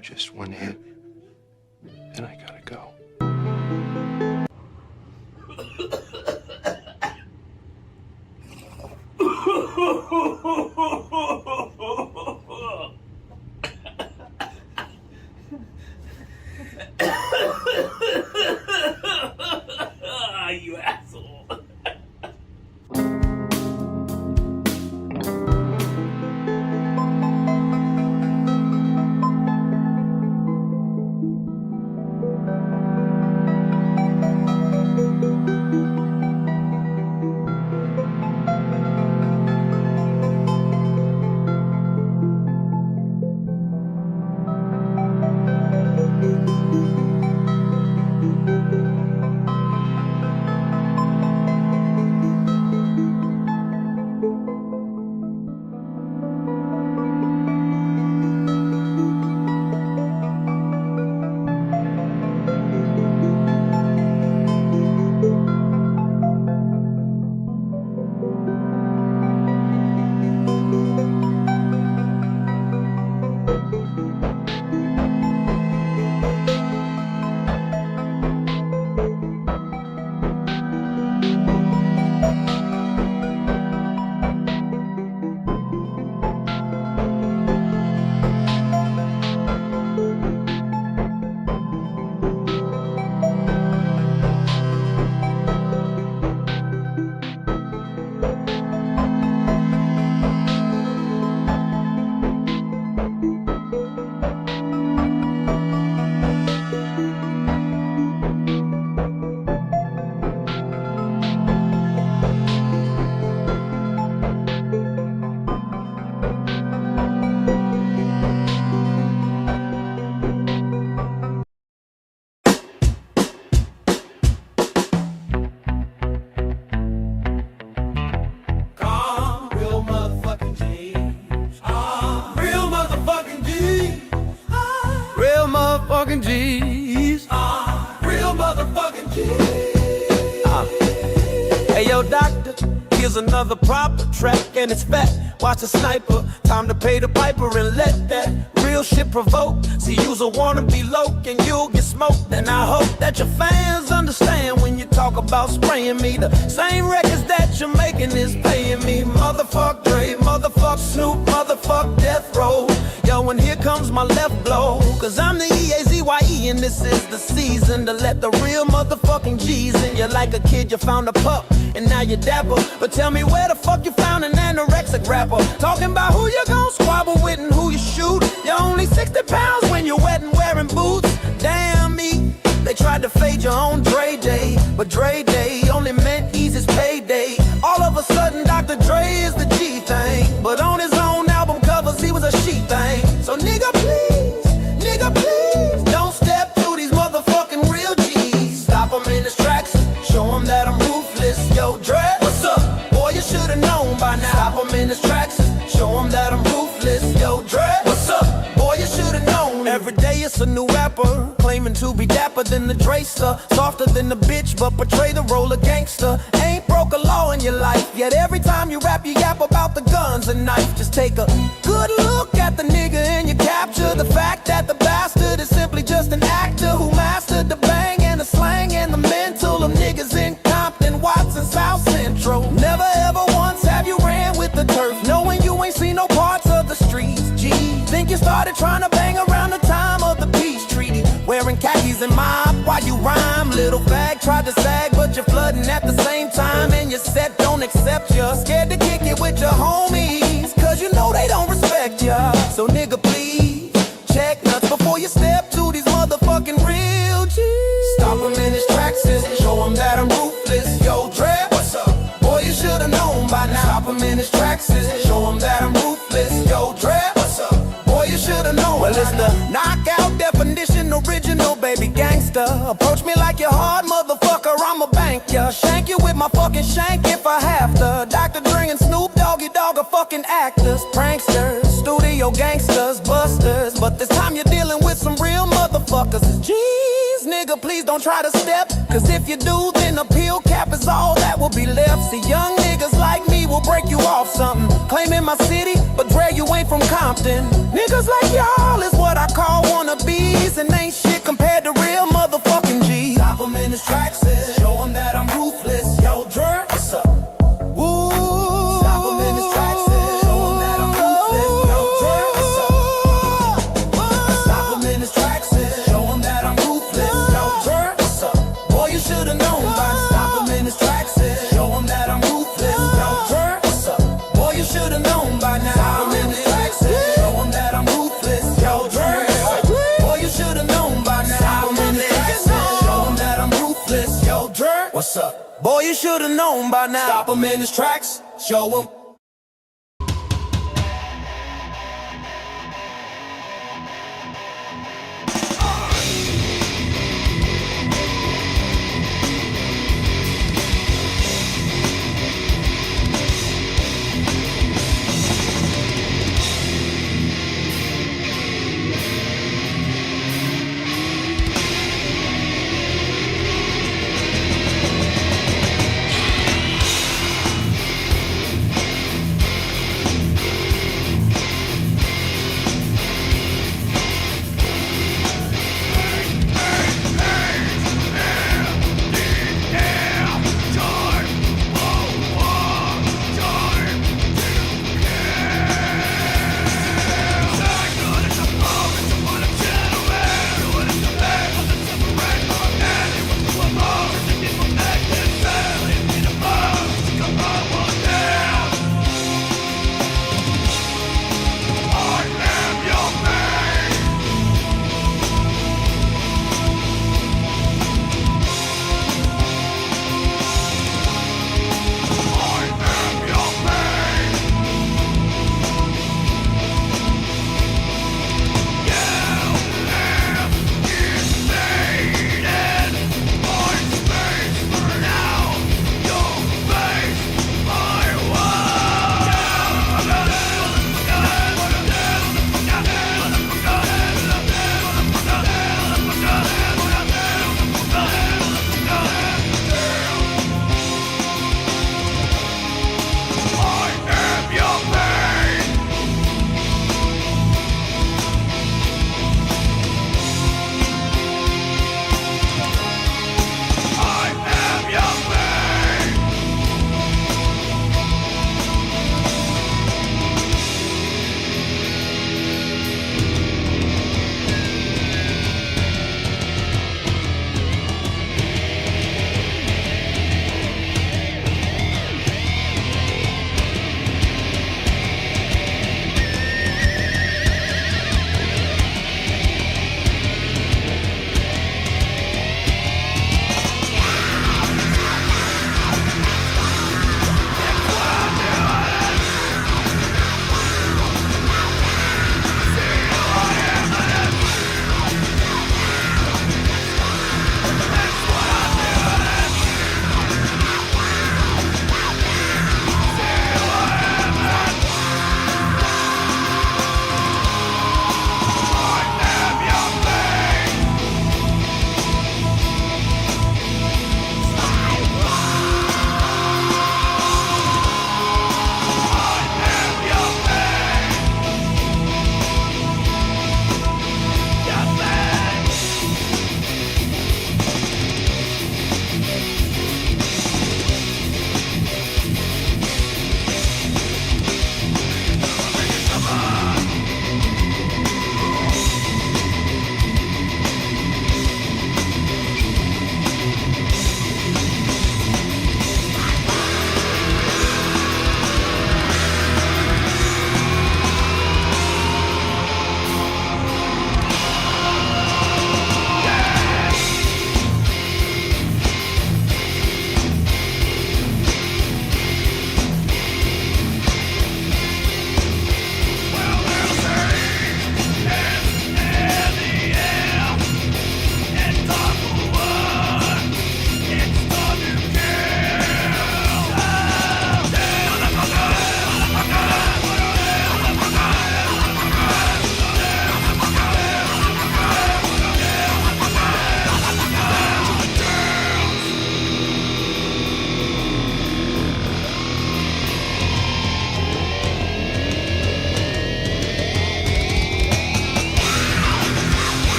Just one hit, then I gotta go. You asshole. motherfucking G's. Real motherfucking G's. Hey, yo, doctor, here's another proper track, and it's fat. Watch the sniper, time to pay the piper and let that real shit provoke. See, you's a wannabe loke and you'll get smoked. And I hope that your fans understand when you talk about spraying me. The same records that you're making is paying me. Motherfuck Dre, motherfuck Snoop, motherfuck Death Row. Yo, and here comes my left blow, cause I'm the E-A-Z-Y-E and this is the season to let the real motherfucking G's in. You're like a kid, you found a pup and now you're dapper. But tell me where the fuck you found an anorexic rapper? Talking about who you gon' squabble with and who you shoot. You're only 60 pounds when you're wet and wearing boots. Damn me, they tried to fade you on Dre Day, but Dre Day only meant Yeezee's payday. All of a sudden Dr. Dre is the G thing, but on his own album covers he was a she thing. So nigga please, don't step to these motherfucking real G's. Stop him in his tracks, show him that I'm ruthless. Yo Dre, what's up? Boy, you should've known by now. Stop him in his tracks, show him that I'm ruthless. Yo Dre, what's up? Boy, you should've known. Every day it's a new rapper, claiming to be dapper than the Dre-ster, softer than the bitch, but portray the role of gangster. Ain't broke a law in your life, yet every time you rap, you yap about the guns and knife. Just take a good look at the nigga and you capture the fact that the bastard is simply just an actor who mastered the bang and the slang and the mental of niggas in Compton, Watson, South Central. Never ever once have you ran with the turf, knowing you ain't seen no parts of the streets. Gee, think you started trying to bang around the time of the peace treaty, wearing khakis and mob while you rhyme. Little fag tried to sag, but you're flooding at the same time, and your set don't accept you. Scared to kick it with your homies, cause you know they don't respect ya. So nigga please, check nuts before you step to these motherfucking real G's. Stop him in his tracks and show him that I'm ruthless. Yo Dre, what's up? Boy, you should've known by now. Stop him in his tracks and show him that I'm ruthless. Yo Dre, what's up? Boy, you should've known. Well, it's the knockout definition, original baby gangster. Approach me like you're hard, motherfucker, I'ma bank ya. Shank you with my fucking shank if I have to. Dr. Dre and Snoop Doggy Dogg are fucking actors, pranksters, studio gangsters, busters. But this time you're dealing with some real motherfuckers. Jeez, nigga, please don't try to step, cause if you do, then a pill cap is all that will be left. See, young niggas like me will break you off something, claiming my city, but Dre, you ain't from Compton. Niggas like y'all is what I call wannabes, and ain't shit compared to real motherfucking G's. Stop him in his tracks and show him that I'm ruthless. Yo, Dre, what's up? Woo. Stop him in his tracks and show him that I'm ruthless. Yo, Dre, what's up? Stop him in his tracks and show him that I'm ruthless. Yo, Dre, what's up? Boy, you should've known by now. Stop him in his tracks and show him that I'm ruthless. Yo, Dre, what's up? Boy, you should've known by now. Stop him in his tracks and show him that I'm ruthless. Yo, Dre, boy, you should've known by now. Stop him in his tracks and show him that I'm ruthless. Yo, Dre, what's up? Boy, you should've known by now. Stop him in his tracks, show him.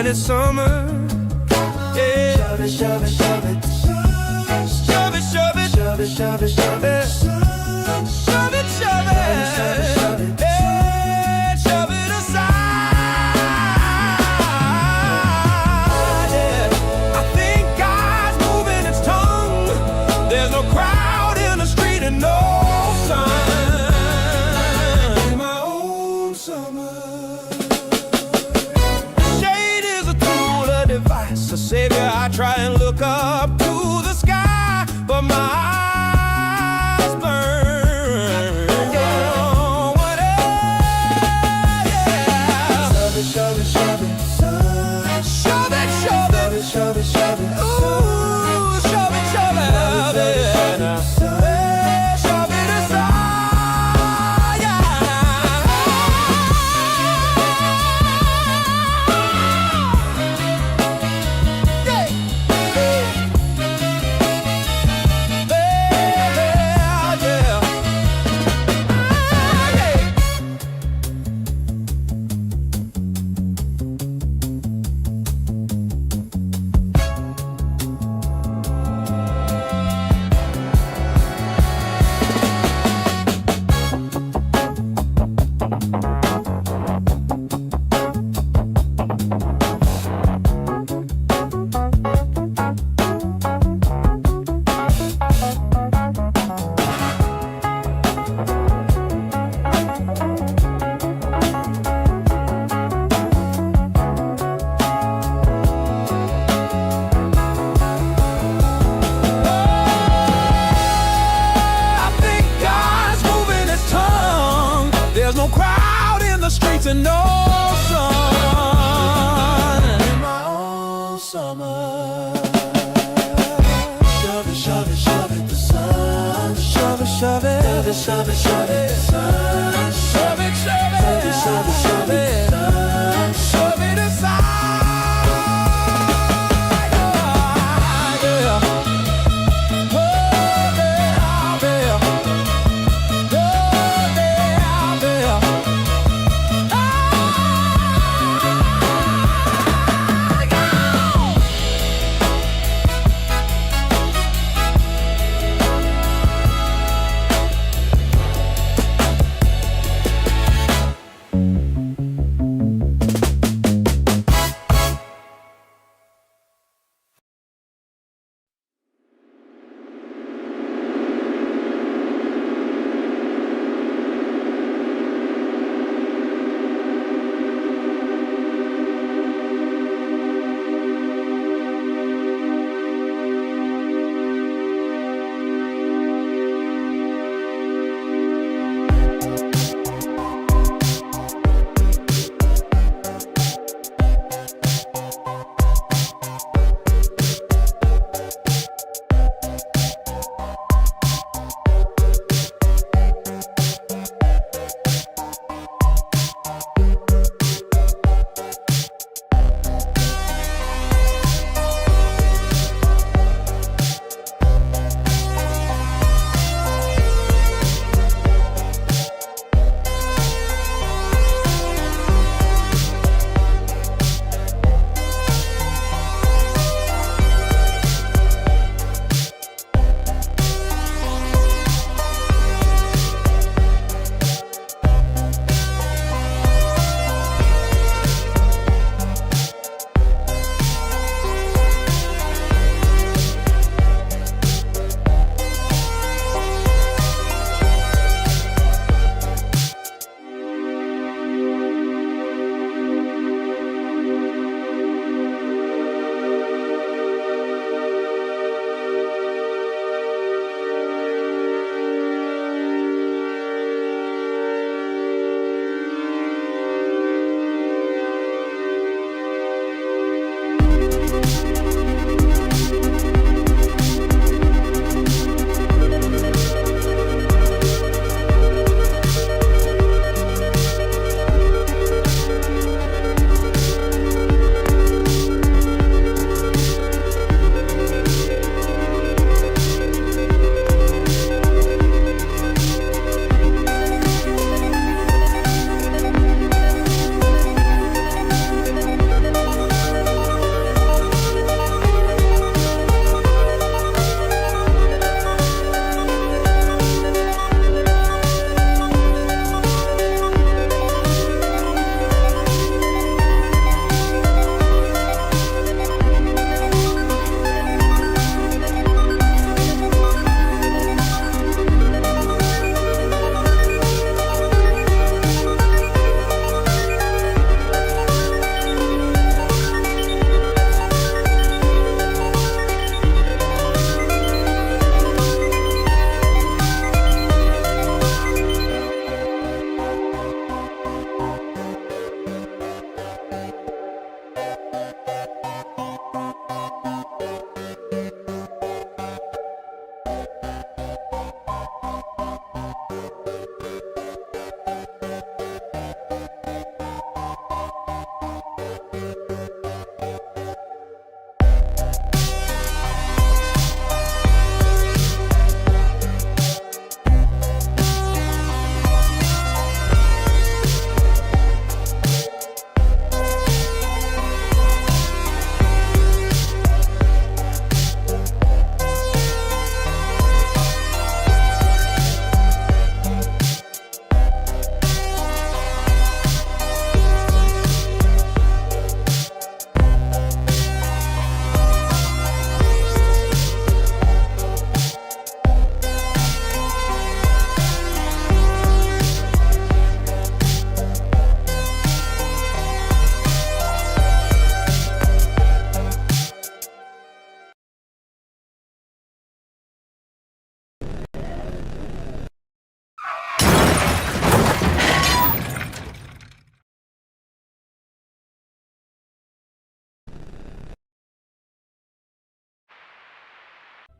that it's summer. Yeah. Shove it, shove it, shove it. Shove it, shove it. Shove it, shove it, shove it. Shove it, shove it. Yeah, shove it aside. Yeah. I think God's moving its tongue. There's no crowd in the street and no sun. In my own summer. Shade is a tool, a device, a savior. I try and look up to the sky, but my eyes burn. Oh, what else? Yeah. Shove it, shove it, shove it. Shove it, shove it. Shove it, shove it. Ooh, shove it, shove it. Shove it aside. Yeah. And no sun in my own summer. Shove it, shove it, shove it, the sun. Shove it, shove it, shove it, shove it, the sun. Shove it, shove it, shove it, shove it, shove it, shove it aside.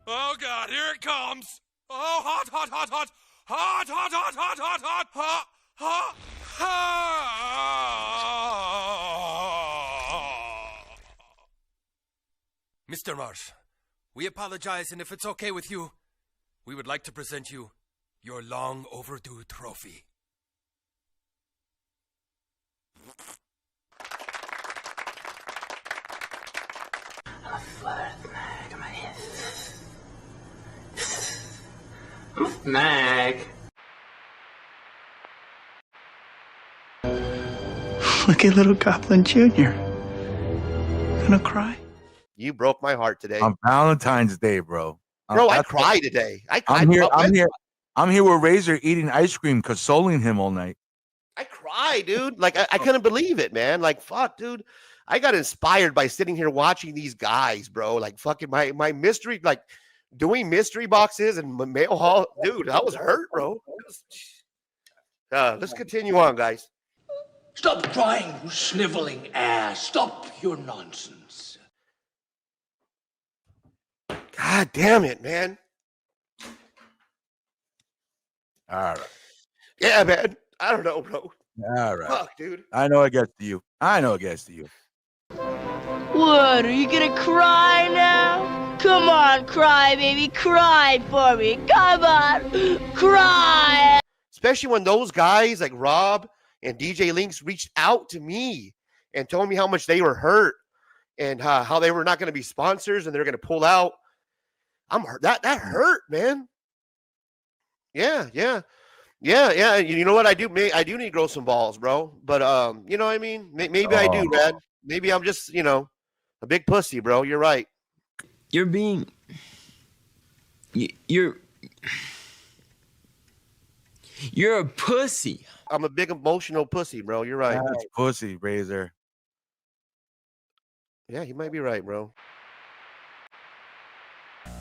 Oh God, here it comes. Oh, hot, hot, hot, hot, hot, hot, hot, hot, hot, hot, hot, hot, hot. Mr. Marsh, we apologize, and if it's okay with you, we would like to present you your long overdue trophy. Mag. Look at little Goblin Jr. Gonna cry? You broke my heart today. On Valentine's Day, bro. Bro, I cried today. I'm here with Razor eating ice cream, consoling him all night. I cried, dude. Like, I couldn't believe it, man. Like, fuck, dude. I got inspired by sitting here watching these guys, bro. Like, fucking my mystery, like, doing mystery boxes and mail haul. Dude, I was hurt, bro. Let's continue on, guys. Stop crying, you sniveling ass. Stop your nonsense. God damn it, man. All right. Yeah, man. I don't know, bro. All right. Fuck, dude. I know it gets to you. What, are you gonna cry now? Come on, cry, baby, cry for me. Come on, cry. Especially when those guys like Rob and DJ Links reached out to me and told me how much they were hurt and how they were not going to be sponsors and they're going to pull out. I'm hurt. That hurt, man. Yeah. You know what? I do need to grow some balls, bro. But you know what I mean? Maybe I do, Rad. Maybe I'm just, a big pussy, bro. You're right. You're a pussy. I'm a big emotional pussy, bro. You're right. That's pussy, Razor. Yeah, you might be right, bro.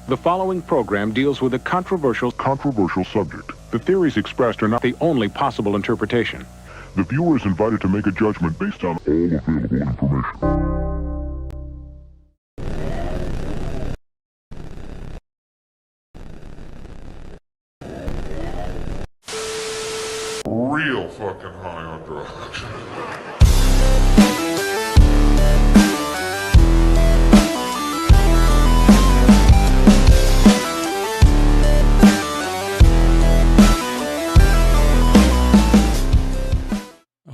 The following program deals with a controversial subject. The theories expressed are not the only possible interpretation. The viewer is invited to make a judgment based on all available information. Real fucking high on drugs.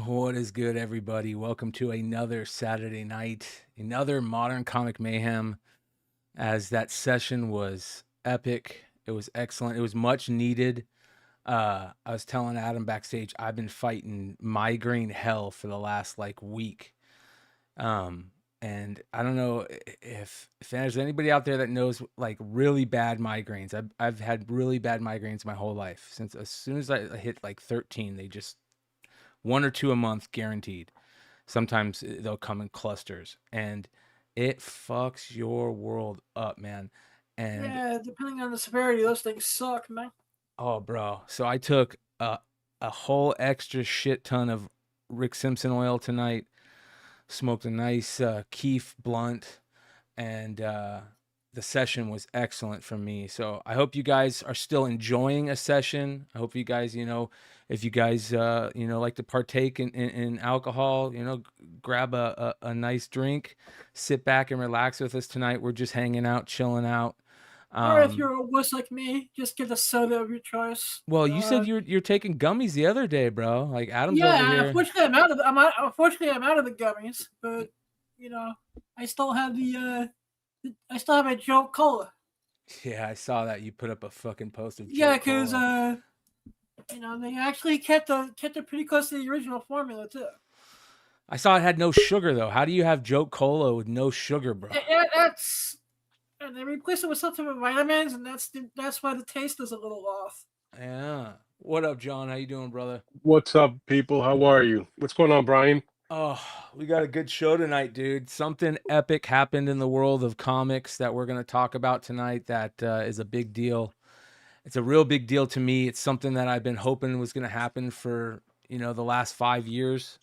What is good, everybody? Welcome to another Saturday night, another Modern Comic Mayhem. As that session was epic, it was excellent, it was much needed. I was telling Adam backstage, I've been fighting migraine hell for the last week. And I don't know if there's anybody out there that knows really bad migraines. I've had really bad migraines my whole life. Since as soon as I hit 13, they just 1 or 2 a month guaranteed. Sometimes they'll come in clusters and it fucks your world up, man. And yeah, depending on the severity, those things suck, man. Oh, bro. So I took a whole extra shit ton of Rick Simpson oil tonight, smoked a nice Keef blunt, and the session was excellent for me. So I hope you guys are still enjoying a session. I hope you guys, if you guys, like to partake in alcohol, grab a nice drink, sit back and relax with us tonight. We're just hanging out, chilling out. Or if you're a wuss like me, just get a soda of your choice. Well, you said you're taking gummies the other day, bro. Adam's over here. Unfortunately, I'm out of the gummies, but I still have a Jolt Cola. Yeah, I saw that you put up a fucking post of Jolt Yeah, because Cola. They actually kept it pretty close to the original formula too. I saw it had no sugar though. How do you have Jolt Cola with no sugar, bro? And they replaced it with something with vitamins, and that's why the taste is a little off. Yeah. What up, John? How you doing, brother? What's up, people? How are you? What's going on, Bryan? Oh, we got a good show tonight, dude. Something epic happened in the world of comics that we're going to talk about tonight that is a big deal. It's a real big deal to me. It's something that I've been hoping was going to happen for, the last 5 years.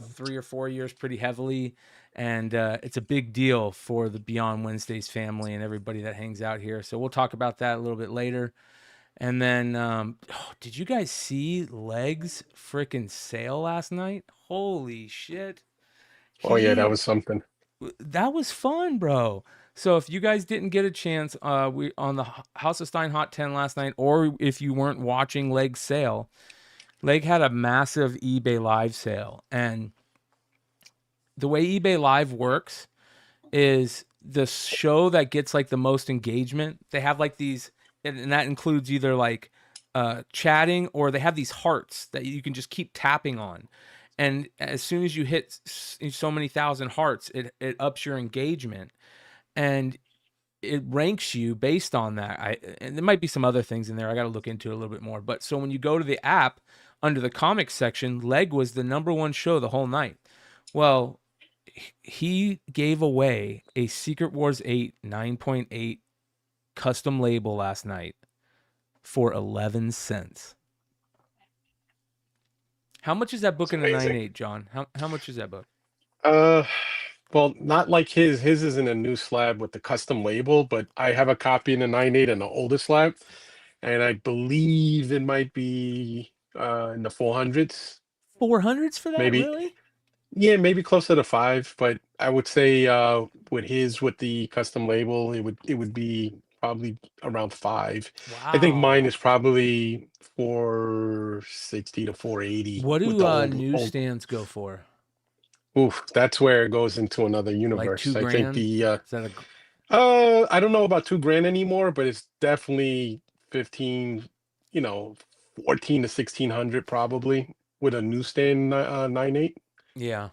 3 or 4 years pretty heavily, and it's a big deal for the Beyond Wednesdays family and everybody that hangs out here. So we'll talk about that a little bit later. And then, did you guys see Leg's freaking sale last night? Holy shit! Oh yeah, that was something. That was fun, bro. So if you guys didn't get a chance, we on the House of Stein Hot 10 last night, or if you weren't watching Leg's sale, Leg had a massive eBay Live sale. And the way eBay Live works is the show that gets like the most engagement. They have like these, and that includes either like chatting, or they have these hearts that you can just keep tapping on. And as soon as you hit so many thousand hearts, it ups your engagement. And it ranks you based on that. And there might be some other things in there. I got to look into it a little bit more. But so when you go to the app, under the comics section, Leg was the #1 show the whole night. Well, he gave away a Secret Wars 8 9.8 custom label last night for 11 cents. How much is that book in a 9.8, John? How much is that book? Well, not like his. His is in a new slab with the custom label, but I have a copy in the 9.8 and the older slab, and I believe it might be in the 400s. 400s for that, maybe? Really? Yeah, maybe closer to 5, but I would say with the custom label, it would be probably around 5. Wow. I think mine is probably 460 to 480. What do newsstands go for? Oof, that's where it goes into another universe. Like $2,000? I think the Is that I don't know about $2,000 anymore, but it's definitely 15, 14 to 1,600 probably with a newsstand 9.8. Yeah.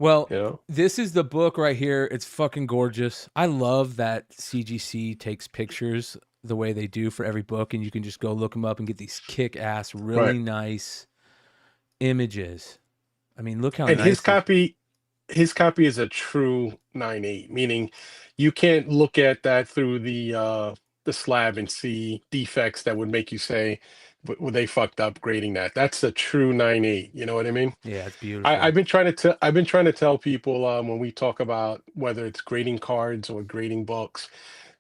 Well, this is the book right here. It's fucking gorgeous. I love that CGC takes pictures the way they do for every book, and you can just go look them up and get these kick-ass, really nice images. I mean, look how and nice his copy is a true 9.8, meaning you can't look at that through the slab and see defects that would make you say, well, they fucked up grading that. That's a true 9.8. You know what I mean? Yeah, it's beautiful. I've been trying to tell people when we talk about whether it's grading cards or grading books,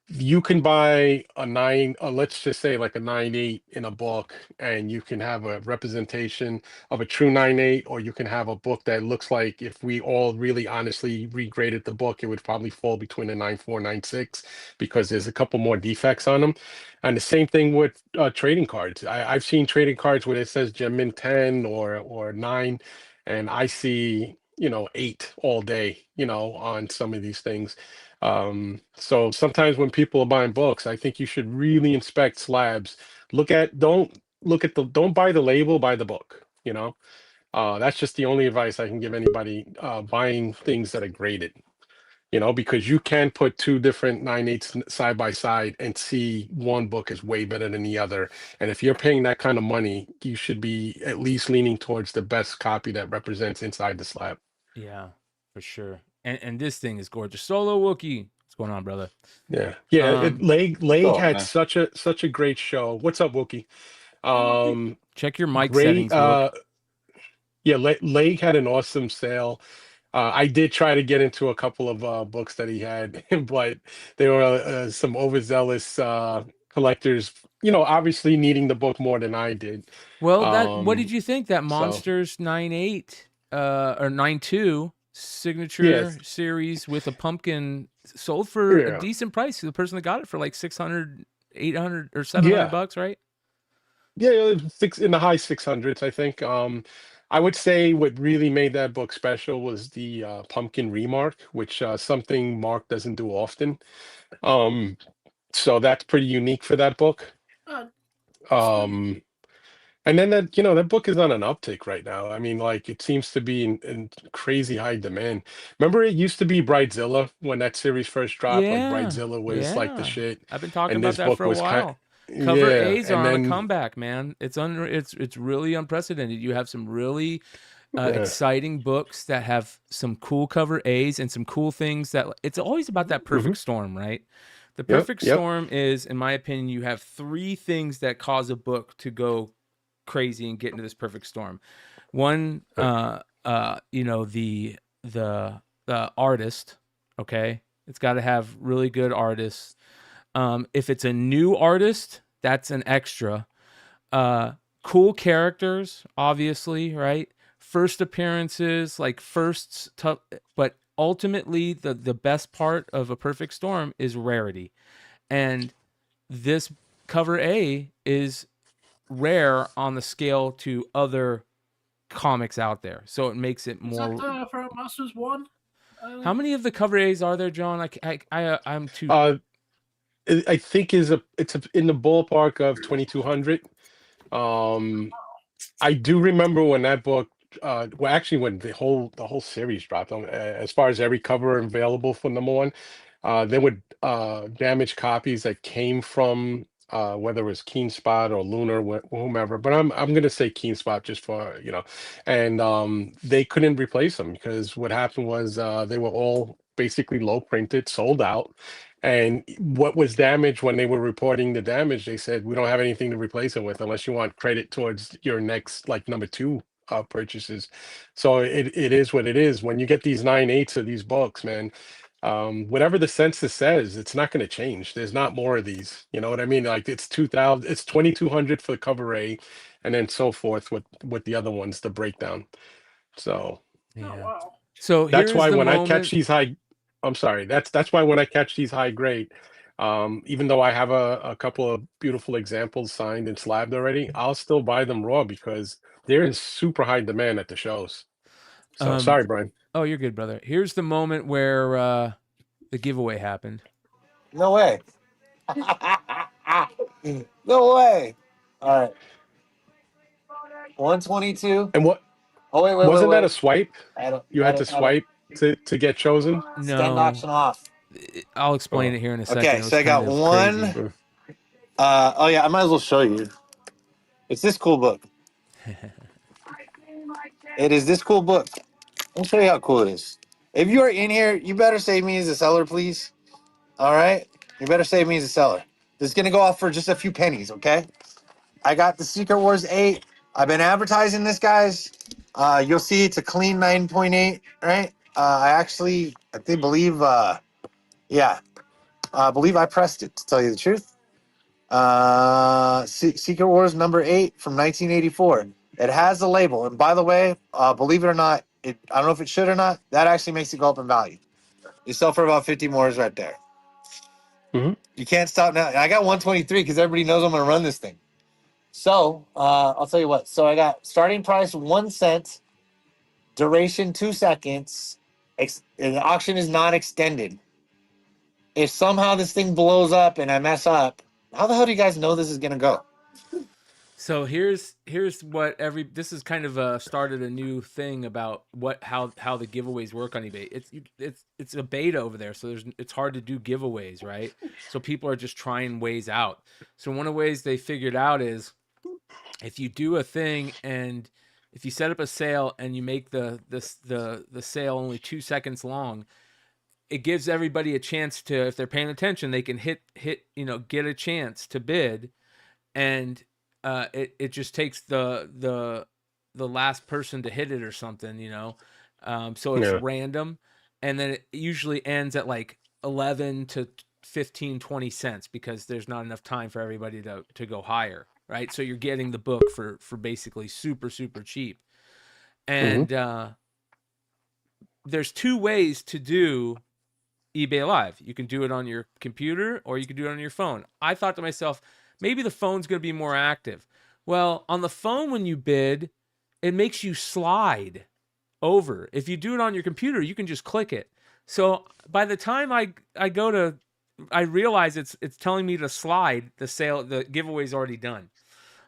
you can buy a 9, let's just say like a 9.8 in a book, and you can have a representation of a true 9.8, or you can have a book that looks like, if we all really honestly regraded the book, it would probably fall between a 9.4, 9.6, because there's a couple more defects on them. And the same thing with trading cards. I've seen trading cards where it says Gem Mint 10 or 9, and I see 8 all day, on some of these things. So sometimes when people are buying books, I think you should really inspect slabs. Don't buy the label, buy the book. That's just the only advice I can give anybody buying things that are graded. Because you can put 2 different 9.8s side by side and see one book is way better than the other. And if you're paying that kind of money, you should be at least leaning towards the best copy that represents inside the slab. Yeah, for sure. And this thing is gorgeous. Solo Wookie, what's going on, brother? Yeah. Leg had such a great show. What's up, Wookie? Check your mic settings. Yeah, Leg had an awesome sale. I did try to get into a couple of books that he had, but there were some overzealous collectors, obviously needing the book more than I did. Well, what did you think? That Monsters 9.8 or 9.2 signature series with a pumpkin sold for a decent price. The person that got it for like $600, $800, or $700, right? Yeah, in the high 600s, I think. I would say what really made that book special was the pumpkin remark, which something Mark doesn't do often. So that's pretty unique for that book. And then that book is on an uptick right now. I mean, like, it seems to be in crazy high demand. Remember, it used to be Bridezilla when that series first dropped. Yeah, like Bridezilla was like the shit. I've been talking about that for a while. Cover A's are on a comeback, man. It's really unprecedented. You have some really exciting books that have some cool cover A's and some cool things that it's always about that perfect storm, right? The perfect storm is, in my opinion, you have 3 things that cause a book to go crazy and get into this perfect storm. One, you know, the artist. Okay, it's got to have really good artists. If it's a new artist, that's an extra. Cool characters, obviously, right? First appearances, like firsts, but ultimately the best part of a perfect storm is rarity. And this cover A is rare on the scale to other comics out there. So it makes it more. Is that for Masters 1? How many of the cover A's are there, John? I'm too. I think it's in the ballpark of 2,200. I do remember when that book, well, actually, when the whole series dropped, as far as every cover available for #1, there were damaged copies that came from whether it was Keen Spot or Lunar, whomever. But I'm gonna say Keen Spot just for and they couldn't replace them because what happened was they were all basically low printed, sold out. And what was damaged when they were reporting the damage, they said, we don't have anything to replace it with unless you want credit towards your next, like, #2 purchases. So it is what it is. When you get these 9/8 of these books, man, whatever the census says, it's not going to change. There's not more of these. You know what I mean? Like it's 2,000, it's 2,200 for cover A, and then so forth with the other ones, the breakdown. So yeah. Oh, wow. So that's why when moment... I catch these high, I'm sorry. That's why when I catch these high grade, even though I have a couple of beautiful examples signed and slabbed already, I'll still buy them raw because they're in super high demand at the shows. So sorry, Brian. Oh, you're good, brother. Here's the moment where the giveaway happened. No way. No way. All right. 122. And what? Oh, wait. Wasn't that a swipe? You had to swipe to get chosen? No. Stand auction off. I'll explain it here in a second. Okay, so I got one. Crazy. Oh, yeah, I might as well show you. It's this cool book. It is this cool book. Let me show you how cool it is. If you are in here, you better save me as a seller, please. All right? You better save me as a seller. This is going to go off for just a few pennies, okay? I got the Secret Wars 8. I've been advertising this, guys. You'll see it's a clean 9.8, right? I believe I pressed it, to tell you the truth. Secret Wars #8 from 1984. It has the label. And by the way, believe it or not, I don't know if it should or not, that actually makes it go up in value. You sell for about 50 more right there. Mm-hmm. You can't stop now. I got 123 because everybody knows I'm going to run this thing. So, I'll tell you what. So, I got starting price 1 cent, duration 2 seconds. The auction is not extended. If somehow this thing blows up and I mess up, how the hell do you guys know this is going to go? So here's what this is kind of started a new thing about how the giveaways work on eBay. It's a beta over there, so it's hard to do giveaways, right? So people are just trying ways out. So one of the ways they figured out is if you do a thing and if you set up a sale and you make the sale only 2 seconds long, it gives everybody a chance to, if they're paying attention, they can hit get a chance to bid, and it just takes the last person to hit it or something, so it's random, and then it usually ends at like 11 to 15, 20 cents because there's not enough time for everybody to go higher, right? So you're getting the book for basically super, super cheap. And there's 2 ways to do eBay Live. You can do it on your computer or you can do it on your phone. I thought to myself, maybe the phone's going to be more active. Well, on the phone, when you bid, it makes you slide over. If you do it on your computer, you can just click it. So by the time I realize it's telling me to slide, the giveaway's already done.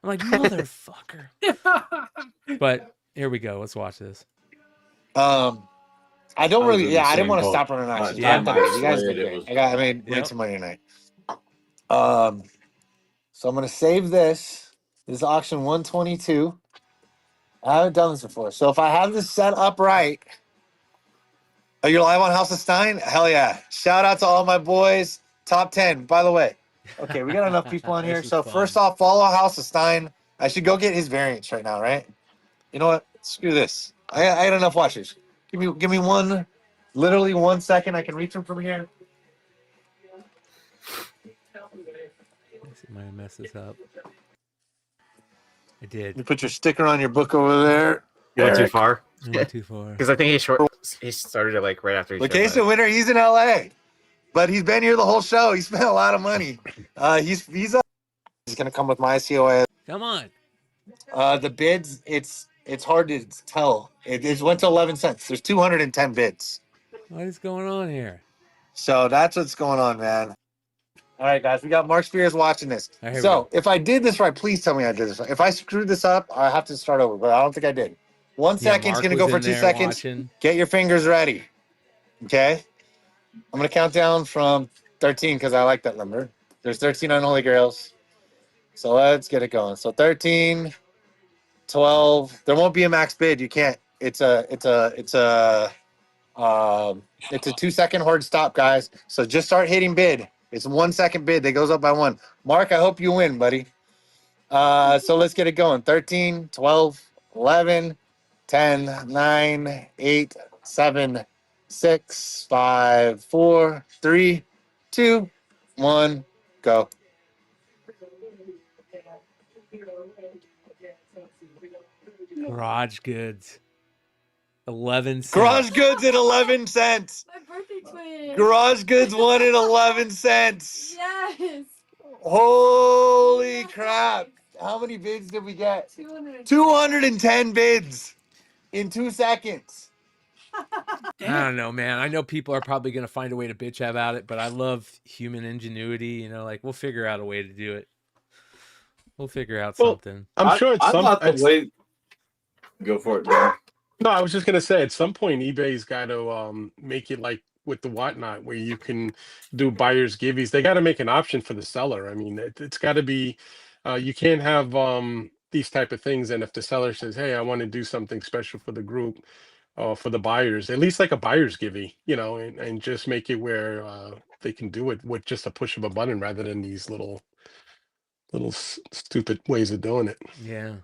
I'm like, motherfucker. But here we go. Let's watch this. I don't really, I didn't want to stop running out. You guys did great. I made way too money tonight. So I'm going to save this. This is auction 122. I haven't done this before. So if I have this set up right. Oh, you're live on House of Stein? Hell yeah. Shout out to all my boys. Top 10, by the way. Okay, we got enough people on here. So first off, follow House of Stein. I should go get his variants right now, right? You know what? Screw this. I had enough watches. Give me one, literally 1 second. I can reach them from here. It might mess this up. I did. You put your sticker on your book over there. You went too far. I went too far. Because I think he started it like right after he showed Vacation that. winner. He's in LA, but he's been here the whole show. He spent a lot of money. He's gonna come with my COA. Come on. The bids, it's hard to tell. It went to 11 cents. There's 210 bids. What is going on here? So that's what's going on, man. All right, guys, we got Mark Spears watching this. All right, So if I did this right, please tell me I did this right. If I screwed this up, I have to start over, but I don't think I did. 1 second is Mark going to was go for in 2 there seconds. watching. Get your fingers ready. Okay? I'm going to count down from 13 because I like that number. There's 13 unholy grails. So let's get it going. So 13, 12. There won't be a max bid. You can't. It's a 2 second hard stop, guys. So just start hitting bid. It's 1 second bid that goes up by one. Mark, I hope you win, buddy. So let's get it going. 13, 12, 11, 10, 9, 8, 7, 6, 5, 4, 3, 2, 1, go. Garage goods. 11 cents. Garage goods at 11 cents. My birthday twin. Garage goods won at 11 cents. Yes. Holy crap. How many bids did we get? 210 bids in 2 seconds. I don't know, man. I know people are probably going to find a way to bitch about it, but I love human ingenuity. You know, like we'll figure out a way to do it. We'll figure out something. I'm sure I thought the way. Go for it, Dan. No, I was just gonna say at some point eBay's got to make it like with the whatnot where you can do buyers giveies. They got to make an option for the seller. I mean, it's got to be. You can't have these type of things, and if the seller says, "Hey, I want to do something special for the group," for the buyers, at least like a buyer's givey, you know, and just make it where they can do it with just a push of a button rather than these little stupid ways of doing it. Yeah.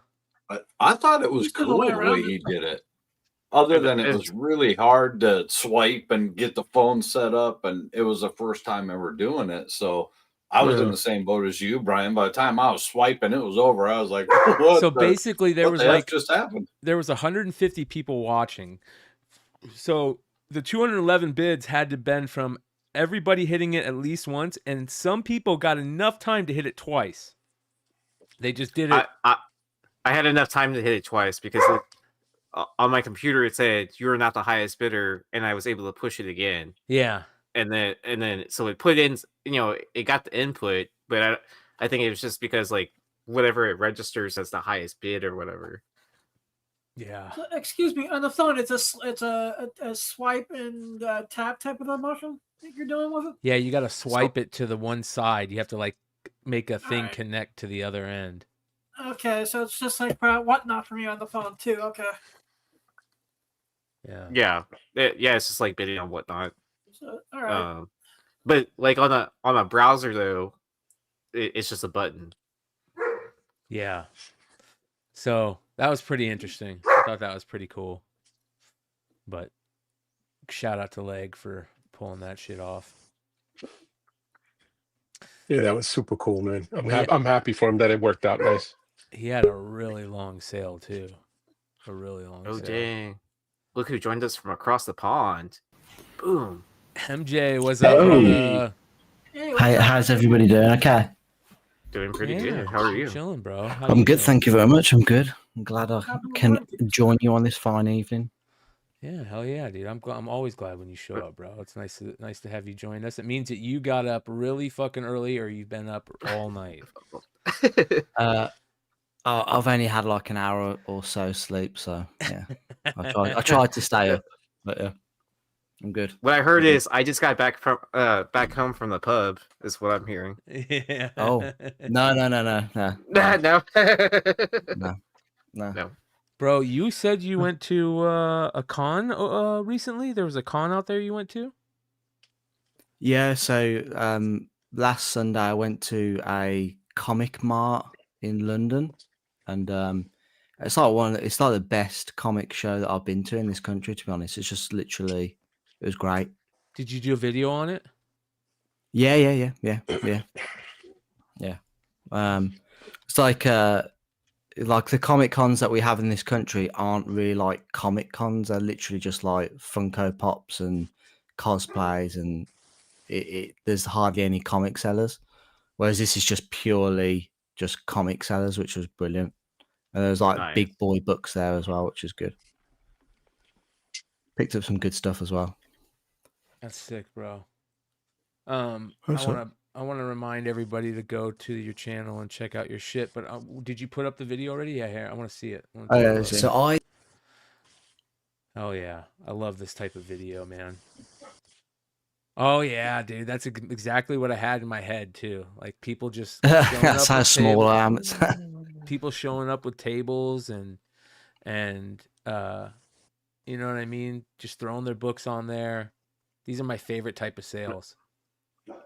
I thought it was cool the way he did it. Other than it was really hard to swipe and get the phone set up, and it was the first time ever doing it. So I was in the same boat as you, Brian. By the time I was swiping, it was over. I was like, "What?" So basically, there was like just happened. There was 150 people watching. So the 211 bids had to bend from everybody hitting it at least once, and some people got enough time to hit it twice. They just did it. I had enough time to hit it twice because on my computer it said you're not the highest bidder, and I was able to push it again. Yeah. And then so it put in, you know, it got the input, but I think it was just because like whatever it registers as the highest bid or whatever. Yeah. So, excuse me, on the phone, it's a swipe and tap type of a motion that you're doing with it. Yeah, you got to swipe it to the one side. You have to like make a thing Alright. connect to the other end. Okay, so it's just like whatnot for me on the phone too. Okay. Yeah. Yeah, it's just like bidding on whatnot. So, all right. But like on a browser though, it's just a button. Yeah. So that was pretty interesting. I thought that was pretty cool. But shout out to Leg for pulling that shit off. Yeah, that was super cool, man. I'm happy for him that it worked out nice. He had a really long sale too. A really long sale. Oh dang! Look who joined us from across the pond. Boom. MJ was up on the... How's everybody doing? Okay. Doing pretty good. How are you? Chilling, bro. How I'm you good, doing? thank you very much. I'm good. I'm glad I can join you on this fine evening. Yeah, hell yeah, dude. I'm always glad when you show up, bro. It's nice to have you join us. It means that you got up really fucking early, or you've been up all night. I've only had like an hour or so sleep, so yeah. I tried to stay up, but yeah, I'm good. What I heard is I just got back home from the pub. Is what I'm hearing. Yeah. Oh no. No. Bro, you said you went to a con recently. There was a con out there you went to. Yeah, so last Sunday I went to a comic mart in London, and It's like it's like the best comic show that I've been to in this country. To be honest, it's just literally, it was great. Did you do a video on it? Yeah. It's like the comic cons that we have in this country aren't really like comic cons. They're literally just like Funko Pops and cosplays, and there's hardly any comic sellers. Whereas this is just purely just comic sellers, which was brilliant. And there's like big boy books there as well, which is good. Picked up some good stuff as well. That's sick, bro. I want to remind everybody to go to your channel and check out your shit. But did you put up the video already? Yeah, here, I want to see it. Oh yeah, I love this type of video, man. Oh yeah, dude, that's exactly what I had in my head too. Like people just that's how small I am. People showing up with tables and you know what I mean, just throwing their books on there. These are my favorite type of sales.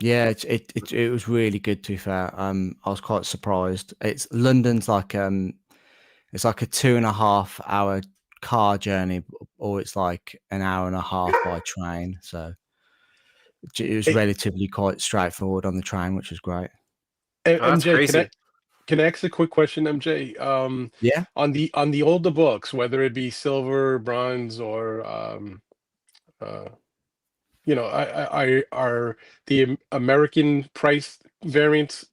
Yeah, it was really good, to be fair. I was quite surprised. London's like it's like a 2.5 hour car journey, or it's like an hour and a half by train. So it was relatively quite straightforward on the train, which was great. MJ, can I ask a quick question, MJ? Yeah. On the older books, whether it be silver, bronze, or are the American price variants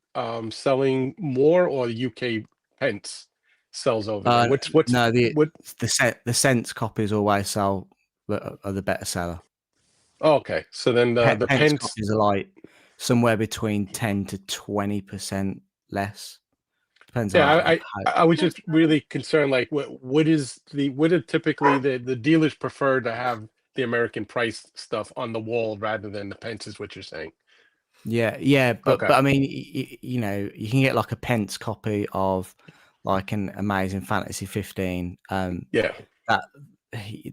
selling more, or the UK pence sells over there? The cents copies always sell, are the better seller. Oh, okay, so then the pence copies are like somewhere between 10 to 20% less. Depends. Yeah, I was just really concerned. Like, what are typically the dealers prefer to have the American price stuff on the wall rather than the pence, is what you're saying? Yeah, but I mean, you can get like a pence copy of like an Amazing Fantasy 15.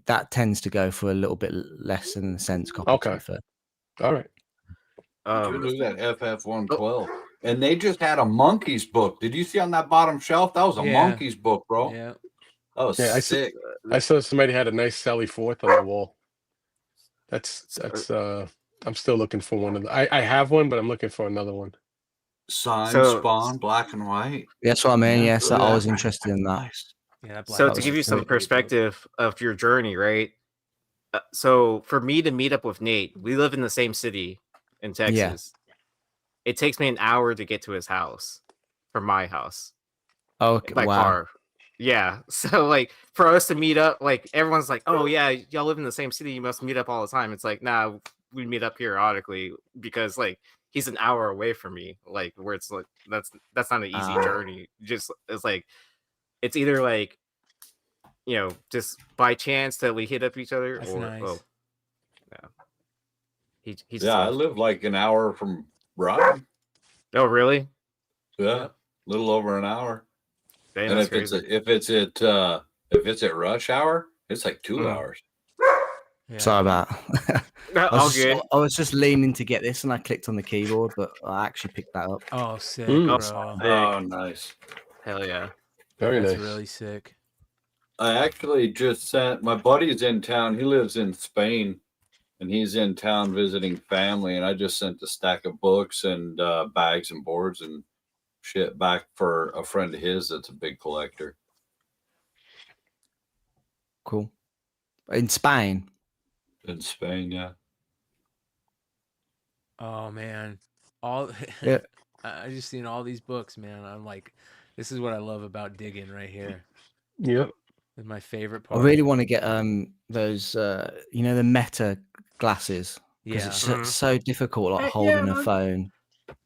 That tends to go for a little bit less than the cents copy. Okay, all right. Who's that FF112? And they just had a Monkeys book. Did you see on that bottom shelf? That was a Monkeys book, bro. Yeah. That was sick. I saw somebody had a nice Sally Forth on the wall. That's I'm still looking for one of the. I have one, but I'm looking for another one. Spawn, black and white. That's what I mean. Yes, I was interested in that. Yeah. So to give you some perspective of your journey, right? So for me to meet up with Nate, we live in the same city in Texas. Yeah. It takes me an hour to get to his house from my house. Okay, by car. Yeah. So like for us to meet up, like everyone's like, "Oh yeah, y'all live in the same city. You must meet up all the time." It's like, nah, we meet up periodically because like he's an hour away from me. Like where it's like that's not an easy journey. Just it's like it's either like just by chance that we hit up each other, that's or nice. He's I live like an hour from Bryan. Oh really? Yeah, a little over an hour. Dang, and if it's at rush hour, it's like 2 hours. Yeah. Sorry about. I was just leaning to get this, and I clicked on the keyboard, but I actually picked that up. Oh, sick! Bro. Oh, nice! Hell yeah! Very nice. That's really sick. I actually just sent my buddy's in town. He lives in Spain, and he's in town visiting family. And I just sent a stack of books and bags and boards and shit back for a friend of his that's a big collector. Cool. In Spain. In Spain, yeah. Oh man, yeah. I just seen all these books, man. I'm like, this is what I love about digging right here. Yep. It's my favorite part. I really want to get those the Meta glasses, because it's so difficult, like holding a phone.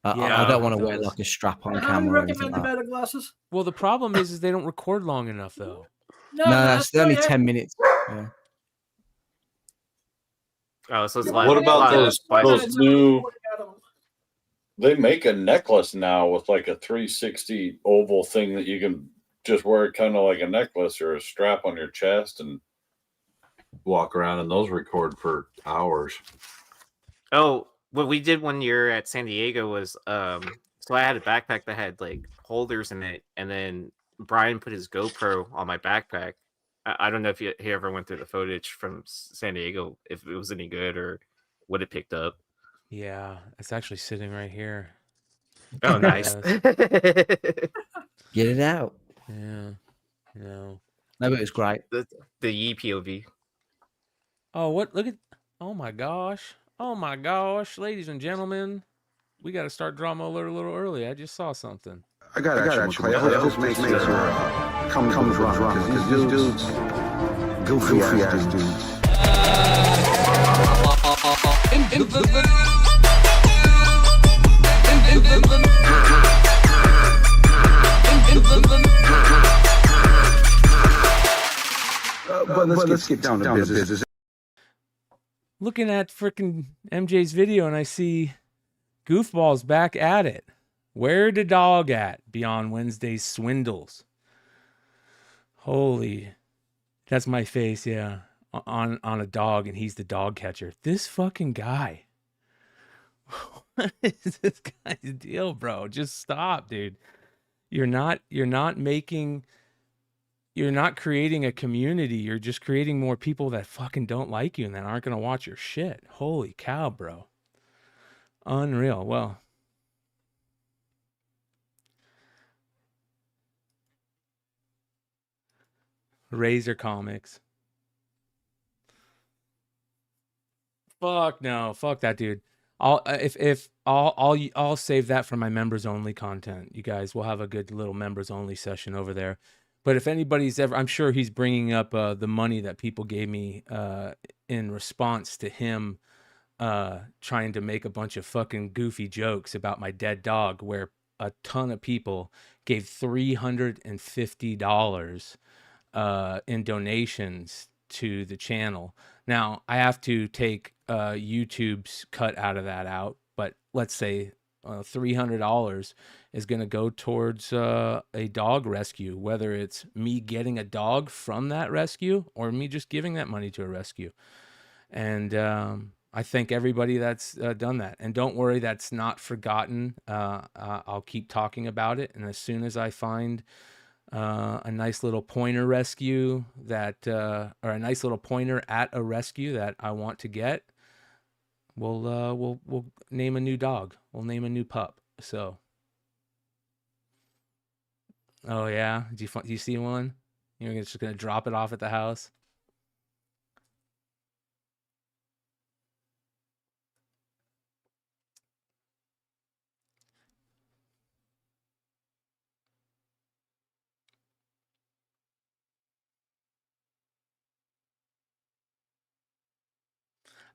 I don't want to wear like a strap-on camera. I recommend the Meta glasses. Well, the problem is they don't record long enough, though. No, that's only 10 minutes. Yeah. Oh, so it's what about those new? They make a necklace now with like a 360 oval thing that you can just wear kind of like a necklace or a strap on your chest and walk around, and those record for hours. Oh, what we did one year at San Diego was so I had a backpack that had like holders in it, and then Bryan put his GoPro on my backpack. I don't know if he ever went through the footage from San Diego, if it was any good or what it picked up. Yeah, it's actually sitting right here. Oh, nice. Get it out. Yeah. No. No, but it was great. The Yee POV. Oh, what? Look at. Oh my gosh. Oh my gosh, ladies and gentlemen, we got to start drama alert a little early. I just saw something. I got actually. I hope this makes your comes rough because these dudes, goofy ass dudes. But let's get down to business. Looking at freaking MJ's video and I see Goofball's back at it. Where the dog at beyond Wednesday's swindles? Holy, that's my face, yeah. On a dog, and he's the dog catcher. This fucking guy. What is this guy's deal, bro? Just stop, dude. You're not creating a community. You're just creating more people that fucking don't like you and that aren't gonna watch your shit. Holy cow, bro. Unreal. Well, Razor Comics. Fuck no. Fuck that, dude. I'll save that for my members only content. You guys, we'll have a good little members only session over there. But if anybody's ever, I'm sure he's bringing up the money that people gave me in response to him trying to make a bunch of fucking goofy jokes about my dead dog, where a ton of people gave $350 in donations to the channel. Now I have to take YouTube's cut out of that out, but let's say $300 is going to go towards a dog rescue, whether it's me getting a dog from that rescue or me just giving that money to a rescue. And I thank everybody that's done that. And don't worry, that's not forgotten. I'll keep talking about it. And as soon as I find a nice little pointer rescue that, or a nice little pointer at a rescue that I want to get, we'll name a new dog. We'll name a new pup. So, oh yeah, do you see one? You're just gonna drop it off at the house?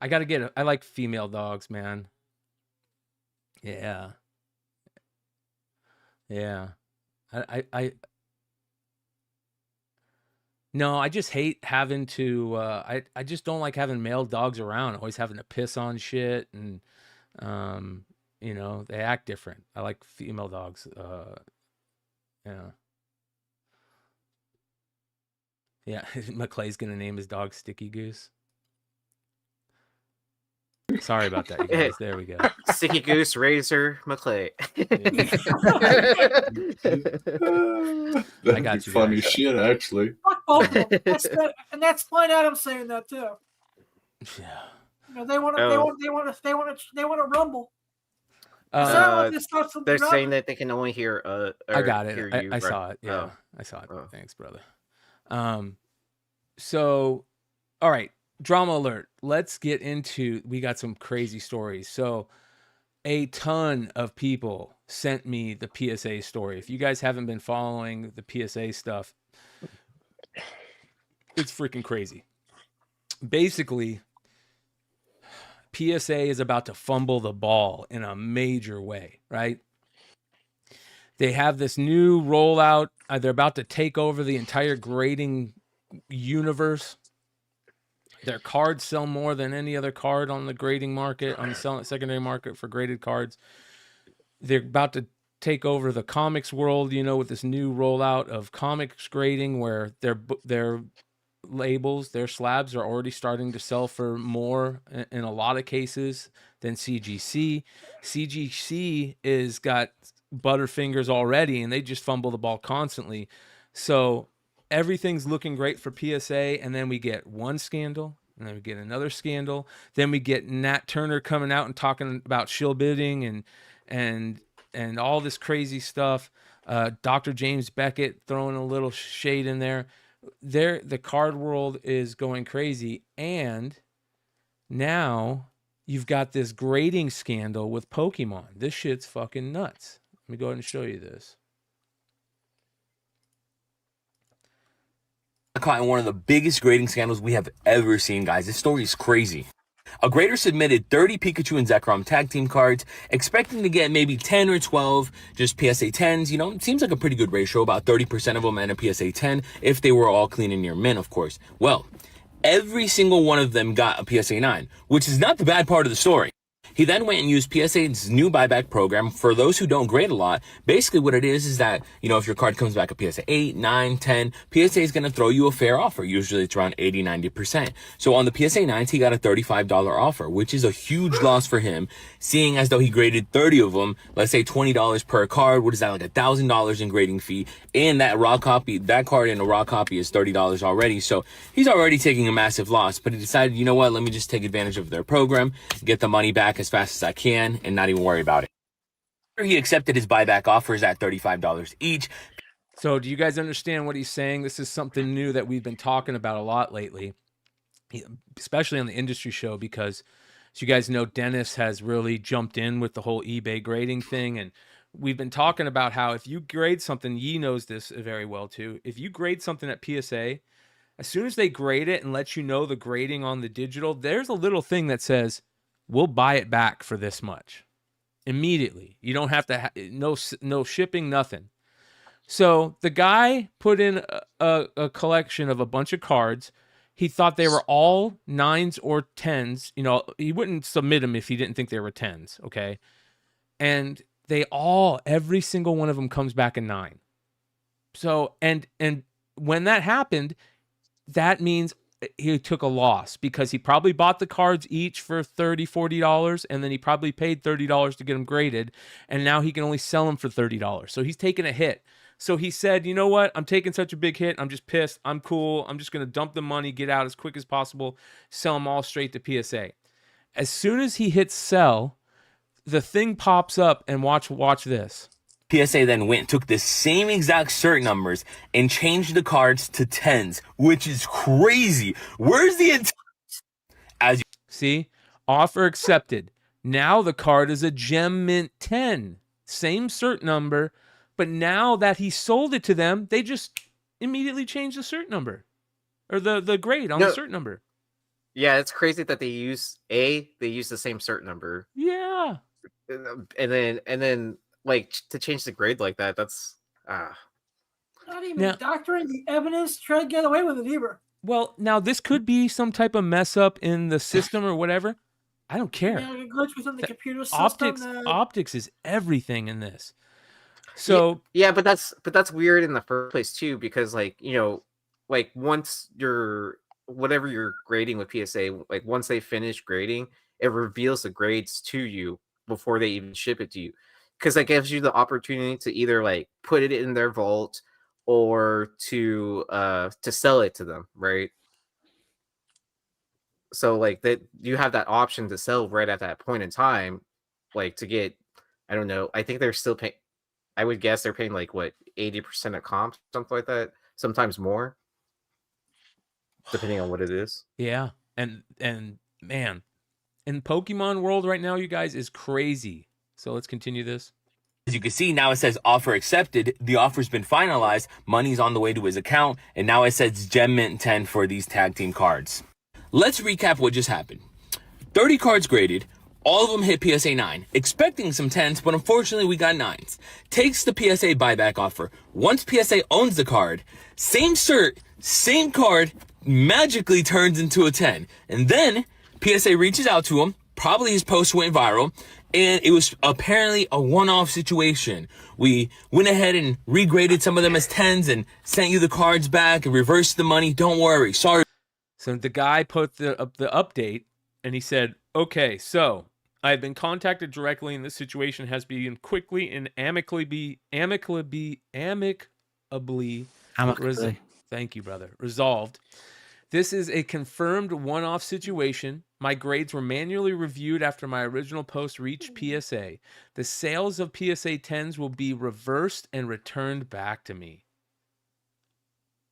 I gotta get it. I like female dogs, man. Yeah. Yeah. No, I just hate having to, I just don't like having male dogs around, always having to piss on shit, and, you know, they act different. I like female dogs. Yeah. Yeah, McClay's gonna name his dog Sticky Goose. Sorry about that, you guys. There we go. Sticky Goose, Razor, McClay. That'd be funny shit, actually. Fuck both of them. And that's Blind Adam saying that too. Yeah. You know, they want to rumble. They're saying that they can only hear. I got it. Hear you, I saw right? it. Yeah, Oh. I saw it. Oh. Thanks, brother. So, all right. Drama alert. Let's get into, we got some crazy stories. So a ton of people sent me the PSA story. If you guys haven't been following the PSA stuff, it's freaking crazy. Basically, PSA is about to fumble the ball in a major way, right? They have this new rollout. They're about to take over the entire grading universe. Their cards sell more than any other card on the grading market, on the secondary market for graded cards. They're about to take over the comics world, you know, with this new rollout of comics grading, where their labels, their slabs are already starting to sell for more in a lot of cases than CGC. CGC is got butterfingers already, and they just fumble the ball constantly. So everything's looking great for PSA, and then we get one scandal, and then we get another scandal. Then we get Nat Turner coming out and talking about shill bidding and all this crazy stuff. Dr. James Beckett throwing a little shade in there. The card world is going crazy, and now you've got this grading scandal with Pokemon. This shit's fucking nuts. Let me go ahead and show you this. Caught in one of the biggest grading scandals we have ever seen, guys. This story is crazy. A grader submitted 30 Pikachu and Zekrom tag team cards, expecting to get maybe 10 or 12 just PSA 10s. You know, it seems like a pretty good ratio, about 30% of them and a PSA 10, if they were all clean and near mint, of course. Well, every single one of them got a PSA 9, which is not the bad part of the story. He then went and used PSA's new buyback program. For those who don't grade a lot, basically what it is that, you know, if your card comes back a PSA 8, 9, 10, PSA is going to throw you a fair offer. Usually it's around 80, 90%. So on the PSA 9s, he got a $35 offer, which is a huge loss for him, seeing as though he graded 30 of them, let's say $20 per card. What is that, like $1,000 in grading fee? And that raw copy, that card in a raw copy is $30 already. So he's already taking a massive loss, but he decided, you know what, let me just take advantage of their program, get the money back as fast as I can, and not even worry about it. He accepted his buyback offers at $35 each. So do you guys understand what he's saying? This is something new that we've been talking about a lot lately, especially on the industry show, because as you guys know, Dennis has really jumped in with the whole eBay grading thing. And we've been talking about how if you grade something, Yee knows this very well too. If you grade something at PSA, as soon as they grade it and let you know the grading on the digital, there's a little thing that says, we'll buy it back for this much immediately. You don't have to, no shipping, nothing. So the guy put in a collection of a bunch of cards. He thought they were all 9s or 10s. You know, he wouldn't submit them if he didn't think they were 10s. Okay. And every single one of them comes back a 9. So, and when that happened, that means he took a loss, because he probably bought the cards each for $30, $40, and then he probably paid $30 to get them graded, and now he can only sell them for $30. So he's taking a hit. So he said, you know what? I'm taking such a big hit. I'm just pissed. I'm cool. I'm just going to dump the money, get out as quick as possible, sell them all straight to PSA. As soon as he hits sell, the thing pops up, and watch this. PSA then went, took the same exact cert numbers and changed the cards to 10s, which is crazy. Where's the intent? As you see, offer accepted. Now the card is a Gem Mint 10. Same cert number, but now that he sold it to them, they just immediately changed the cert number. Or the grade on the cert number. Yeah, it's crazy that they use the same cert number. Yeah. And then like to change the grade like that, that's not even doctoring the evidence, try to get away with it either. Well, now this could be some type of mess up in the system or whatever. I don't care. Yeah, like a glitch within the computer system. Optics is everything in this. So yeah, but that's weird in the first place too, because like, you know, like once whatever you're grading with PSA, like once they finish grading, it reveals the grades to you before they even ship it to you. Because that gives you the opportunity to either like put it in their vault or to sell it to them, right? So like that, you have that option to sell right at that point in time, like to get, I don't know, I think they're still paying. I would guess they're paying like what 80% of comp, something like that, sometimes more, depending on what it is. Yeah, and man, in Pokemon world right now, you guys, is crazy. So let's continue this. As you can see, now it says offer accepted. The offer's been finalized. Money's on the way to his account. And now it says Gem Mint 10 for these tag team cards. Let's recap what just happened. 30 cards graded. All of them hit PSA 9. Expecting some 10s, but unfortunately we got 9s. Takes the PSA buyback offer. Once PSA owns the card, same cert, same card, magically turns into a 10. And then PSA reaches out to him. Probably his post went viral. And it was apparently a one-off situation. We went ahead and regraded some of them as 10s and sent you the cards back and reversed the money. Don't worry. Sorry. So the guy put the update, and he said, okay, so I've been contacted directly, and this situation has been quickly and amicably Amicably. Thank you, brother. Resolved. This is a confirmed one-off situation. My grades were manually reviewed after my original post reached PSA. The sales of PSA 10s will be reversed and returned back to me.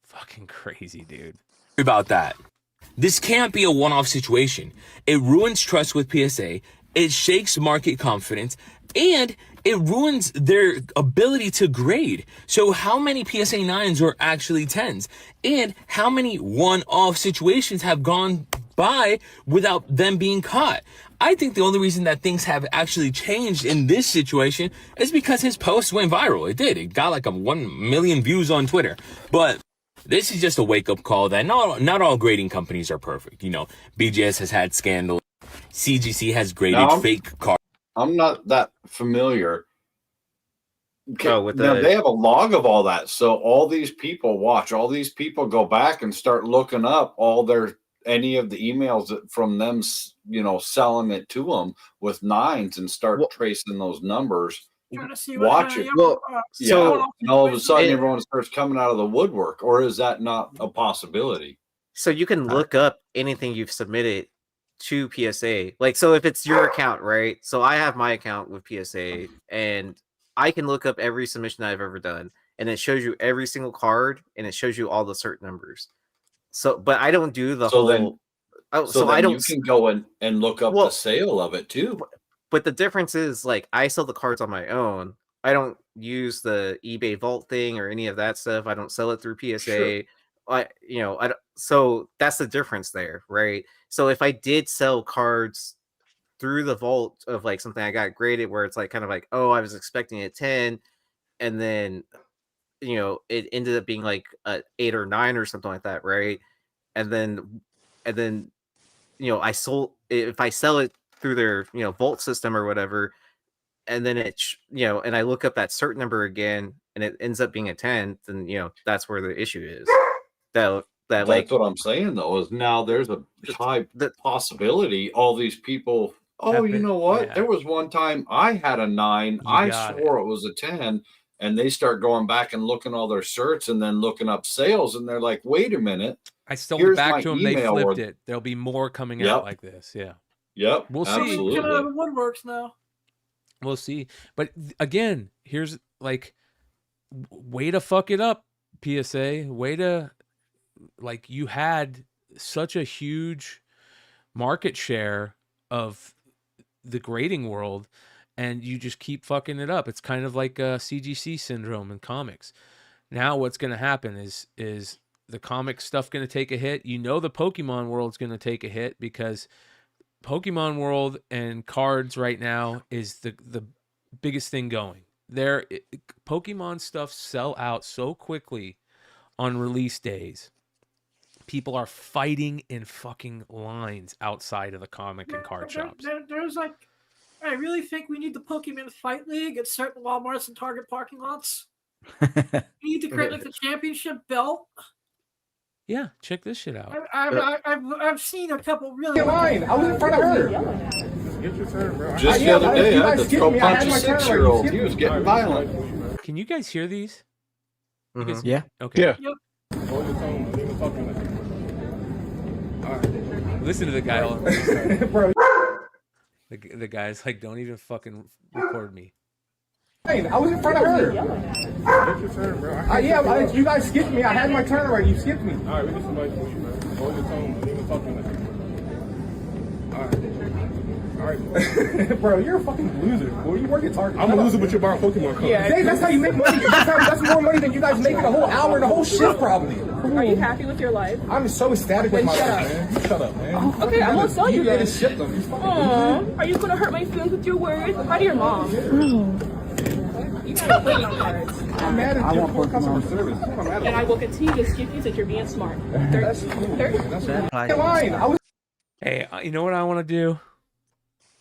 Fucking crazy, dude. About that. This can't be a one-off situation. It ruins trust with PSA, it shakes market confidence, and it ruins their ability to grade. So how many PSA 9s are actually 10s? And how many one-off situations have gone by without them being caught? I think the only reason that things have actually changed in this situation is because his post went viral. It did. It got like 1 million views on Twitter. But this is just a wake-up call that not all grading companies are perfect. You know, BGS has had scandals. CGC has graded fake cards. I'm not that familiar. Oh, Now, they have a log of all that. So all these people watch, all these people go back and start looking up any of the emails from them, you know, selling it to them with 9s and start tracing those numbers. Watch it. And all of a sudden everyone starts coming out of the woodwork, or is that not a possibility? So you can look up anything you've submitted to PSA. Like, so if it's your account, right? So I have my account with PSA, and I can look up every submission I've ever done, and it shows you every single card, and it shows you all the cert numbers. So, but I don't do the whole. Then I don't. You can go and look up the sale of it too. But the difference is, like, I sell the cards on my own. I don't use the eBay Vault thing or any of that stuff. I don't sell it through PSA. Sure. So that's the difference there, right? So if I did sell cards through the vault of like something I got graded, where it's like kind of like, oh, I was expecting a 10, and then it ended up being like a 8 or 9 or something like that, right? And then I sold, if I sell it through their vault system or whatever, and then and I look up that cert number again and it ends up being a 10, then that's where the issue is. That's what I'm saying though, is now there's a high possibility all these people, you know what? Yeah. There was one time I had a 9, I swore it was a 10, and they start going back and looking all their certs and then looking up sales, and they're like, wait a minute. I sold it back to them, they flipped it. There'll be more coming out like this. Yeah. Yep. We'll absolutely. see. The woodworks now. We'll see. But again, here's like, way to fuck it up, PSA. Way to, like, you had such a huge market share of the grading world, and you just keep fucking it up. It's kind of like a CGC syndrome in comics. Now what's going to happen is the comic stuff going to take a hit. The Pokemon world's going to take a hit, because Pokemon world and cards right now is the biggest thing going. Pokemon stuff sell out so quickly on release days. People are fighting in fucking lines outside of the comic and card shops. There's like, I really think we need the Pokemon Fight League at certain Walmarts and Target parking lots. We need to create like the championship belt. Yeah, check this shit out. I've seen a couple really. I was in front of her. Just the other day, I had to throw punch a 6-year-old. He was getting violent. Can you guys hear these? Mm-hmm. Yeah. Okay. Yeah. Yep. Listen to the guy. The guy's like, don't even fucking record me. I was in front of her. You guys skipped me. I had my turn already. You skipped me. All right, we need somebody for you, man. Hold your tone. Don't even talk like that. All right. Bro, you're a fucking loser. Boy, you work at Target. I'm a loser, but you're buying Pokemon cards. Yeah, that's how you make money. That's more money than you guys make in a whole hour and a whole shift, probably. Are you happy with your life? I'm so ecstatic with my life, man. You shut up, man. Okay, I won't tell you then. this. Ship them. Are you gonna hurt my feelings with your words? How do your mom? You gotta wait on cards. I'm mad at your poor customer service. And I will continue to skip you since you're being smart. That's cool. Hey, you know what I want to do?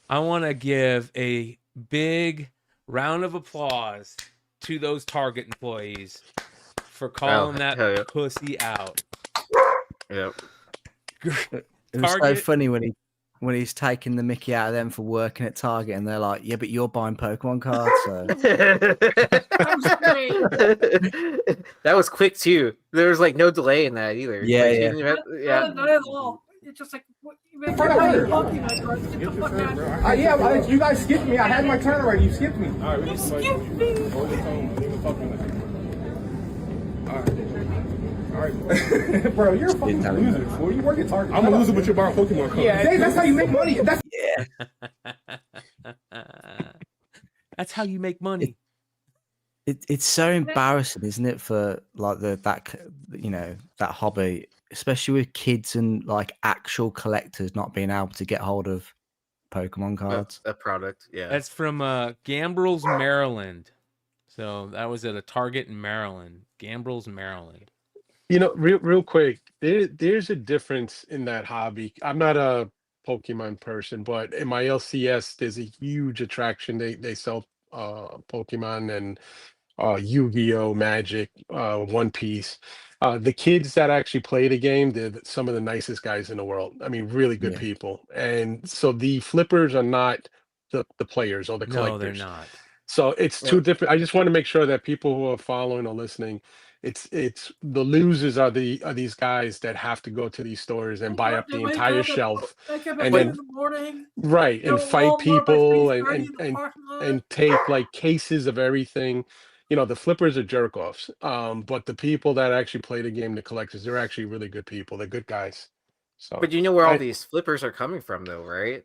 I want to give a big round of applause to those Target employees for calling that pussy out. Yep. It was so funny when he when he's taking the mickey out of them for working at Target, and they're like, "Yeah, but you're buying Pokemon cards." So that was quick too. There was like no delay in that either. Yeah, Like, yeah. Not at all. It's just like, what, you make your Pokemon cards. Get the fuck out of here. Yeah, you guys skipped me. I had my turn already. You skipped me. All right, You skipped me. All right. Bro, you're a fucking loser. Boy, you work at Target. I'm a loser, but you borrow Pokemon cards. Yeah, Dave, that's how you make money. That's how you make money. it's so embarrassing, isn't it, for like that hobby, especially with kids and like actual collectors not being able to get hold of Pokemon cards. A product, yeah. That's from Gambrels, Maryland. So that was at a Target in Maryland. Gambrels, Maryland. You know, real quick, there's a difference in that hobby. I'm not a Pokemon person, but in my LCS, there's a huge attraction. They sell Pokemon and Yu-Gi-Oh, Magic, One Piece. The kids that actually play the game, they're some of the nicest guys in the world. I mean, really good people. And so the flippers are not the players or the collectors. No, they're not. So it's two different. I just want to make sure that people who are following or listening, it's the losers are these guys that have to go to these stores and buy up the entire shelf, and then in the morning, right, and fight people and take like cases of everything. You know, the flippers are jerk offs. But the people that actually play the game, the collectors, they're actually really good people. They're good guys. So, but you know where all these flippers are coming from, though, right?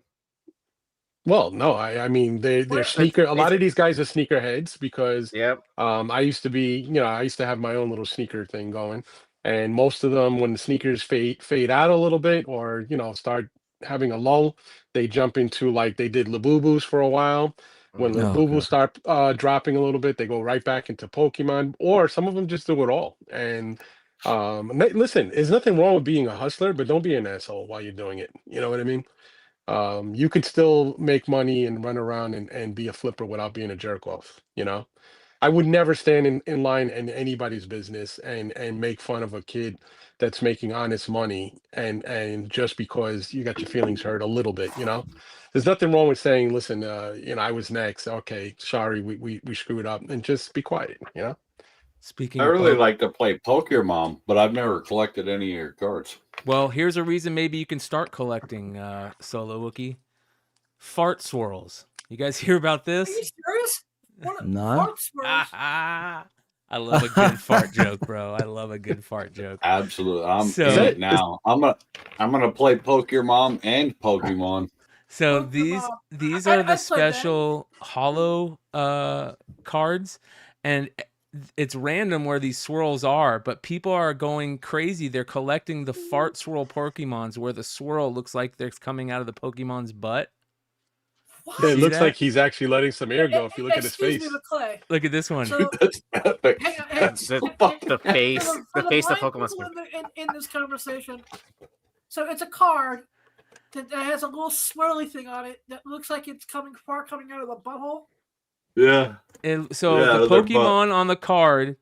Well, no, I mean they're sneaker. A lot of these guys are sneakerheads because I used to be, I used to have my own little sneaker thing going, and most of them, when the sneakers fade out a little bit or start having a lull, they jump into like they did Labubus for a while. When Labubus start dropping a little bit, they go right back into Pokemon, or some of them just do it all. And listen, there's nothing wrong with being a hustler, but don't be an asshole while you're doing it. You know what I mean? You could still make money and run around and be a flipper without being a jerk off. I would never stand in line in anybody's business and make fun of a kid that's making honest money and just because you got your feelings hurt a little bit. There's nothing wrong with saying, listen, I was next. Okay, sorry, we screwed up, and just be quiet. Speaking I of really like to play Pokemon, but I've never collected any of your cards. Well, here's a reason maybe you can start collecting Solo Wookie. Fart swirls. You guys hear about this? Are you serious? No. Fart swirls? I love a good fart joke, bro. I love a good fart joke. Absolutely. I'm in it now. I'm gonna play Pokemon and Pokemon. So these are the special holo cards, and it's random where these swirls are, but people are going crazy. They're collecting the fart swirl Pokemons where the swirl looks like they're coming out of the Pokemon's butt. Yeah, it looks like he's actually letting some air go if you look at his face. Look at this one. So, That's the face of Pokemon. In this conversation, so it's a card that has a little swirly thing on it that looks like it's coming out of the butthole. Yeah. The Pokemon on the card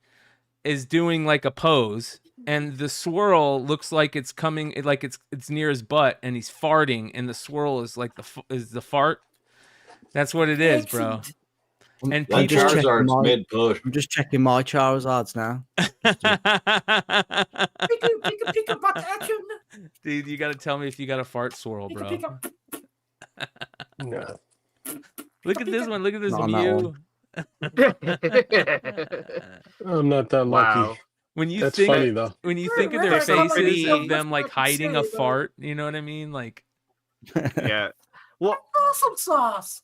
is doing like a pose, and the swirl looks like it's coming, like it's near his butt, and he's farting, and the swirl is like the fart. That's what it is, bro. And I'm just mid-push. I'm just checking my Charizards now. Pika butt action. Dude, you got to tell me if you got a fart swirl, bro. No. Look at this one. Look at this Not on Mew. I'm not that lucky. When you That's think, funny though. When you think of their faces of them like hiding a fart, you know what I mean? Like, yeah. Well, awesome sauce.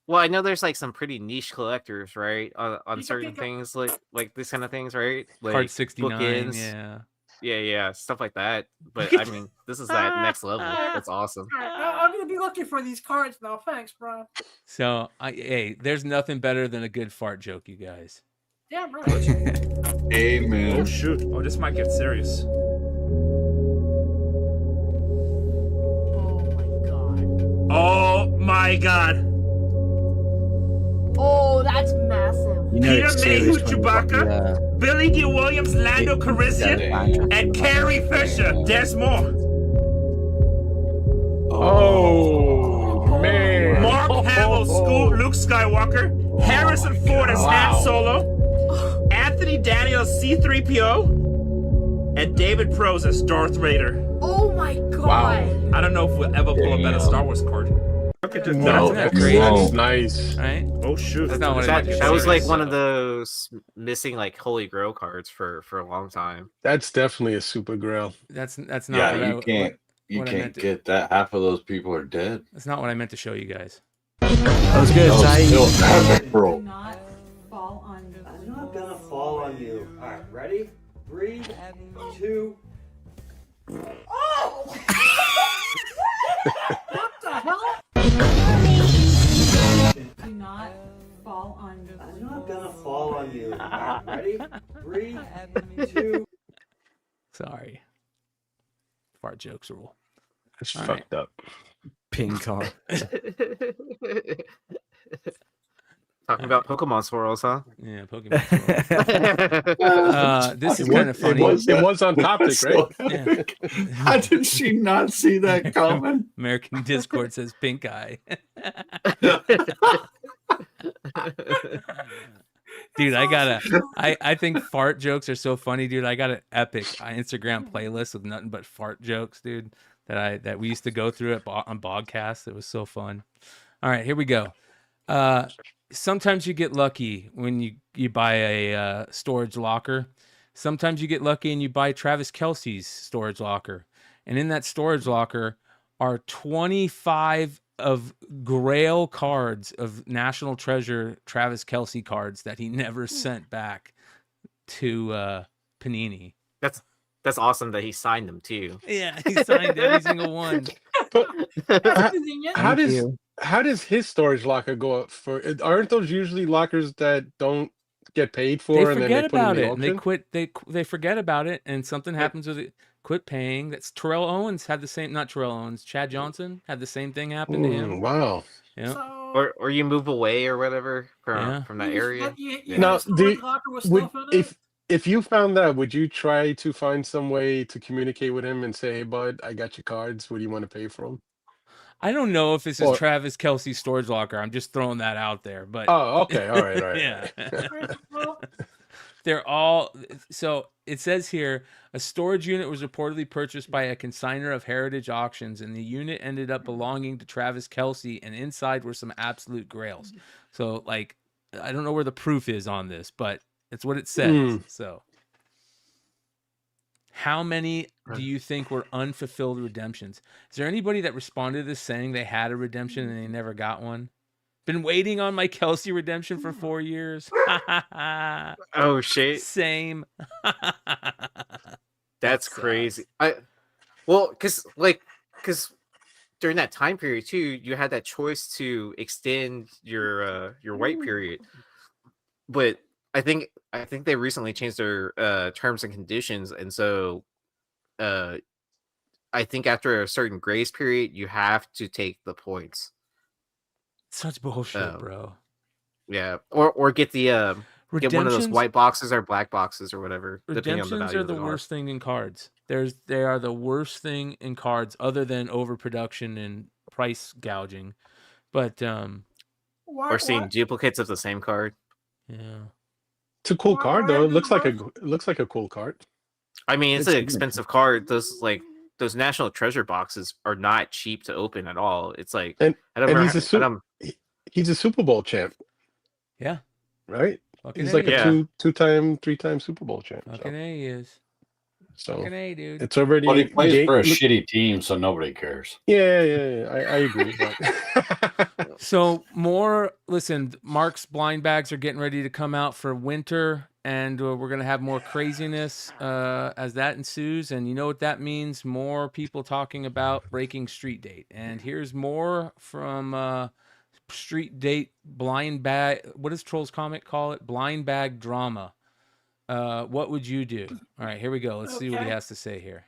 Well, I know there's like some pretty niche collectors, right? On certain things, like this kind of things, right? Like Card 69, bookends. Yeah, stuff like that. But I mean, this is that next level. That's awesome. All right, I'm gonna be looking for these cards now. Thanks, bro. So, hey, there's nothing better than a good fart joke, you guys. Damn right. Amen. Oh shoot! Oh, this might get serious. Oh my god! Oh, that's massive. Peter Mayhew, Chewbacca, Billy D. Williams, Lando Calrissian, and Carrie Fisher. There's more. Oh. Luke Skywalker, Harrison Ford as Han Solo, Anthony Daniels C-3PO, and David Prowse as Darth Vader. Oh my god! I don't know if we'll ever pull a better Star Wars card. No, that's nice. Right? Oh shoot! That's not what I meant to That show was you like guys, one so. of those missing like Holy Grail cards for a long time. That's definitely a super grail. That's not Yeah, what you can't what I can't meant to- get that. Half of those people are dead. That's not what I meant to show you guys. I was gonna That was say. still epic, bro. Not fall on you. I'm not gonna fall on you. All right, ready? 3, 2. Oh! What the hell? Do not fall on you. I'm not gonna fall on you. All right, ready? 3, 2. Sorry. Fart jokes rule. That's All fucked up. Pink eye. Talking about Pokemon swirls, huh? Yeah, Pokemon swirls. This is kind of funny. It was on topic, right? Yeah. How did she not see that coming? American Discord says pink eye. Dude, I think fart jokes are so funny, dude. I got an epic Instagram playlist with nothing but fart jokes, dude, that we used to go through on Bogcast. It was so fun. All right, here we go. Sometimes you get lucky when you buy a storage locker. Sometimes you get lucky and you buy Travis Kelce's storage locker. And in that storage locker are 25 of Grail cards of National Treasure Travis Kelce cards that he never sent back to Panini. That's awesome that he signed them too. Yeah, he signed every single one. How does his storage locker go up for? Aren't those usually lockers that don't get paid for? They and then forget they put about in the it. And they auction? quit. They forget about it, and something happens with it. Quit paying. That's Terrell Owens had the same. Not Terrell Owens. Chad Johnson had the same thing happen to him. Wow. Yeah. Or you move away or whatever from that area. Now, if you found that, would you try to find some way to communicate with him and say, "Hey, bud, I got your cards. What do you want to pay for them?" I don't know if this is Or- Travis Kelce's storage locker. I'm just throwing that out there. But Oh, okay. All right. All right. yeah. They're all so it says here a storage unit was reportedly purchased by a consignor of Heritage Auctions, and the unit ended up belonging to Travis Kelce, and inside were some absolute grails. So, like, I don't know where the proof is on this, but it's what it says. So, how many do you think were unfulfilled redemptions? Is there anybody that responded to this saying they had a redemption and they never got one? Been waiting on my Kelce redemption for 4 years. Oh shit! Same. That's crazy. Because during that time period too, you had that choice to extend your white period, but I think they recently changed their terms and conditions, and so I think after a certain grace period, you have to take the points. Such bullshit, bro. Yeah, or get the get one of those Redemptions- white boxes or black boxes or whatever. Depending on the Redemptions value are of the card. worst thing in cards. They are the worst thing in cards, other than overproduction and price gouging. But Or seeing duplicates of the same card. Yeah, It's a cool card though. It looks like a cool card. I mean, it's It's an expensive card. Those National Treasure boxes are not cheap to open at all. It's like And I don't and remember. he's a Super Bowl champ, yeah. right? Fucking He's A, like yeah. a two-time, three-time Super Bowl champ. Fucking A he is. So Fucking A, dude. it's already. But he plays for a look- shitty team, so nobody cares. Yeah. I agree. But So listen, Mark's blind bags are getting ready to come out for winter, and we're going to have more craziness as that ensues. And you know what that means? More people talking about breaking Street Date. And here's more from Street Date blind bag. What does Trolls Comic call it? Blind bag drama. What would you do? All right, here we go. Let's see what he has to say here.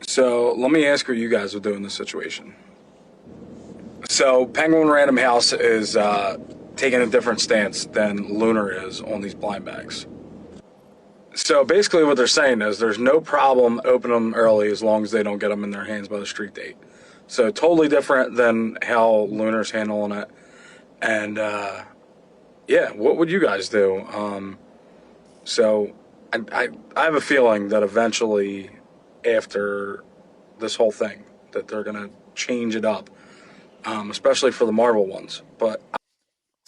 So let me ask what you guys would do in this situation. So Penguin Random House is taking a different stance than Lunar is on these blind bags. So basically what they're saying is there's no problem opening them early as long as they don't get them in their hands by the Street Date. So totally different than how Lunar's handling it. And yeah, what would you guys do? So I have a feeling that eventually, after this whole thing, that they're gonna change it up, especially for the Marvel ones. But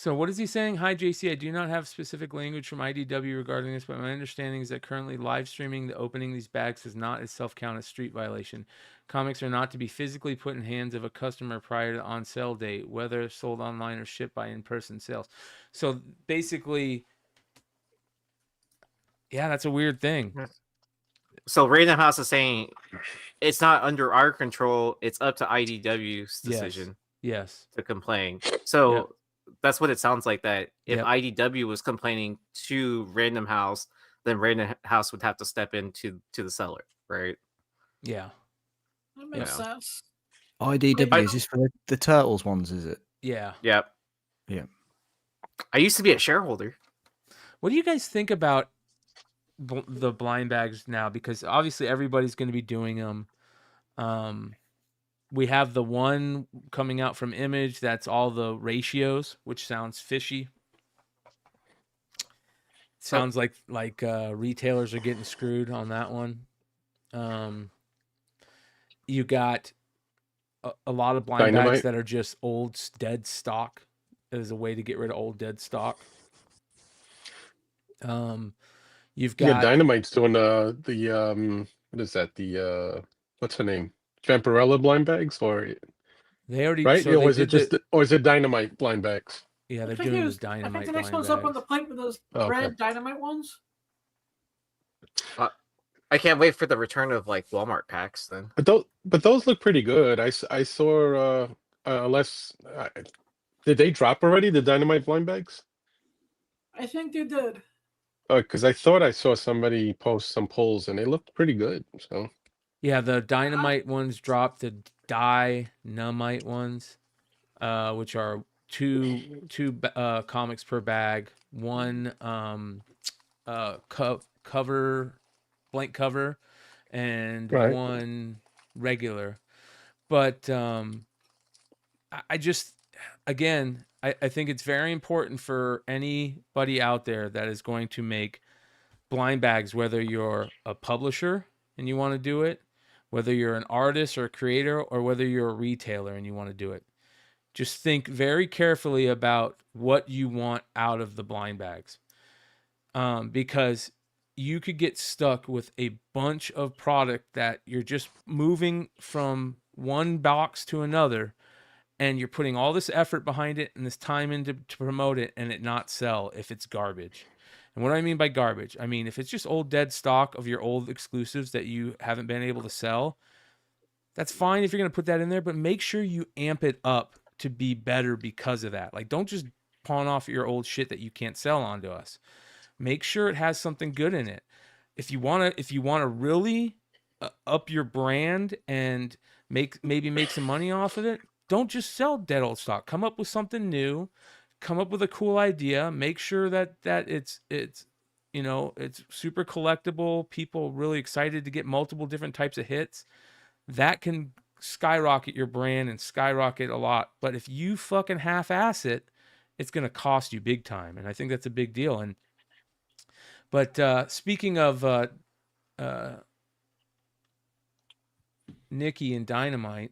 So what is he saying? Hi, JC. I do not have specific language from IDW regarding this, but my understanding is that currently live streaming the opening of these bags does not itself count as street violation. Comics are not to be physically put in hands of a customer prior to on sale date, whether sold online or shipped by in-person sales. So basically, yeah, that's a weird thing. So Random House is saying it's not under our control. It's up to IDW's decision. Yes. To complain. So Yep. that's what it sounds like. That if Yep. IDW was complaining to Random House, then Random House would have to step into the seller, right? Yeah. That makes sense. IDW, is this for the Turtles ones, is it? Yeah. Yep. Yeah. I used to be a shareholder. What do you guys think about the blind bags now? Because obviously everybody's going to be doing them. We have the one coming out from Image that's all the ratios, which sounds fishy. Sounds like retailers are getting screwed on that one. You got a lot of blind bags Dynamite. that are just old dead stock as a way to get rid of old dead stock. You've got Dynamite's doing the what is that? The what's her name? Vampirella blind bags, or they already right? so Or is it just or is it Dynamite blind bags? Yeah, they're I think doing it the was- dynamite. I think the next blind one's up on bags. the plate with those Oh, okay. red dynamite ones. I can't wait for the return of like Walmart packs. Then But those look pretty good. I saw did they drop already, the Dynamite blind bags? I think they did. Because I thought I saw somebody post some polls and they looked pretty good. So Yeah, the dynamite ones dropped. The dynamite ones, which are two comics per bag, one cover, blank cover, and Right. one regular. But I just, again, I think it's very important for anybody out there that is going to make blind bags, whether you're a publisher and you want to do it, whether you're an artist or a creator, or whether you're a retailer and you want to do it. Just think very carefully about what you want out of the blind bags. Because you could get stuck with a bunch of product that you're just moving from one box to another, and you're putting all this effort behind it and this time into to promote it, and it not sell if it's garbage. And what do I mean by garbage? I mean, if it's just old dead stock of your old exclusives that you haven't been able to sell, that's fine if you're going to put that in there, but make sure you amp it up to be better because of that. Like, don't just pawn off your old shit that you can't sell onto us. Make sure it has something good in it. If you want to really up your brand and maybe make some money off of it, don't just sell dead old stock. Come up with something new. Come up with a cool idea. Make sure that it's it's super collectible. People really excited to get multiple different types of hits. That can skyrocket your brand and skyrocket a lot. But if you fucking half-ass it, it's going to cost you big time. And I think that's a big deal. But speaking of Nikki and Dynamite,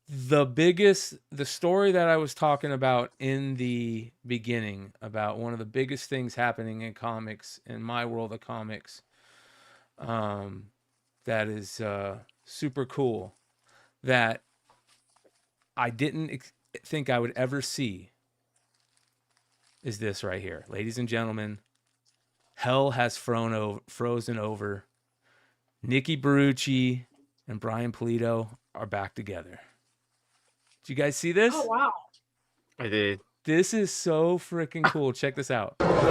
the story that I was talking about in the beginning about one of the biggest things happening in comics, in my world of comics, that is super cool, that I didn't think I would ever see, is this right here. Ladies and gentlemen, hell has frozen over. Nikki Barucci and Brian Pulido are back together. Did you guys see this? Oh wow! I did. This is so freaking cool. Check this out. What's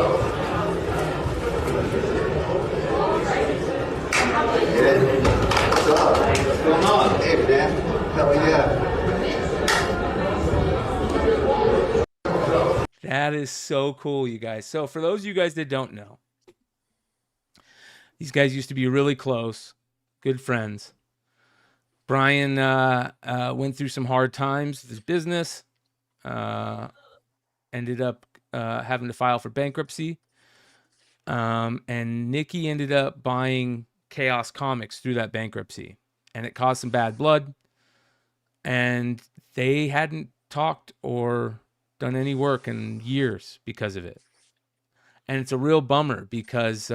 going on? Hey, man. Hell yeah. That is so cool, you guys. So for those of you guys that don't know, these guys used to be really close, good friends. Bryan went through some hard times with his business. Ended up having to file for bankruptcy. And Nikki ended up buying Chaos Comics through that bankruptcy. And it caused some bad blood. And they hadn't talked or done any work in years because of it. And it's a real bummer because,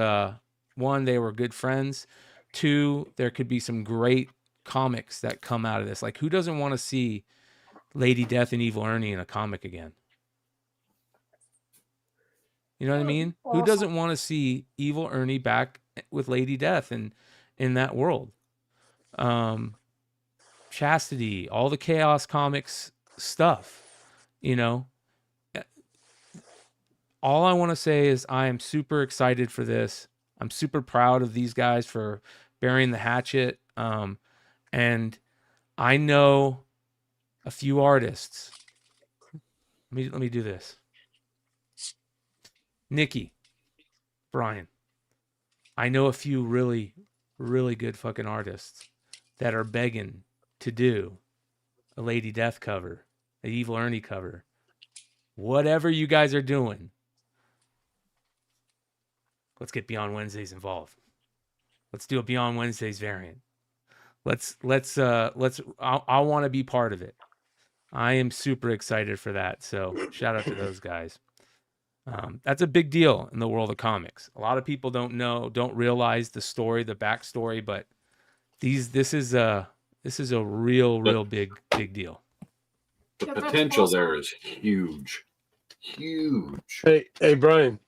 one, they were good friends. Two, there could be some great comics that come out of this. Like, who doesn't want to see Lady Death and Evil Ernie in a comic again? You know what I mean? Who doesn't want to see Evil Ernie back with Lady Death and in that world? Chastity, all the Chaos Comics stuff, you know. All I want to say is I am super excited for this. I'm super proud of these guys for burying the hatchet. And I know a few artists. Let me do this. Nikki, Bryan, I know a few really, really good fucking artists that are begging to do a Lady Death cover, an Evil Ernie cover. Whatever you guys are doing, let's get Beyond Wednesdays involved. Let's do a Beyond Wednesdays variant. I want to be part of it. I am super excited for that. So shout out to those guys. That's a big deal in the world of comics. A lot of people don't realize the story, the backstory, but this is a real big deal. The potential there is huge. Hey, Bryan.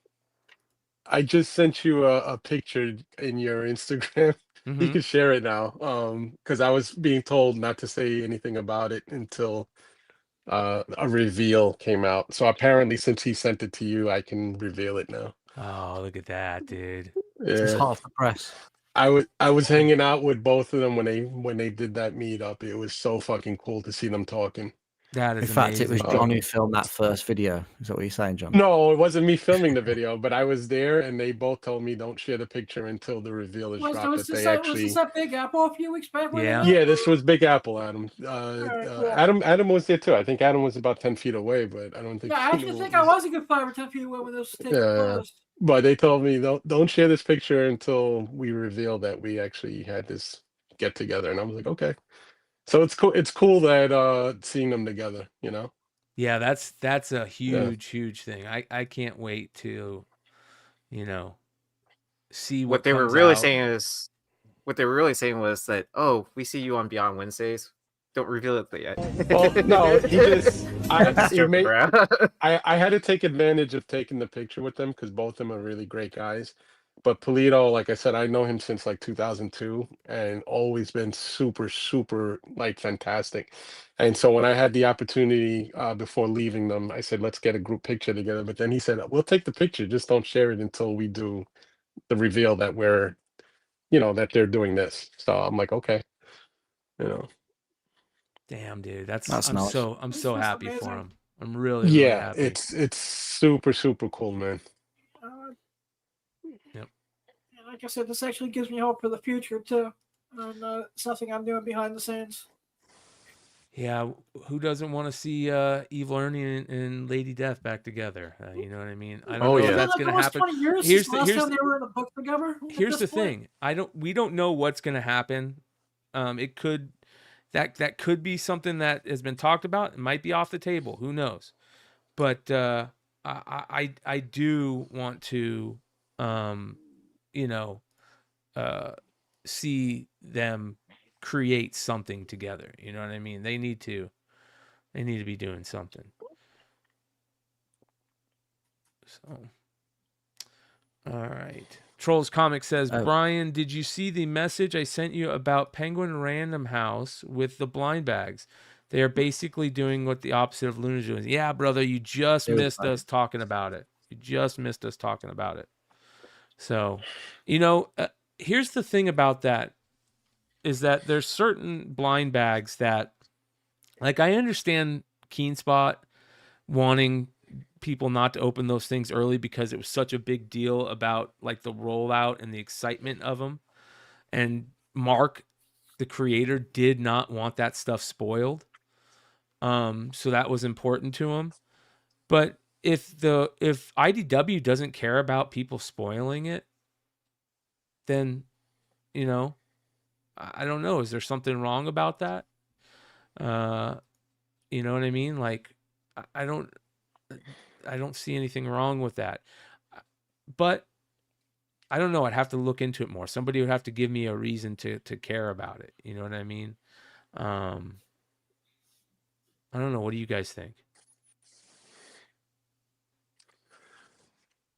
I just sent you a picture in your Instagram. You can share it now. Because I was being told not to say anything about it until a reveal came out. So apparently, since he sent it to you, I can reveal it now. Oh, look at that, dude. It's Yeah. half the press. I was hanging out with both of them when they did that meetup. It was so fucking cool to see them talking. That is In fact, amazing. it was John who filmed that first video. Is that what you're saying, John? No, it wasn't me filming the video, but I was there, and they both told me don't share the picture until the reveal is dropped. Was this that Big Apple a few weeks back? Yeah, this was Big Apple, Adam. Cool. Adam was there too. I think Adam was about 10 feet away, but I don't think. Yeah, I actually think I was a good 5 or 10 feet away when this was taking place. But they told me don't share this picture until we reveal that we actually had this get together, and I was like, okay. So it's cool. It's cool that seeing them together, you know. Yeah, that's a huge thing. I can't wait to, see what they were really saying is, what they were really saying was that, oh, we see you on Beyond Wednesdays. Don't reveal it yet. Well, no, he just I had to take advantage of taking the picture with them because both of them are really great guys. But Polito, like I said, I know him since like 2002 and always been super like fantastic. And so when I had the opportunity before leaving them, I said, let's get a group picture together. But then he said, we'll take the picture, just don't share it until we do the reveal that we're, that they're doing this. So I'm like, okay, Damn, dude, I'm nice. so happy for him. I'm really happy. it's super cool, man. Yep. And like I said, this actually gives me hope for the future too, and something I'm doing behind the scenes. Yeah, who doesn't want to see Evil Ernie and Lady Death back together? You know what I mean? I don't know if that's going to happen. 20 years Here's since last time they were in a book together. Here's the thing. We don't know what's going to happen. It could that could be something that has been talked about. It might be off the table. Who knows? But I do want to see them create something together. You know what I mean? They need to be doing something. So, all right. Trolls Comic says, Bryan, did you see the message I sent you about Penguin Random House with the blind bags? They are basically doing what the opposite of Luna's doing. Yeah, brother, you just missed us talking about it. So, here's the thing about that is that there's certain blind bags that, like, I understand Keenspot wanting people not to open those things early because it was such a big deal about like the rollout and the excitement of them. And Mark the creator did not want that stuff spoiled. So that was important to him. But if IDW doesn't care about people spoiling it, then, you know, I don't know. Is there something wrong about that? You know what I mean? Like, I don't see anything wrong with that. But I don't know. I'd have to look into it more. Somebody would have to give me a reason to care about it. You know what I mean? I don't know. What do you guys think?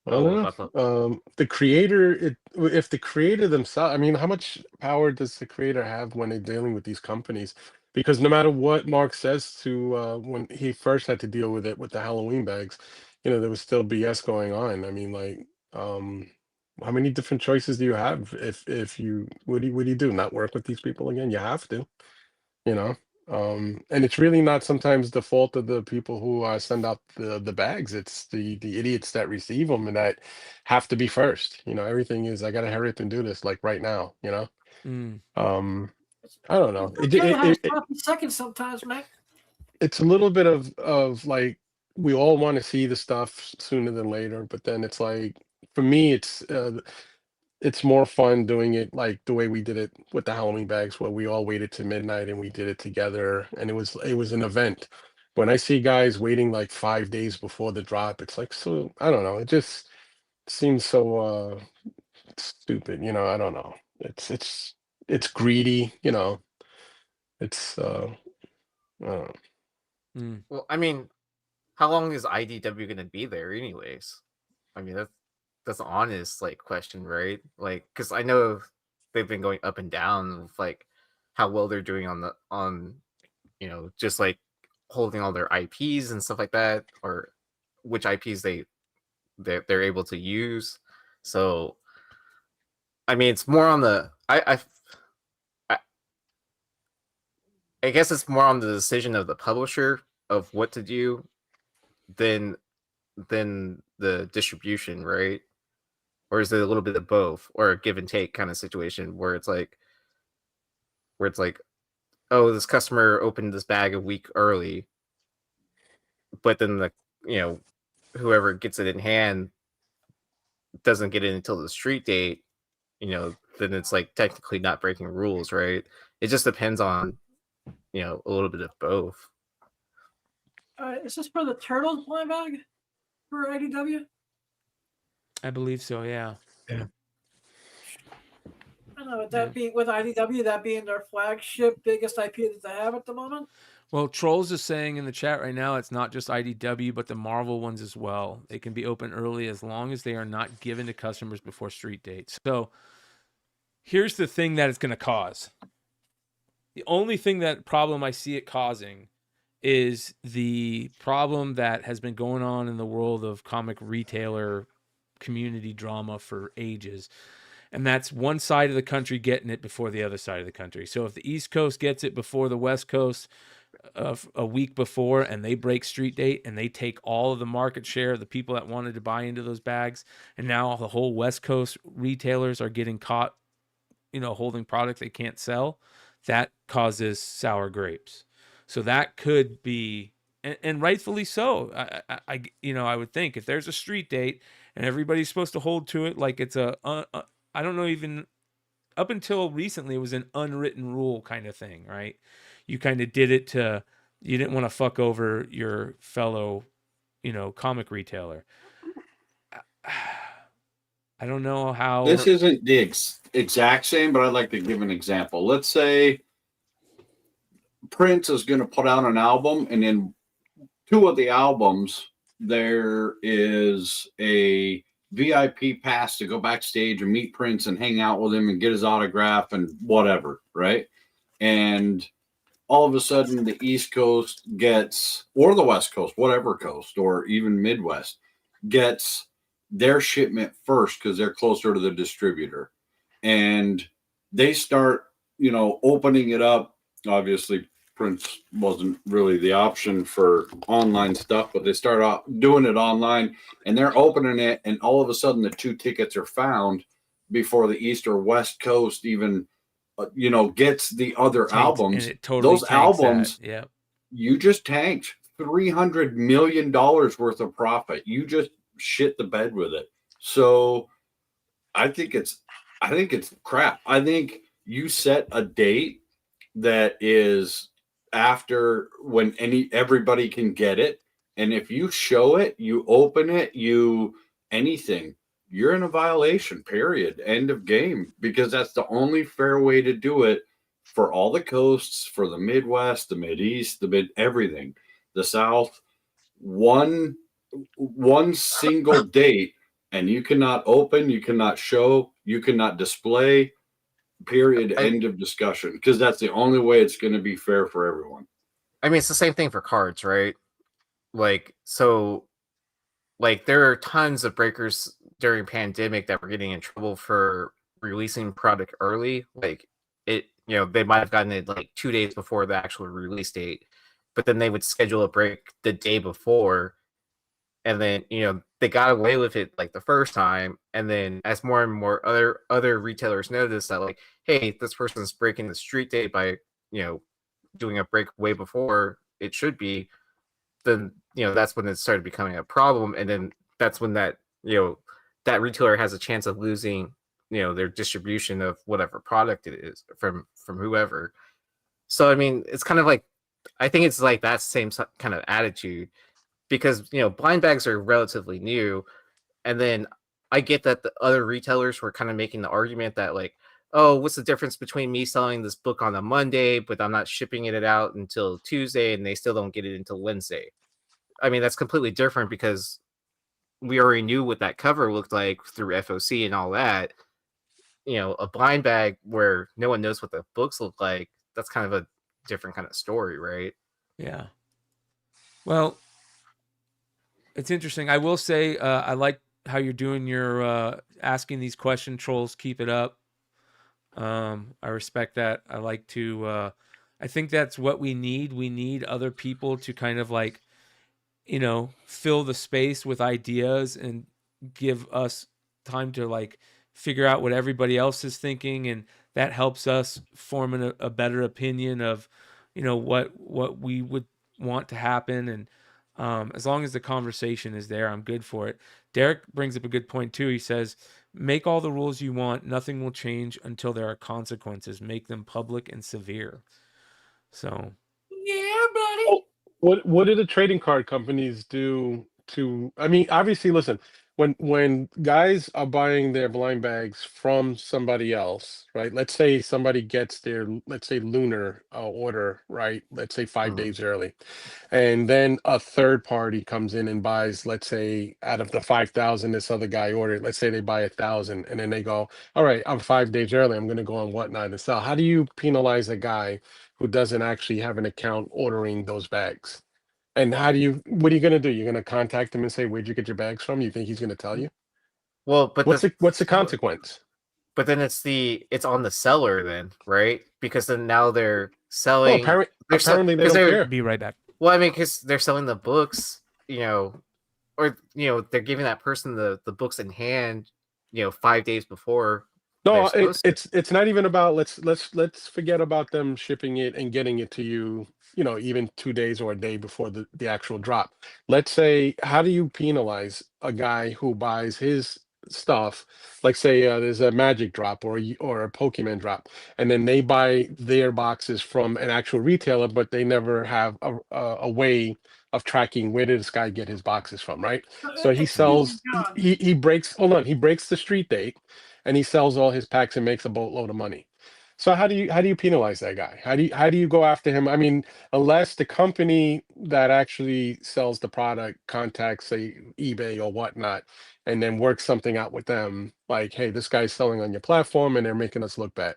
I don't know. The creator, if the creator themselves, I mean, how much power does the creator have when they're dealing with these companies? Because no matter what Mark says to when he first had to deal with it with the Halloween bags, you know, there was still BS going on. I mean, like, how many different choices do you have if you what do you do? Not work with these people again? You have to, you know. And it's really not sometimes the fault of the people who send out the bags. It's the idiots that receive them and that have to be first. You know, everything is I gotta hurry up and do this like right now. You know, I don't know. Second sometimes, man. It's a little bit of like we all want to see the stuff sooner than later, but then it's like for me, it's more fun doing it like the way we did it with the Halloween bags, where we all waited to midnight and we did it together, and it was an event. When I see guys waiting like 5 days before the drop, it's like, so I don't know. It just seems so stupid, you know. I don't know. It's greedy, you know. It's I don't know. Well, I mean, how long is IDW going to be there, anyways? I mean, that's an honest like question, right? Like, because I know they've been going up and down with like how well they're doing on you know, just like holding all their IPs and stuff like that, or which IPs they're able to use. So, I mean, it's more on the I guess it's more on the decision of the publisher of what to do than the distribution, right? Or is it a little bit of both, or a give and take kind of situation where it's like, oh, this customer opened this bag a week early, but then the, you know, whoever gets it in hand doesn't get it until the street date, you know, then it's like technically not breaking rules, right? It just depends on, you know, a little bit of both. Is this for the Turtles blind bag for IDW? I believe so. Yeah. Yeah. I don't know. With that being with IDW, that being their flagship biggest IP that they have at the moment. Well, Trolls is saying in the chat right now, it's not just IDW, but the Marvel ones as well. They can be open early as long as they are not given to customers before street dates. So here's the thing that it's going to cause. The only problem I see it causing is the problem that has been going on in the world of comic retailer community drama for ages. And that's one side of the country getting it before the other side of the country. So if the East Coast gets it before the West Coast a week before, and they break street date and they take all of the market share of the people that wanted to buy into those bags, and now the whole West Coast retailers are getting caught, you know, holding product they can't sell, that causes sour grapes. So that could be, and rightfully so. I would think if there's a street date and everybody's supposed to hold to it, like it's I don't know, even up until recently, it was an unwritten rule kind of thing, right? You kind of did it you didn't want to fuck over your fellow, you know, comic retailer. I don't know how. This isn't the exact same, but I'd like to give an example. Let's say Prince is going to put out an album, and in 2 of the albums, there is a VIP pass to go backstage and meet Prince and hang out with him and get his autograph and whatever, right? And all of a sudden the East Coast gets, or the West Coast, whatever coast, or even Midwest, gets their shipment first because they're closer to the distributor. And they start, you know, opening it up. Obviously, Prince wasn't really the option for online stuff, but they start out doing it online, and they're opening it, and all of a sudden the 2 tickets are found before the East or West Coast even gets the other Tanked, albums, and it totally those tanks that. albums, Yep. you just tanked $300 million worth of profit. You just shit the bed with it. So I think it's crap. I think you set a date that is after when everybody can get it. And if you show it, you open it, anything, you're in a violation, period. End of game. Because that's the only fair way to do it for all the coasts, for the Midwest, the Mideast, everything. The South, one single date, and you cannot open, you cannot show, you cannot display, period, end of discussion. Because that's the only way it's going to be fair for everyone. I mean, it's the same thing for cards, right? There are tons of breakers during pandemic that were getting in trouble for releasing product early. They might have gotten it 2 days before the actual release date, but then they would schedule a break the day before, and then they got away with it the first time, and then as more and more other retailers noticed that hey, this person's breaking the street date by doing a break way before it should be, then that's when it started becoming a problem, and then that's when that that retailer has a chance of losing their distribution of whatever product it is from whoever. So I mean, it's kind of I think it's that same kind of attitude, because blind bags are relatively new, and then I get that the other retailers were kind of making the argument that oh, what's the difference between me selling this book on a Monday, but I'm not shipping it out until Tuesday, and they still don't get it until Wednesday? I mean, that's completely different, because we already knew what that cover looked like through F.O.C. and all that. A blind bag where no one knows what the books look like, that's kind of a different kind of story, right? Yeah. Well, it's interesting. I will say I like how you're doing your asking these question trolls. Keep it up. I respect that. I like to I think that's what we need. We need other people to kind of fill the space with ideas and give us time to figure out what everybody else is thinking, and that helps us form a better opinion of what we would want to happen. And as long as the conversation is there, I'm good for it. Derek brings up a good point too. He says, make all the rules you want, nothing will change until there are consequences. Make them public and severe. So yeah, buddy. What do the trading card companies do to? I mean, obviously, listen. When guys are buying their blind bags from somebody else, right? Let's say somebody gets their, let's say, lunar order, right? Let's say 5 days early, and then a third party comes in and buys, let's say, out of the 5,000 this other guy ordered, let's say they buy 1,000, and then they go, all right, I'm 5 days early, I'm going to go on Whatnot and sell. How do you penalize a guy who doesn't actually have an account ordering those bags? And what are you going to do? You're going to contact him and say, where'd you get your bags from? You think he's going to tell you? Well, but what's the consequence? But then it's on the seller then, right? Because then now they're selling. Well, apparently they don't care. Be right back. Well, I mean, because they're selling the books, or they're giving that person the books in hand, 5 days before. No, it's not even about let's forget about them shipping it and getting it to you, even 2 days or a day before the actual drop. Let's say, how do you penalize a guy who buys his stuff, like say there's a Magic drop or a Pokemon drop, and then they buy their boxes from an actual retailer, but they never have a way of tracking where did this guy get his boxes from, right? So he sells, he breaks the street date, and he sells all his packs and makes a boatload of money. So how do you penalize that guy? How do you go after him? I mean, unless the company that actually sells the product contacts, say, eBay or whatnot, and then works something out with them, like, hey, this guy's selling on your platform and they're making us look bad.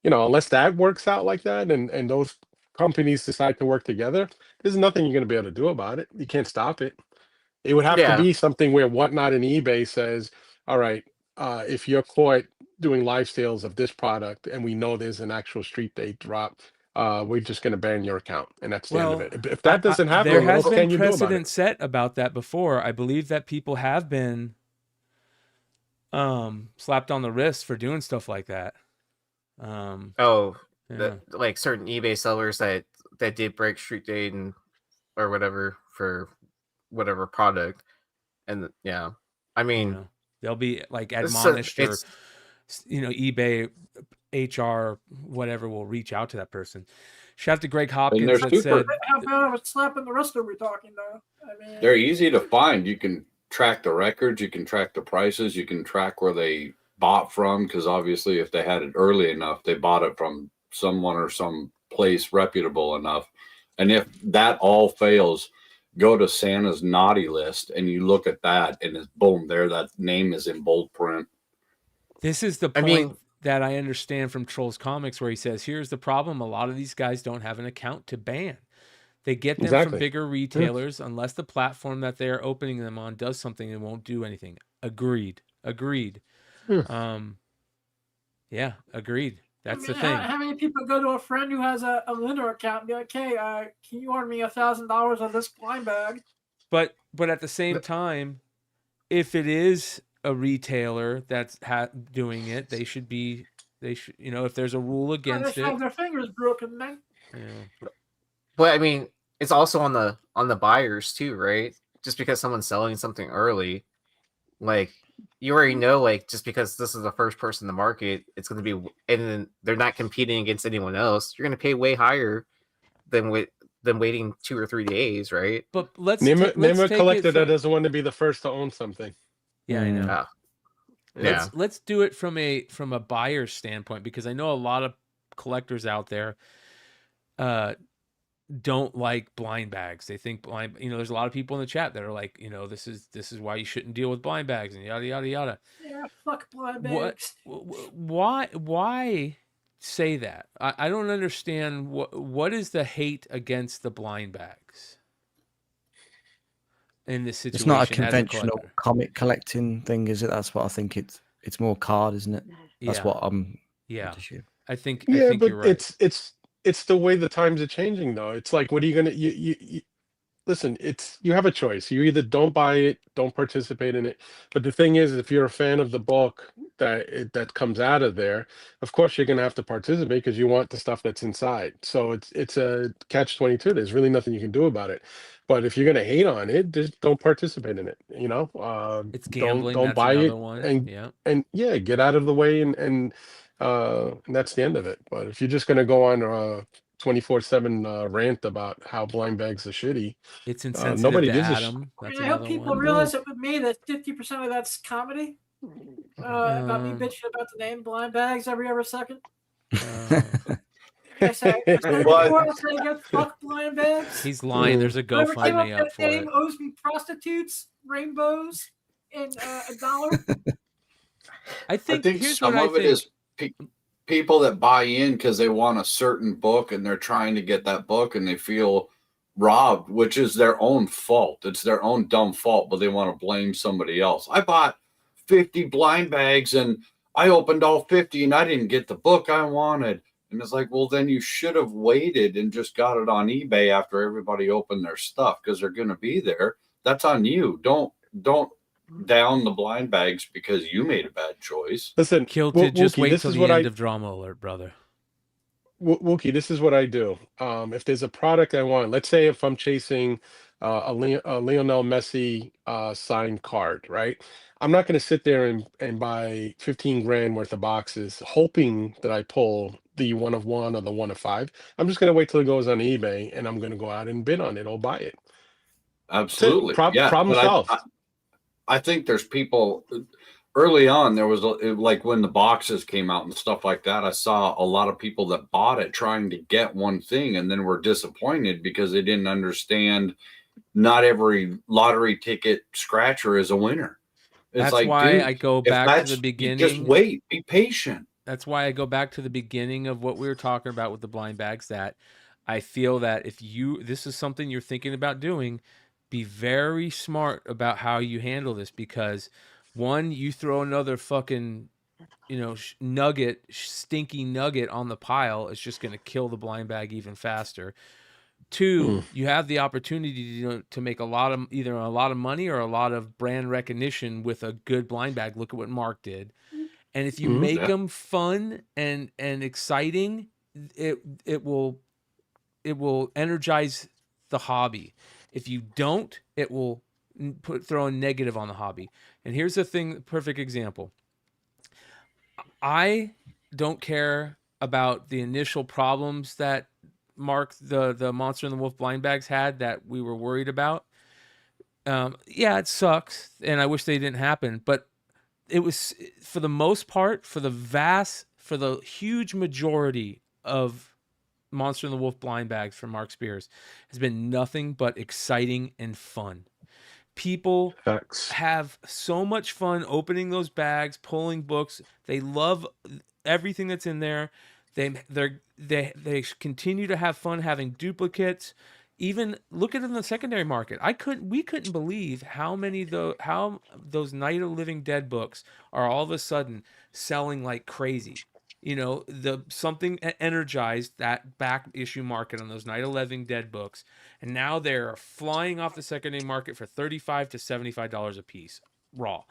Unless that works out like that, and those companies decide to work together, there's nothing you're going to be able to do about it. You can't stop it. It would have to be something where Whatnot and eBay says, all right, if you're caught doing live sales of this product and we know there's an actual street date drop, we're just going to ban your account, and that's the end of it. If that doesn't happen, there has what been can you do about precedent it? set about that before. I believe that people have been slapped on the wrist for doing stuff like that. Like certain eBay sellers that did break street date and or whatever for whatever product, and I mean they'll be like so admonished, or it's eBay HR whatever will reach out to that person. Shout out to Greg And Hopkins they're that super. said How bad of a slap in the wrist are we talking though? I mean, They're easy to find. You can track the records, you can track the prices, you can track where they bought from, because obviously if they had it early enough, they bought it from someone or some place reputable enough. And if that all fails, go to Santa's naughty list and you look at that, and it's boom, there that name is in bold print. this is the point that I understand from Trolls Comics, where he says, here's the problem. A lot of these guys don't have an account to ban. They get them from bigger retailers unless the platform that they're opening them on does something and won't do anything. Agreed. Agreed. Yeah, agreed. That's the thing. How many people go to a friend who has a Liner account and be like, "Hey, can you order me $1,000 on this blind bag?" But at the same time, if it is a retailer that's doing it, they should if there's a rule They against should it. have their fingers broken, man. But I mean, it's also on the buyers too, right? Just because someone's selling something early, like you already know, like just because this is the first person in the market, it's going to be, and then they're not competing against anyone else. You're going to pay way higher than waiting 2 or 3 days, right? But let's name take a collector it that doesn't want to be the first to own something. Yeah, I know. Yeah. Let's do it from a buyer's standpoint, because I know a lot of collectors out there don't like blind bags. They think there's a lot of people in the chat that are like, this is why you shouldn't deal with blind bags and yada yada yada. Yeah, fuck blind bags. Why say that? I don't understand what is the hate against the blind bags in this situation. It's not a conventional comic collecting thing, is it? That's what I think. It's more card, isn't it? That's what I'm. Yeah, I think but you're right. It's the way the times are changing, though. It's like, what are you gonna you listen? You have a choice. You either don't buy it, don't participate in it. But the thing is, if you're a fan of the book that comes out of there, of course you're gonna have to participate because you want the stuff that's inside. So it's a catch-22. There's really nothing you can do about it. But if you're gonna hate on it, just don't participate in it. It's gambling. Don't That's buy another it, one. and get out of the way, and that's the end of it. But if you're just gonna go on a 24/7 rant about how blind bags are shitty, it's insensitive nobody to gives Adam. I hope people realize that with me that 50% of that's comedy. About me bitching about the name blind bags every other second. I say get fuck blind bags. He's lying. There's a Whoever came GoFundMe up up with for that it. name owes me prostitutes, rainbows, and $1. I think here's some what of it is people that buy in because they want a certain book and they're trying to get that book and they feel robbed, which is their own fault. It's their own dumb fault, but they want to blame somebody else. I bought 50 blind bags and I opened all 50 and I didn't get the book I wanted. And it's like, well, then you should have waited and just got it on eBay after everybody opened their stuff, because they're going to be there. That's on you. Don't down the blind bags because you made a bad choice. Listen, Kilted, just Wookie, wait this till is the what end of Drama Alert, brother. Wookie, this is what I do. If there's a product I want, let's say if I'm chasing a Lionel Messi signed card, right? I'm not going to sit there and buy 15 grand worth of boxes hoping that I pull the 1 of 1 or the 1 of 5. I'm just going to wait till it goes on eBay and I'm going to go out and bid on it or buy it. Absolutely. Problem solved. I think there's people early on. There was like when the boxes came out and stuff like that. I saw a lot of people that bought it trying to get one thing and then were disappointed because they didn't understand not every lottery ticket scratcher is a winner. It's That's like, why dude, I go back to the beginning. Just wait, be patient. That's why I go back to the beginning of what we were talking about with the blind bags, that I feel that if this is something you're thinking about doing, be very smart about how you handle this, because one, you throw another fucking, stinky nugget on the pile, it's just going to kill the blind bag even faster. Two, you have the opportunity to make either a lot of money or a lot of brand recognition with a good blind bag. Look at what Mark did. And if you make them fun and exciting, it will energize the hobby. If you don't, it will throw a negative on the hobby. And here's the thing, perfect example. I don't care about the initial problems that Mark, the Monster and the Wolf blind bags had that we were worried about. Yeah, it sucks, and I wish they didn't happen. But it was, for the most part, for the huge majority of Monster and the Wolf blind bags from Mark Spears, has been nothing but exciting and fun. People have so much fun opening those bags, pulling books. They love everything that's in there. They continue to have fun having duplicates. Even look at it in the secondary market. We couldn't believe how those Night of the Living Dead books are all of a sudden selling like crazy. You know, something energized that back issue market on those Night of the Living Dead books, and now they're flying off the secondary market for $35 to $75 a piece raw.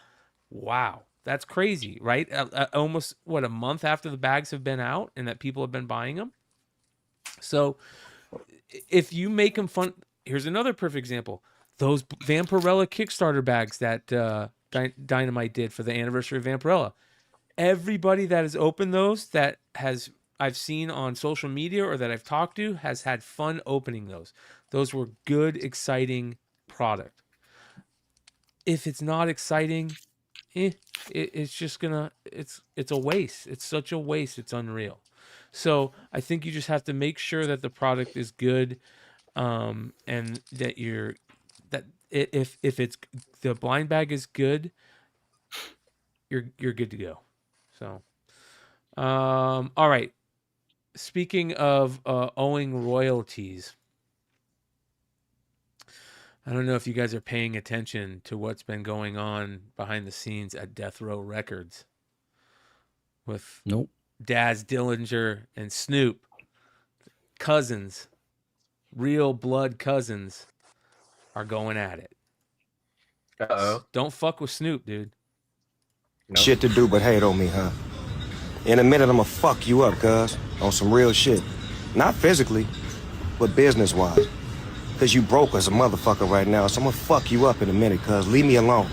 Wow, that's crazy, right? Almost a month after the bags have been out and that people have been buying them. So if you make them fun, here's another perfect example: those Vampirella Kickstarter bags that Dynamite did for the anniversary of Vampirella. Everybody that has opened those I've seen on social media or that I've talked to has had fun opening those. Those were good, exciting product. If it's not exciting, it's just it's a waste. It's such a waste. It's unreal. So I think you just have to make sure that the product is good, and that if it's the blind bag is good, you're good to go. So, all right. Speaking of owing royalties, I don't know if you guys are paying attention to what's been going on behind the scenes at Death Row Records with Daz Dillinger and Snoop, cousins, real blood cousins, are going at it. Don't fuck with Snoop, dude. Shit to do but hate on me, huh? In a minute, I'ma fuck you up, cuz. On some real shit. Not physically, but business-wise. Cuz you broke as a motherfucker right now, so I'ma fuck you up in a minute, cuz. Leave me alone.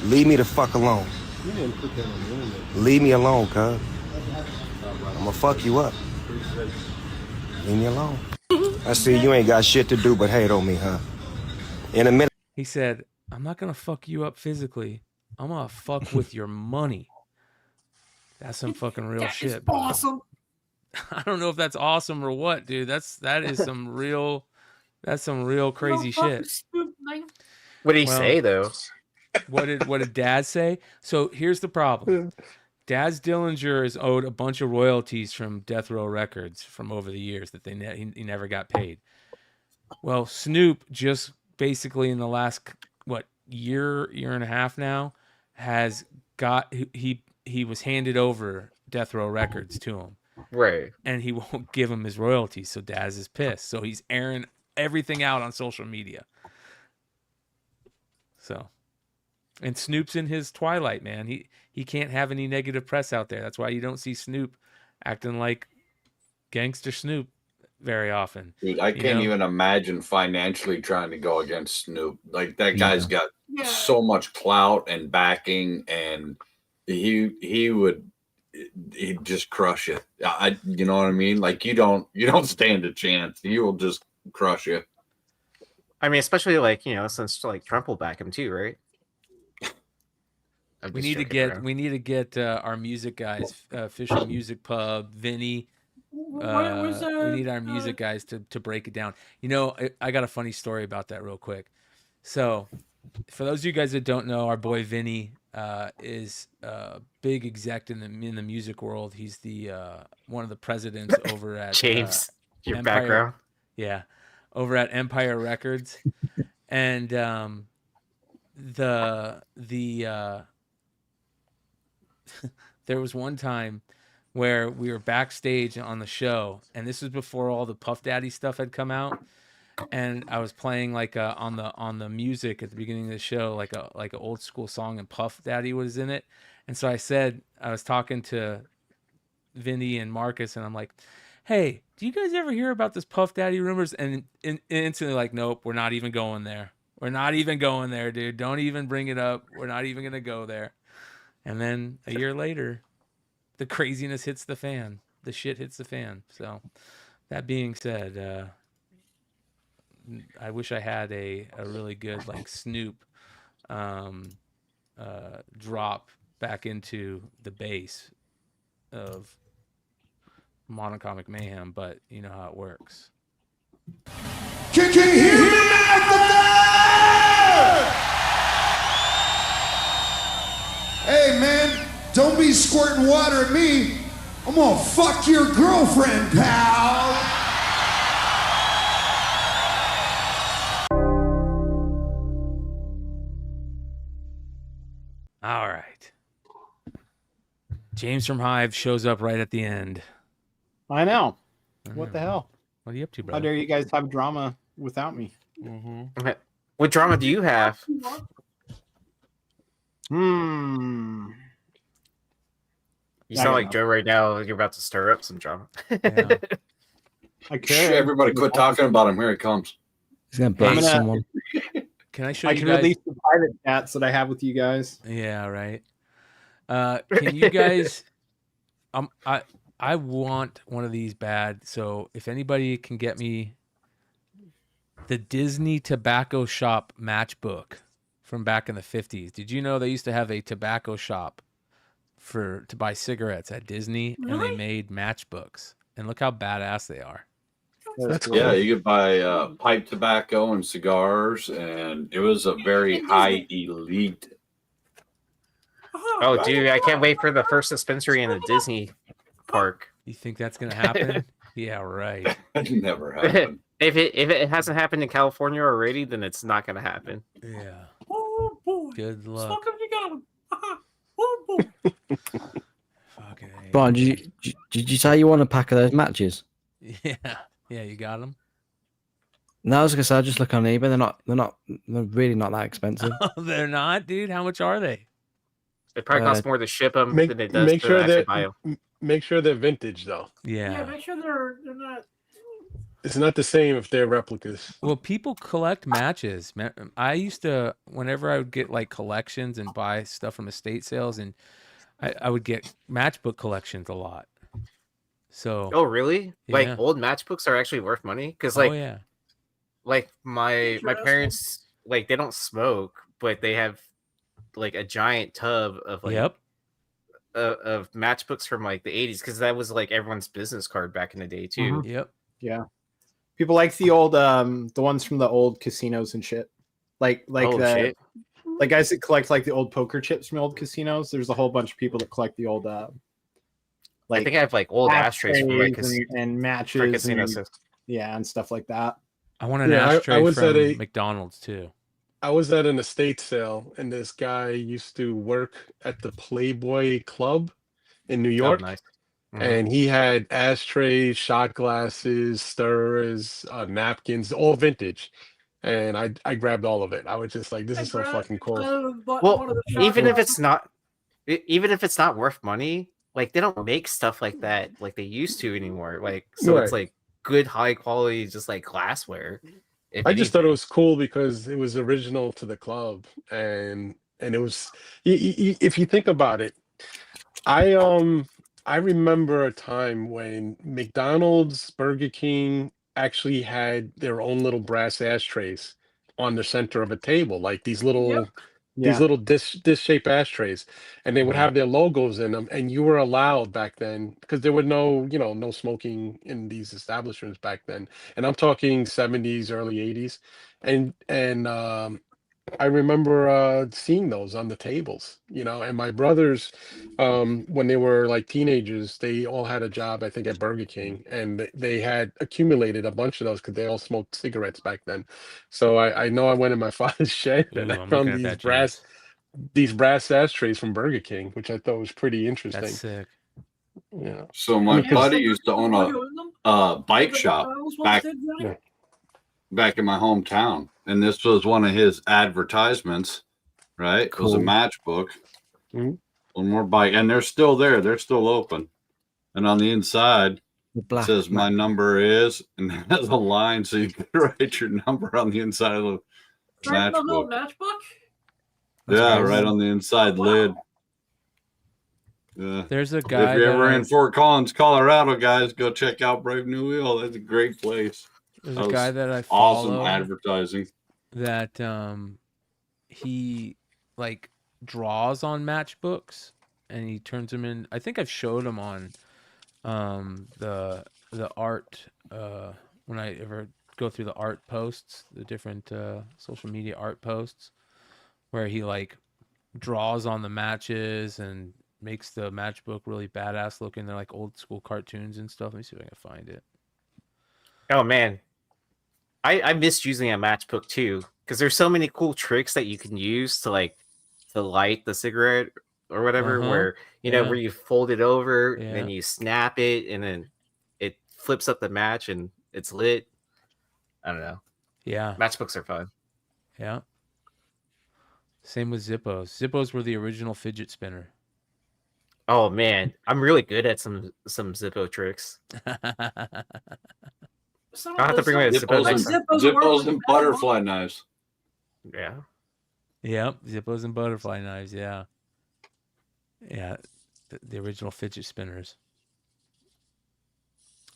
Leave me the fuck alone. You didn't put that on the internet. Leave me alone, cuz. I'ma fuck you up. Leave me alone. I see you ain't got shit to do but hate on me, huh? In a minute. He said, I'm not gonna fuck you up physically. I'm gonna fuck with your money. That's some fucking real shit. Awesome. I don't know if that's awesome or what, dude. That is some real crazy shit. What did he say though? What did Daz say? So here's the problem. Daz Dillinger is owed a bunch of royalties from Death Row Records from over the years that he never got paid. Well, Snoop just basically in the last year and a half now has got he was handed over Death Row Records to him. Right. And he won't give him his royalties, so Daz is pissed. So he's airing everything out on social media. So, and Snoop's in his twilight, man. He can't have any negative press out there. That's why you don't see Snoop acting like gangster Snoop very often. Dude, I can't even imagine financially trying to go against Snoop. Like that guy's got so much clout and backing, and he'd just crush you. You know what I mean? Like you don't stand a chance. He will just crush you. I mean, especially since Trump will back him too, right? We need to get our music guys, Official Music Pub, Vinny. We need our music guys to break it down. I got a funny story about that real quick. So, for those of you guys that don't know, our boy Vinny is a big exec in the music world. He's the one of the presidents over at James. Your Empire, background, yeah, over at Empire Records, and there was one time where we were backstage on the show, and this was before all the Puff Daddy stuff had come out, and I was playing on the music at the beginning of the show, like a old school song, and Puff Daddy was in it, And so I was talking to Vinny and Marcus, and I'm like, hey, do you guys ever hear about this Puff Daddy rumors? And instantly like, nope, we're not even going there. We're not even going there, dude. Don't even bring it up. We're not even going to go there. And then a year later, the craziness hits the fan. The shit hits the fan. So that being said, I wish I had a really good like Snoop drop back into the base of Modern Comic Mayhem, but you know how it works. Can you hear me out there? Hey man, don't be squirting water at me. I'm gonna fuck your girlfriend, pal. All right. James from Hive shows up right at the end. I know. What the hell? What are you up to, How brother? dare you guys have drama without me? Okay. What drama do you have? Hmm. You sound like Joe right now. You're about to stir up some drama. I could. Shh, everybody quit talking about him. Here he comes. He's gonna burn someone. Can I show I you can guys? release the private chats that I have with you guys. Yeah, right. Can you guys? I want one of these bad. So if anybody can get me the Disney Tobacco Shop matchbook from back in the 50s. Did you know they used to have a tobacco shop to buy cigarettes at Disney, and they Really? made matchbooks? And look how badass they are. Yeah, you could buy pipe tobacco and cigars, and it was a very high elite. Oh, dude, I can't wait for the first dispensary in the Disney park. You think that's gonna happen? Yeah, right. Never happened. If it hasn't happened in California already, then it's not gonna happen. Yeah. Oh boy. Good luck. Smoke 'em, you got 'em. Oh boy. Brian, did you say you want a pack of those matches? Yeah. Yeah, you got them. No, I was gonna say, I just look on eBay. They're really not that expensive. They're not, dude. How much are they? It probably costs more to ship them Make, than it does make to sure actually that buy them. make sure they're vintage though. Yeah, make sure they're not. It's not the same if they're replicas. Well, people collect matches. I used to, whenever I would get like collections and buy stuff from estate sales, and I would get matchbook collections a lot. So. Oh, really? Yeah. Like old matchbooks are actually worth money? Because like, oh yeah. Like my parents, like they don't smoke, but they have like a giant tub of like of matchbooks from like the 80s, because that was like everyone's business card back in the day too. Mhm. Yep. Yeah. People like the old the ones from the old casinos and shit. Like Oh, the shit. like guys that collect like the old poker chips from old casinos. There's a whole bunch of people that collect the old I think I have like old ashtrays from like and matches for casinos. and, yeah, and stuff like that. I want an Yeah, I ashtray was at from a- McDonald's too. I was at an estate sale, and this guy used to work at the Playboy Club in New York. nice. Mhm. And he had ashtrays, shot glasses, stirrers, napkins, all vintage. And I grabbed all of it. I was just like, this is so fucking cool. Well, even if it's not worth money, like they don't make stuff like that like they used to anymore. Like so, it's Right. like good high quality, just like glassware. If I just thought it anything. was cool because it was original to the club, and it was. If you think about it, I remember a time when McDonald's, Burger King actually had their own little brass ashtrays on the center of a table, like these little Yeah. these little dish-shaped ashtrays, and they would have their logos in them, and you were allowed back then because there were no smoking in these establishments back then, and I'm talking 70s, early 80s, and I remember seeing those on the tables, and my brothers, when they were like teenagers, they all had a job, I think, at Burger King, and they had accumulated a bunch of those because they all smoked cigarettes back then. So I know I went in my father's shed and Ooh, I I'm found looking at these brass ashtrays from Burger King, which I thought was pretty interesting. That's sick. Yeah. So my Because- buddy used to own a bike shop back Yeah. back in my hometown, and this was one of his advertisements. Right, it was a Cool. matchbook, Mhm. One more bite, and they're still there. They're still open. And on the inside, it says my number is, and it has a line so you can write your number on the inside of the Right in the little matchbook. matchbook? Yeah, nice. right on the inside lid. Yeah. There's a guy If you're that ever I- in Fort Collins, Colorado, guys, go check out Brave New Wheel. That's a great place. There's That a guy was that I awesome follow advertising. that he like draws on matchbooks and he turns them in. I think I've showed him on the art when I ever go through the art posts, the different social media art posts, where he like draws on the matches and makes the matchbook really badass looking. They're like old school cartoons and stuff. Let me see if I can find it. Oh man, I missed using a matchbook too, because there's so many cool tricks that you can use to light the cigarette or whatever. Uh-huh. Where Yeah. where you fold it over Yeah. and then you snap it and then it flips up the match and it's lit. I don't know. Yeah, Matchbooks are fun. yeah. Same with Zippos. Zippos were the original fidget spinner. Oh man, I'm really good at some Zippo tricks. I'll have to bring my Zippo next time. Zippos and butterfly knives. Yeah. Yep, Zippos and butterfly knives. Yeah, yeah, the original fidget spinners.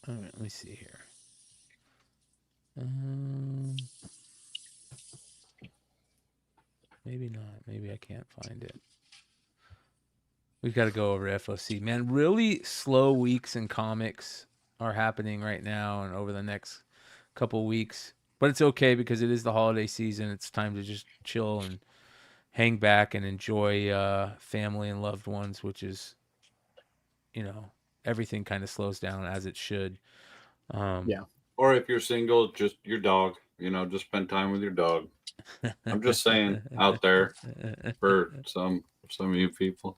All right, let me see here. Maybe not. Maybe I can't find it. We've got to go over F.O.C. Man, really slow weeks in comics are happening right now and over the next couple weeks. But it's okay because it is the holiday season. It's time to just chill and hang back and enjoy family and loved ones, which is, you know, everything kind of slows down as it should. Yeah. Or if you're single, just your dog. You know, just spend time with your dog. I'm just saying out there for some of you people.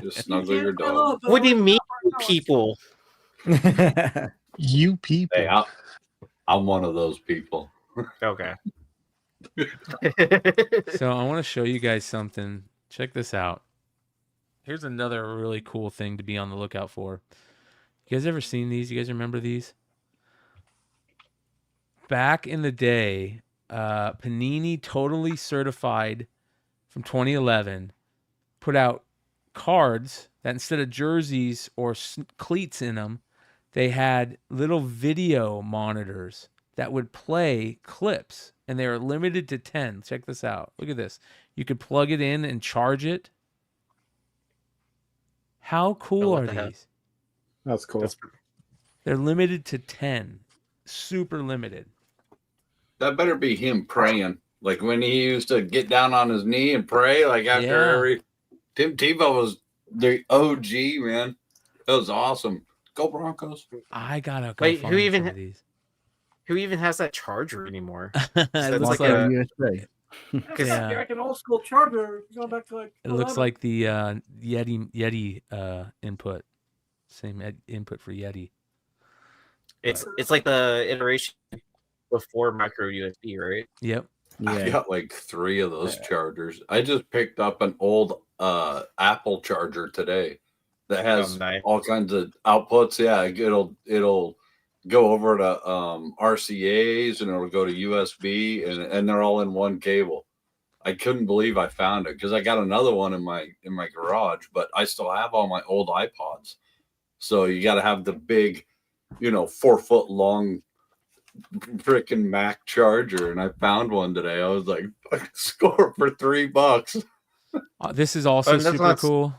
Just snuggle your dog. What do you mean, people? You people. Hey, I'm one of those people. Okay. So I want to show you guys something. Check this out. Here's another really cool thing to be on the lookout for. You guys ever seen these? You guys remember these? Back in the day, Panini Totally Certified from 2011 put out cards that instead of jerseys or cleats in them, they had little video monitors that would play clips, and they were limited to 10. Check this out. Look at this. You could plug it in and charge it. How cool are these? That's cool. They're limited to 10. Super limited. That better be him praying. Like when he used to get down on his knee and pray, like after Yeah. every Tim Tebow was the OG, man. That was awesome. Go Broncos. I gotta go Wait, find some of these. who even has that charger anymore? It That's looks like like a USB. That's Yeah. like an old school charger going back to like. It looks 11. like the Yeti input. Same input for Yeti. it's like the iteration before micro USB, right? Yep. I got like 3 of those chargers. I just picked up an old Apple charger today that has nice. all kinds of outputs. Yeah, it'll go over to RCAs and it'll go to USB and they're all in one cable. I couldn't believe I found it because I got another one in my garage, but I still have all my old iPods. So you got to have the big, 4-foot long freaking Mac charger, and I found one today. I was like, score for $3. This is also that's super not- cool.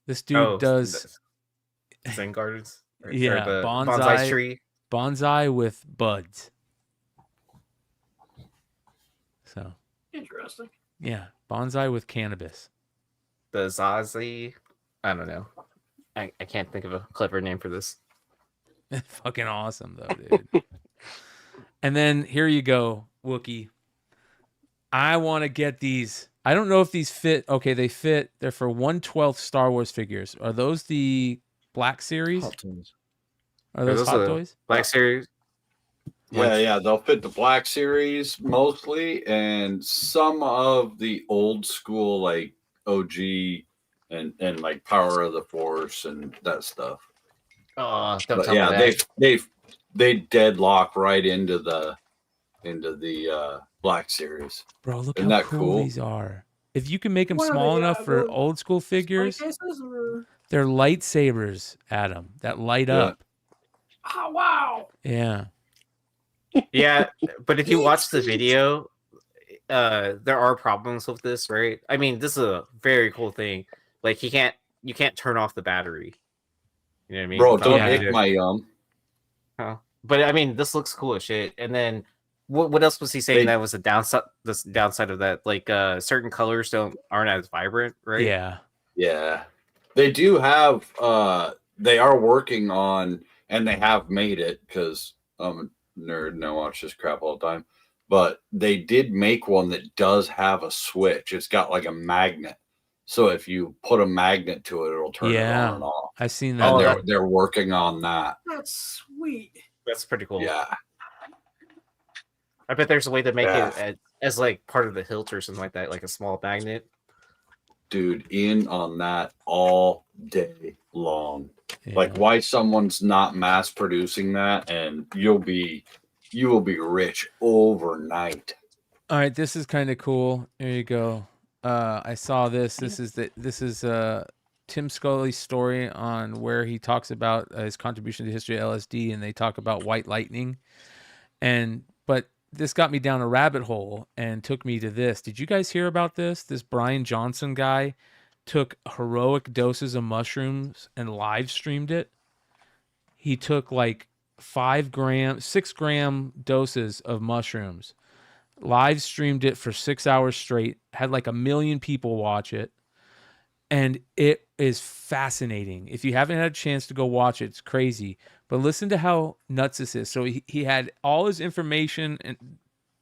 This dude does Zen Gardens. Or yeah, the bonsai tree. Bonsai with buds. So Interesting. yeah, bonsai with cannabis. The Zazie. I don't know. I can't think of a clever name for this. Fucking awesome though, dude. And then here you go, Wookie. I want to get these. I don't know if these fit. Okay, they fit. They're for 1/12 Star Wars figures. Are those the Black Series? Hot Toys. Are those Hot Toys? Black Series. Yeah, they'll fit the Black Series mostly, and some of the old school like OG and like Power of the Force and that stuff. Oh, don't But tell yeah, me that. they deadlock right into the Black Series. Bro, look Isn't how that cool these are. If you can make them What are small they, enough for old school figures, cases or... they're lightsabers, Adam, that light Yeah. up. Oh, wow. Yeah. Yeah, but if you watch the video, there are problems with this, right? I mean, this is a very cool thing. Like you can't turn off the battery. You know what I mean? Bro, Without don't having ick my Huh. But I mean, this looks cool as shit. And then what else was he saying that was the downside of that? Like certain colors aren't as vibrant, right? Yeah. Yeah. They do have they are working on, and they have made it, because I'm a nerd and I watch this crap all the time. But they did make one that does have a switch. It's got like a magnet. So if you put a magnet to it, it'll turn it on and off. I've seen that. And they're working on that. That's sweet. That's pretty cool. Yeah. I bet there's a way to make it as like part of the hilt or something like that, like a small magnet. Dude, in on that all day long. Like why someone's not mass producing that, and you will be rich overnight. All right, this is kind of cool. There you go. I saw this. This is Tim Scully's story on where he talks about his contribution to the history of LSD, and they talk about white lightning. But this got me down a rabbit hole and took me to this. Did you guys hear about this? This Bryan Johnson guy took heroic doses of mushrooms and live streamed it. He took like 6 gram doses of mushrooms, live streamed it for 6 hours straight, had like 1 million people watch it. And it is fascinating. If you haven't had a chance to go watch it, it's crazy. But listen to how nuts this is. So he had all his information and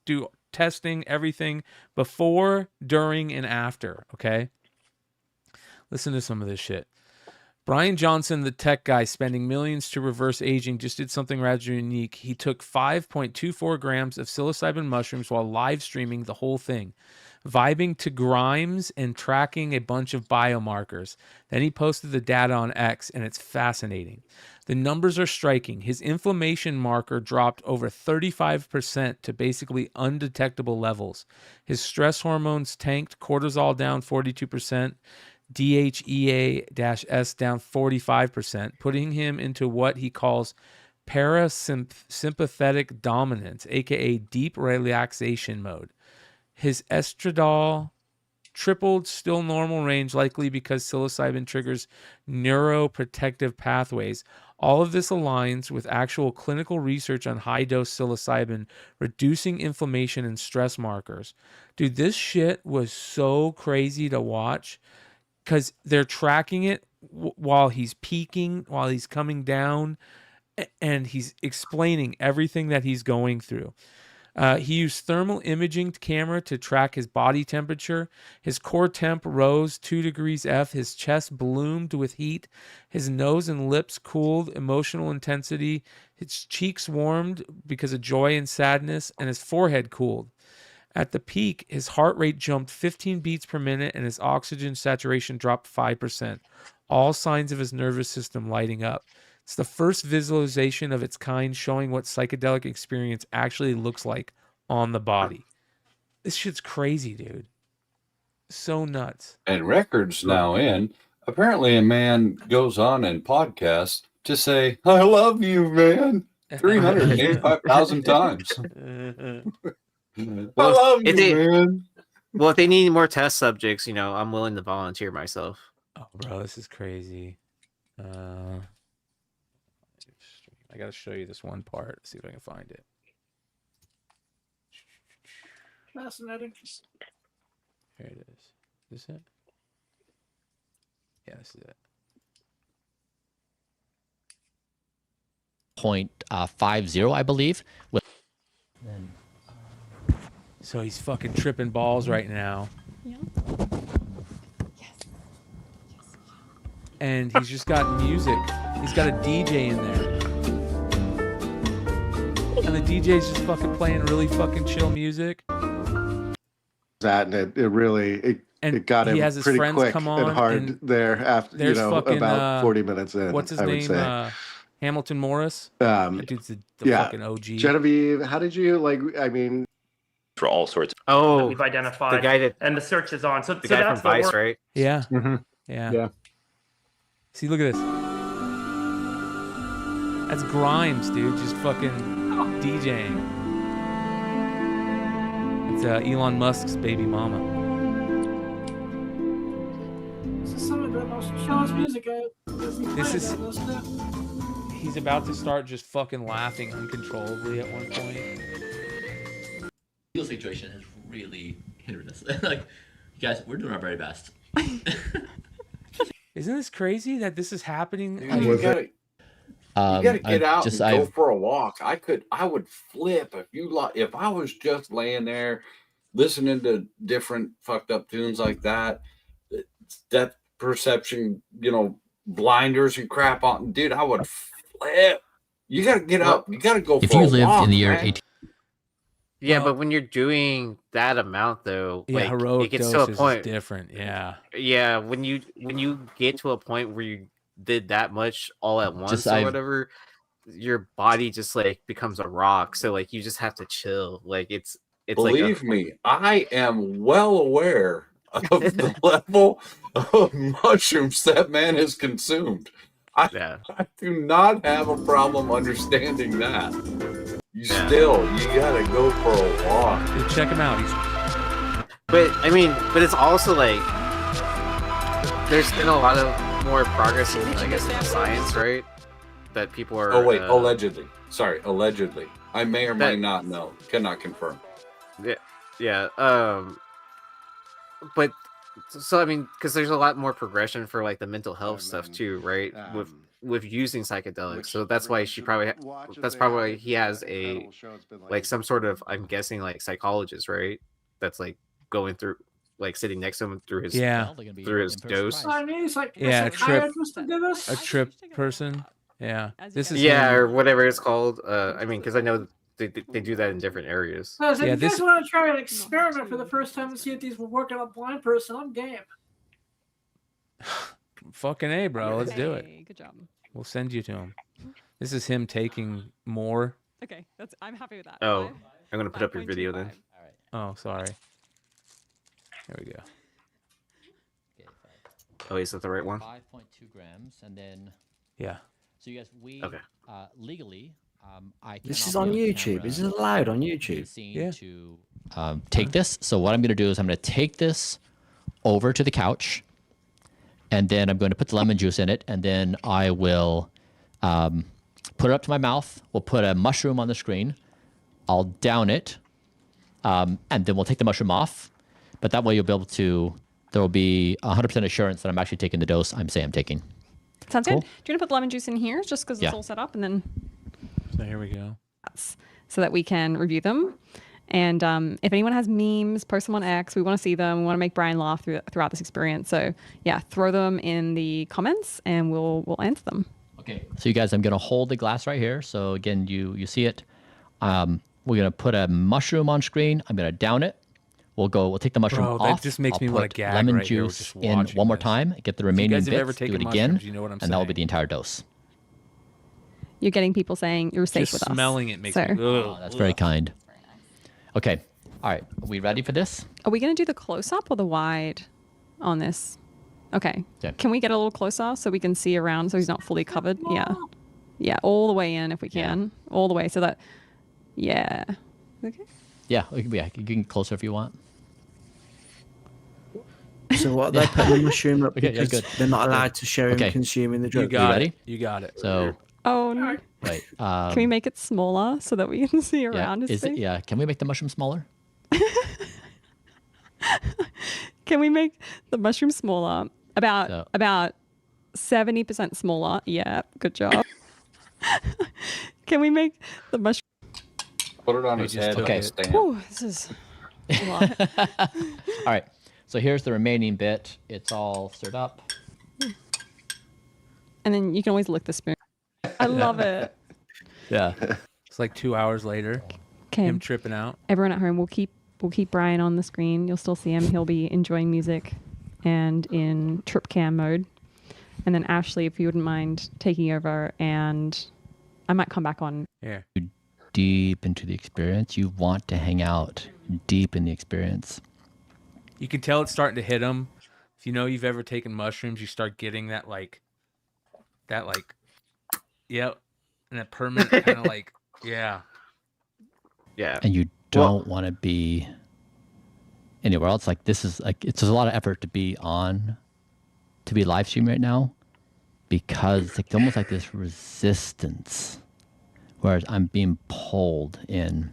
do testing, everything before, during, and after. Okay? Listen to some of this shit. Bryan Johnson, the tech guy, spending millions to reverse aging, just did something rather unique. He took 5.24 grams of psilocybin mushrooms while live streaming the whole thing, vibing to Grimes and tracking a bunch of biomarkers. Then he posted the data on X, and it's fascinating. The numbers are striking. His inflammation marker dropped over 35% to basically undetectable levels. His stress hormones tanked, cortisol down 42%, DHEA-S down 45%, putting him into what he calls parasympathetic dominance, aka deep relaxation mode. His estradiol tripled, still normal range, likely because psilocybin triggers neuroprotective pathways. All of this aligns with actual clinical research on high-dose psilocybin, reducing inflammation and stress markers. Dude, this shit was so crazy to watch because they're tracking it while he's peaking, while he's coming down, and he's explaining everything that he's going through. He used thermal imaging camera to track his body temperature. His core temp rose 2 degrees F. His chest bloomed with heat. His nose and lips cooled, emotional intensity. His cheeks warmed because of joy and sadness, and his forehead cooled. At the peak, his heart rate jumped 15 beats per minute, and his oxygen saturation dropped 5%. All signs of his nervous system lighting up. It's the first visualization of its kind showing what psychedelic experience actually looks like on the body. This shit's crazy, dude. So nuts. And records now in. Apparently a man goes on in podcasts to say, I love you, man, 385,000 times. I love you, man. Well, if they need more test subjects, I'm willing to volunteer myself. Oh, bro, this is crazy. I got to show you this one part. See if I can find it. Fascinating. Here it is. Is this it? Yeah, this is it. 0.50, I believe. So he's fucking tripping balls right now. Yeah. And he's just got music. He's got a DJ in there. And the DJ's just fucking playing really fucking chill music. That and it really And it got he him has his pretty friends quick come on and hard and there after there's fucking, about 40 minutes in. What's his I would name? say. Hamilton Morris. That dude's the Yeah, fucking OG. Genevieve, how did you like? I mean, for all sorts. Oh, we've identified, the guy that and the search is on. So the so guy that's from Vice, what we're- right? Yeah. Yeah. Yeah. See, look at this. That's Grimes, dude. Just fucking DJing. It's Elon Musk's baby mama. This is some of the most chillest music This is. He's about to start just fucking laughing uncontrollably at one point. Legal situation has really hindered us. Like, you guys, we're doing our very best. Isn't this crazy that this is happening? Dude, you gotta get out and go for a walk. I would flip if I was just laying there listening to different fucked up tunes like that. That perception, blinders and crap on, dude. I would flip. You gotta get up. You gotta go. If for you a lived walk, in the year man. 18. Yeah, but when you're doing that amount, though, Yeah, like heroic it gets to a doses is point different. Yeah. Yeah, when you get to a point where you did that much all at once Just, or I've- whatever, your body just like becomes a rock. So like you just have to chill. Like it's Believe like me, I am well aware of the level of mushrooms that man has consumed. I do not have a problem understanding that. You gotta go for a walk. Dude, check him out. But it's also like there's been a lot of more progress in, I guess, in the science, right? That people are. Oh wait, allegedly. Sorry, allegedly. I may or may not know. Cannot confirm. Yeah. But so I mean, because there's a lot more progression for like the mental health stuff too, right? With using psychedelics, so that's why that's probably why he has a like some sort of, I'm guessing, like psychologist, right? That's like going through, like sitting next to him through his dose. I mean, it's like Yeah, a psychiatrist to do this. A trip person. Yeah. This is or whatever it's called. I mean, because I know they do that in different areas. So if you guys want to try an experiment for the first time and see if these will work on a blind person, I'm game. Fucking A, bro. Let's do it. Good job. We'll send you to him. This is him taking more. Okay, I'm happy with that. Oh, I'm gonna put up your video then. Oh, sorry. There we go. Oh, is that the right one? 5.2 grams, and then. Yeah. So you guys, legally, I. This is on YouTube. Is this allowed on YouTube? Yeah. To take this. So what I'm going to do is I'm going to take this over to the couch, and then I'm going to put the lemon juice in it, and then I will put it up to my mouth. We'll put a mushroom on the screen. I'll down it, and then we'll take the mushroom off. But that way you'll be able to. There will be 100% assurance that I'm actually taking the dose I'm taking. Sounds Cool. good. Do you want to put the lemon juice in here just because Yeah. it's all set up, and then So here we go. so that we can review them. And if anyone has memes, post them on X. We want to see them. We want to make Bryan laugh throughout this experience. So yeah, throw them in the comments, and we'll answer them. Okay. So you guys, I'm going to hold the glass right here. So again, you see it. We're going to put a mushroom on screen. I'm going to down it. We'll take the mushroom Bro, off. that just makes I'll me wanna put gag lemon right here juice just in watching one more time. Get the remaining guys have ever bits. Do taken it again, mushrooms, you know what I'm and that will be saying. the entire dose. You're getting people saying you're safe Just with us. smelling it makes So, me. Oh, that's very kind. Okay. All right. Are we ready for this? are we going to do the close up or the wide on this? Okay. Okay. Can we get a little closer so we can see around so he's not fully covered? Yeah. Yeah, all the way in if we can. All the way so that. Yeah. Okay. Yeah. You can get closer if you want. So what, they put the mushroom up Okay, yeah, because good. they're not allowed to show him Okay. consuming the You drug? got ready? it. You got it. So Oh no. wait. Can we make it smaller so that we can see around his Is face? it? Yeah. Can we make the mushroom smaller? Can we make the mushroom smaller? About 70% smaller. Yeah, good job. Can we make the mushroom? Put it on his head. Okay. And stand. Ooh, this is a lot. All right. So here's the remaining bit. It's all stirred up. And then you can always lick the spoon. I love it. Yeah. It's like 2 hours later. Okay. Him tripping out. Everyone at home will keep keep Bryan on the screen. You'll still see him. He'll be enjoying music and in trip cam mode. And then Ashley, if you wouldn't mind taking over, and I might come back on. Yeah. Deep into the experience. You want to hang out deep in the experience. You can tell it's starting to hit him. If you know you've ever taken mushrooms, you start getting that yep, and that permanent kind of like, yeah. And you don't want to be anywhere else. Like this is like, it's a lot of effort to be live stream right now, because it's like almost like this resistance, whereas I'm being pulled in.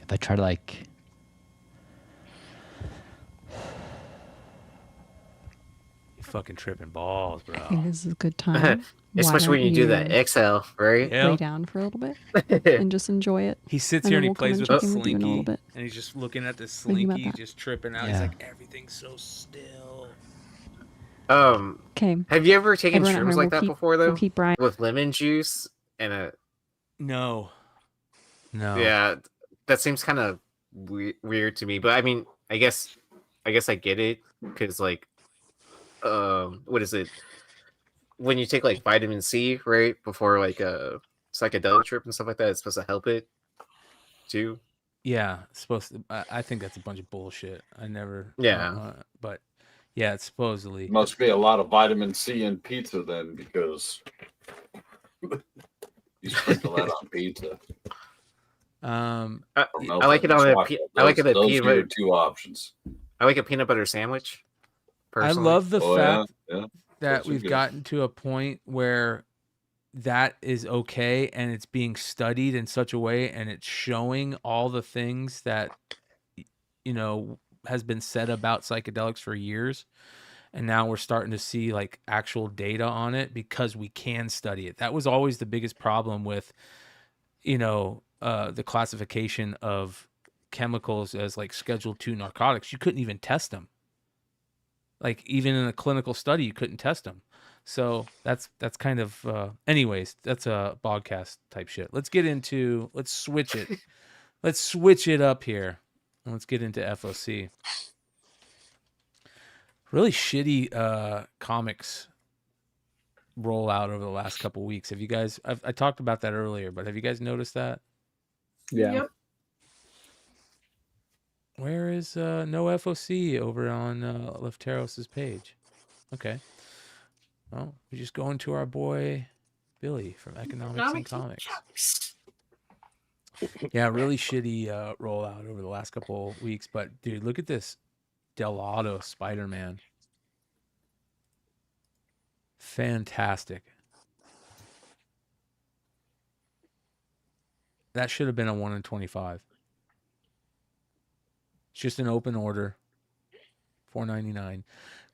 If I try to like, You fucking tripping balls, bro. I think this is a good time. Especially when you do that exhale, right? Lay down for a little bit and just enjoy it. He sits And here then and he we'll come plays with check a in with you in a little slinky, bit. and he's just looking at this Thinking about slinky, that. just tripping out. Yeah. He's like, everything's so still. Okay. Have you ever taken Everyone at shrooms home, like we'll that keep- before, though? we'll keep Bryan- With lemon juice and a... No. Yeah, that seems kind of weird to me. But I mean, I guess I get it, because like, what is it? When you take like vitamin C, right, before like a psychedelic trip and stuff like that, it's supposed to help it too. Yeah, it's supposed to. I think that's a bunch of bullshit. I never. Yeah. But yeah, it's supposedly. Must be a lot of vitamin C in pizza then, because you sprinkle that on pizza. I like it on a I like it at those peanut are your butter. two options. I like a peanut butter sandwich. Personally. I love the fact yeah. that Those are we've good. gotten to a point where that is okay, and it's being studied in such a way, and it's showing all the things that has been said about psychedelics for years, and now we're starting to see like actual data on it because we can study it. That was always the biggest problem with the classification of chemicals as like Schedule II narcotics. You couldn't even test them. Like even in a clinical study, you couldn't test them. So that's kind of anyways, that's a Bogcast type shit. Let's switch it. Let's switch it up here. Let's get into F.O.C. Really shitty comics rollout over the last couple weeks. Have you guys? I talked about that earlier, but have you guys noticed that? Yeah. Yep. Where is no F.O.C. over on Lefteros' page? Okay. Well, we're just going to our boy Billy from Economics and Comics. Yeah, really shitty rollout over the last couple weeks. But dude, look at this Delato Spider-Man. Fantastic. That should have been a 1 in 25. It's just an open order. $4.99.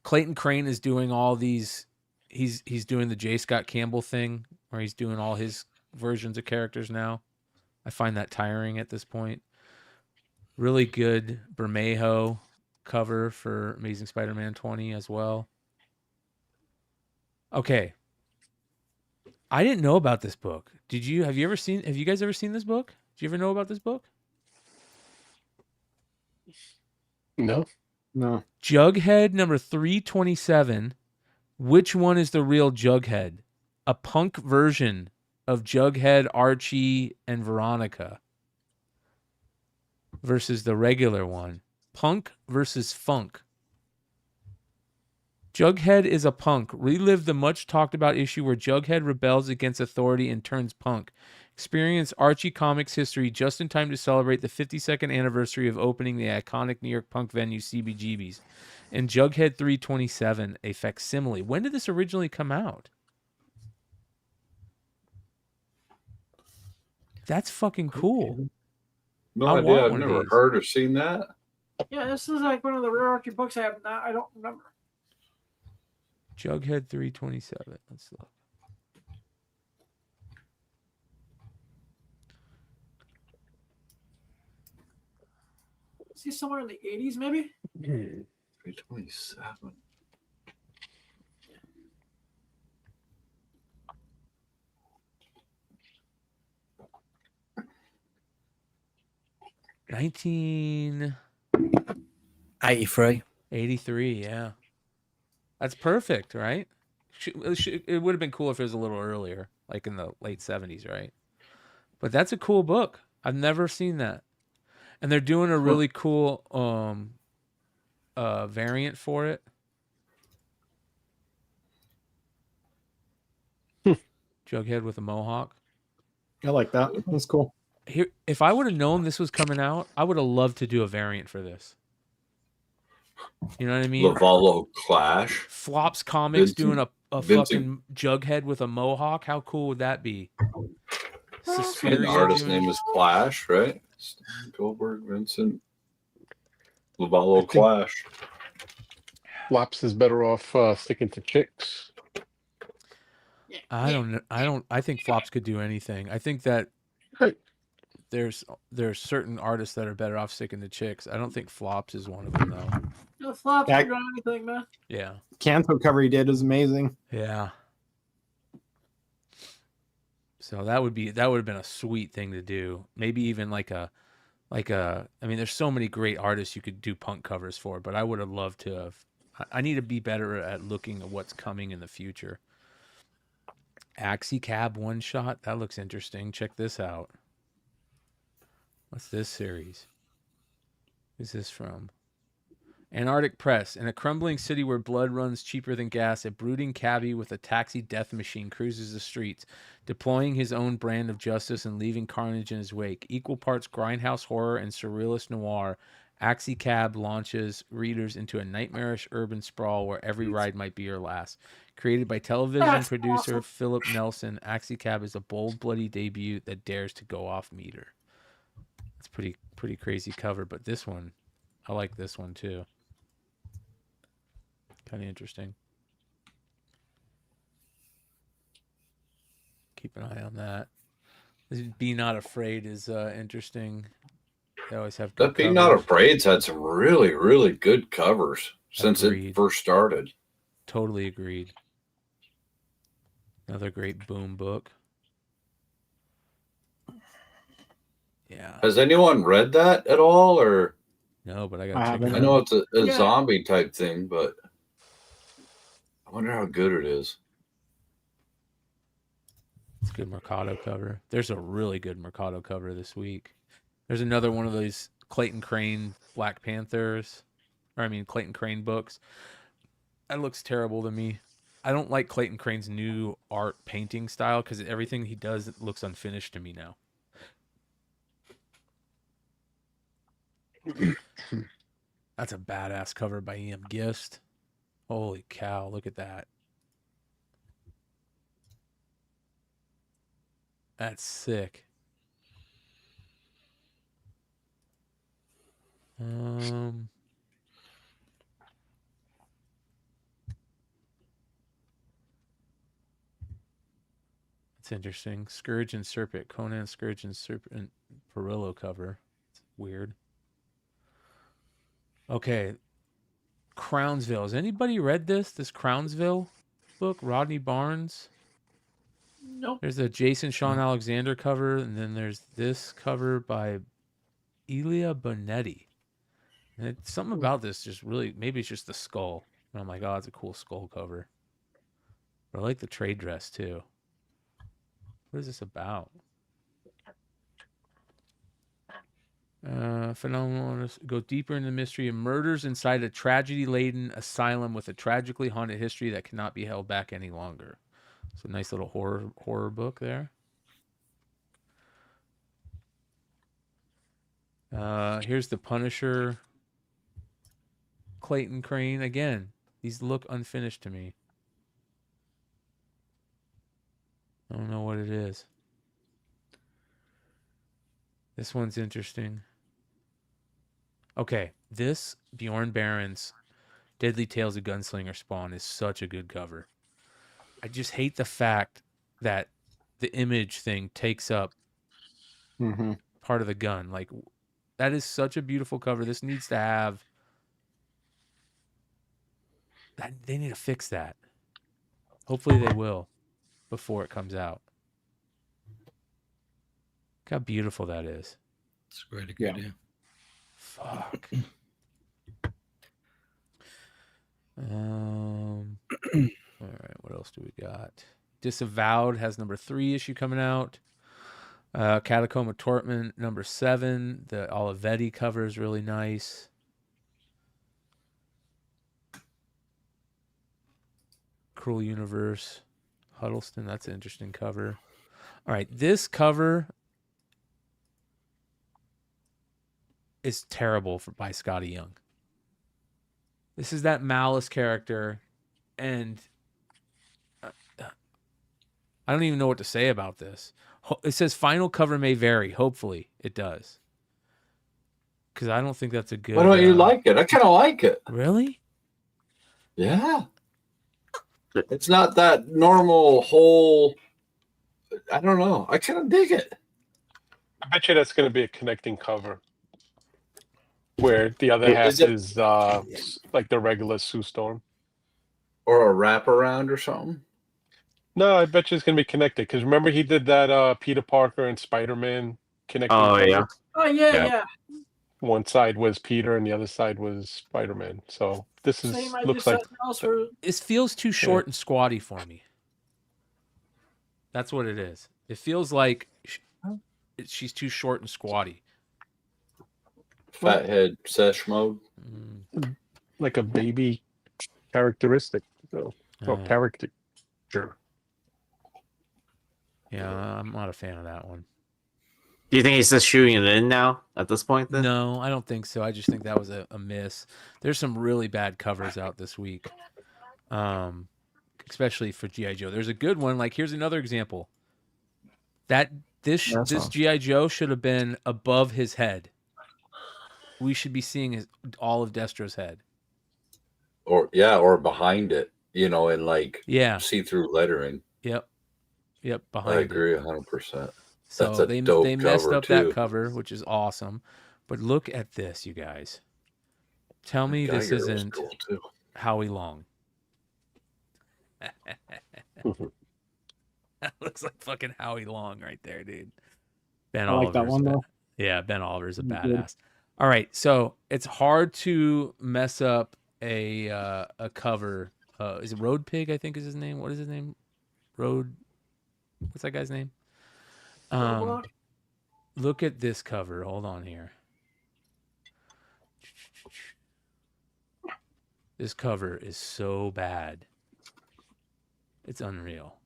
Clayton Crane is doing all these. He's doing the J. Scott Campbell thing where he's doing all his versions of characters now. I find that tiring at this point. Really good Bermejo cover for Amazing Spider-Man 20 as well. Okay. I didn't know about this book. Have you guys ever seen this book? Did you ever know about this book? No. Jughead number 327. Which one is the real Jughead? A punk version of Jughead, Archie, and Veronica versus the regular one. Punk versus funk. Jughead is a punk. Relive the much talked about issue where Jughead rebels against authority and turns punk. Experience Archie Comics history just in time to celebrate the 52nd anniversary of opening the iconic New York punk venue CBGB's. And Jughead 327, a facsimile. When did this originally come out? That's fucking cool. No I idea. want I've one of never these. heard or seen that. Yeah, this is like one of the rare Archie books I have now. I don't remember. Jughead 327. Let's look. Is he somewhere in the 80s, maybe? 327. 1983. 83, yeah. That's perfect, right? It would have been cool if it was a little earlier, like in the late 70s, right? But that's a cool book. I've never seen that. And they're doing a really cool variant for it. Jughead with a mohawk. I like that. That's cool. Here, if I would have known this was coming out, I would have loved to do a variant for this. You know what I mean? Lavallo Clash. Flops Comics doing a Vincent. fucking Jughead with a mohawk. How cool would that be? The Suspiria artist's doing- name is Clash, right? Goldberg, Vincent. Lavallo Clash. Flops is better off sticking to chicks. I don't know. I think Flops could do anything. I think that there's certain artists that are better off sticking to chicks. I don't think Flops is one of them though. No flops That- can do anything, man. Yeah. Canto cover he did is amazing. Yeah. So that would have been a sweet thing to do. Maybe even like a I mean, there's so many great artists you could do punk covers for, but I would have loved to have. I need to be better at looking at what's coming in the future. Axie Cab one shot. That looks interesting. Check this out. What's this series? Who's this from? Antarctic Press. In a crumbling city where blood runs cheaper than gas, a brooding cabbie with a taxi death machine cruises the streets, deploying his own brand of justice and leaving carnage in his wake. Equal parts grindhouse horror and surrealist noir, Axie Cab launches readers into a nightmarish urban sprawl where every ride might be your last. Created by television That's producer awesome. Philip Nelson, Axie Cab is a bold, bloody debut that dares to go off meter. It's pretty crazy cover, but this one, I like this one too. Kind of interesting. Keep an eye on that. This Be Not Afraid is interesting. They always have good That Be Not covers. Afraid's had some really, really good covers since Agreed. it first started. Totally agreed. Another great Boom book. Yeah. Has anyone read that at all, or? No, but I got. I know it's a Yeah. zombie type thing, but I wonder how good it is. It's a good Mercado cover. There's a really good Mercado cover this week. There's another one of these Clayton Crane Black Panthers, Clayton Crane books. That looks terrible to me. I don't like Clayton Crane's new art painting style because everything he does looks unfinished to me now. That's a badass cover by E.M. Gist. Holy cow, look at that. That's sick. It's interesting. Scourge and Serpent. Conan, Scourge and Serpent Perillo cover. It's weird. Okay. Crownsville. Has anybody read this? This Crownsville book? Rodney Barnes? Nope. There's a Jason Sean Alexander cover, and then there's this cover by Elia Bonetti. And it's something about this just really, maybe it's just the skull. And I'm like, oh, it's a cool skull cover. But I like the trade dress too. What is this about? Phenomenal. Go deeper into the mystery of murders inside a tragedy-laden asylum with a tragically haunted history that cannot be held back any longer. It's a nice little horror book there. Here's the Punisher. Clayton Crane again. These look unfinished to me. I don't know what it is. This one's interesting. Okay, this Bjorn Barron's Deadly Tales of Gunslinger Spawn is such a good cover. I just hate the fact that the image thing takes up part of the gun. Like, that is such a beautiful cover. This needs to have... They need to fix that. Hopefully they will before it comes out. Look how beautiful that is. It's a great idea. Fuck. All right, what else do we got? Disavowed has number 3 issue coming out. Catacomb of Torment number 7. The Olivetti cover is really nice. Cruel Universe, Huddleston. That's an interesting cover. All right, this cover is terrible by Scotty Young. This is that Malice character, and I don't even know what to say about this. It says final cover may vary. Hopefully it does. Because I don't think that's a good... Why don't you like it? I kind of like it. Really? Yeah. It's not that normal whole... I don't know. I kind of dig it. I bet you that's going to be a connecting cover. Where the other half is like the regular Sue Storm. Or a wraparound or something? No, I bet you it's going to be connected. Because remember he did that Peter Parker and Spider-Man connecting cover? Oh, yeah. One side was Peter and the other side was Spider-Man. So this is looks like... This feels too short and squatty for me. That's what it is. It feels like she's too short and squatty. Fathead sesh mode. Like a baby characteristic. So, or character. Sure. Yeah, I'm not a fan of that one. Do you think he's just shooting it in now at this point? Then? No, I don't think so. I just think that was a miss. There's some really bad covers out this week, especially for G.I. Joe. There's a good one. Like, here's another example. This G.I. Joe should have been above his head. We should be seeing all of Destro's head. Or behind it, in like see-through lettering. Yep, behind it. I agree 100%. So That's a they dope messed cover up too. that cover, which is awesome. But look at this, you guys. Tell me this Geiger was isn't cool too. Howie Long. That looks like fucking Howie Long right there, dude. Ben I like that one, though. Yeah, Ben Oliver's a He's badass. good. All right, so it's hard to mess up a cover. Is it Road Pig? I think is his name. What is his name? What's that guy's name? Look at this cover. Hold on here. This cover is so bad. It's unreal.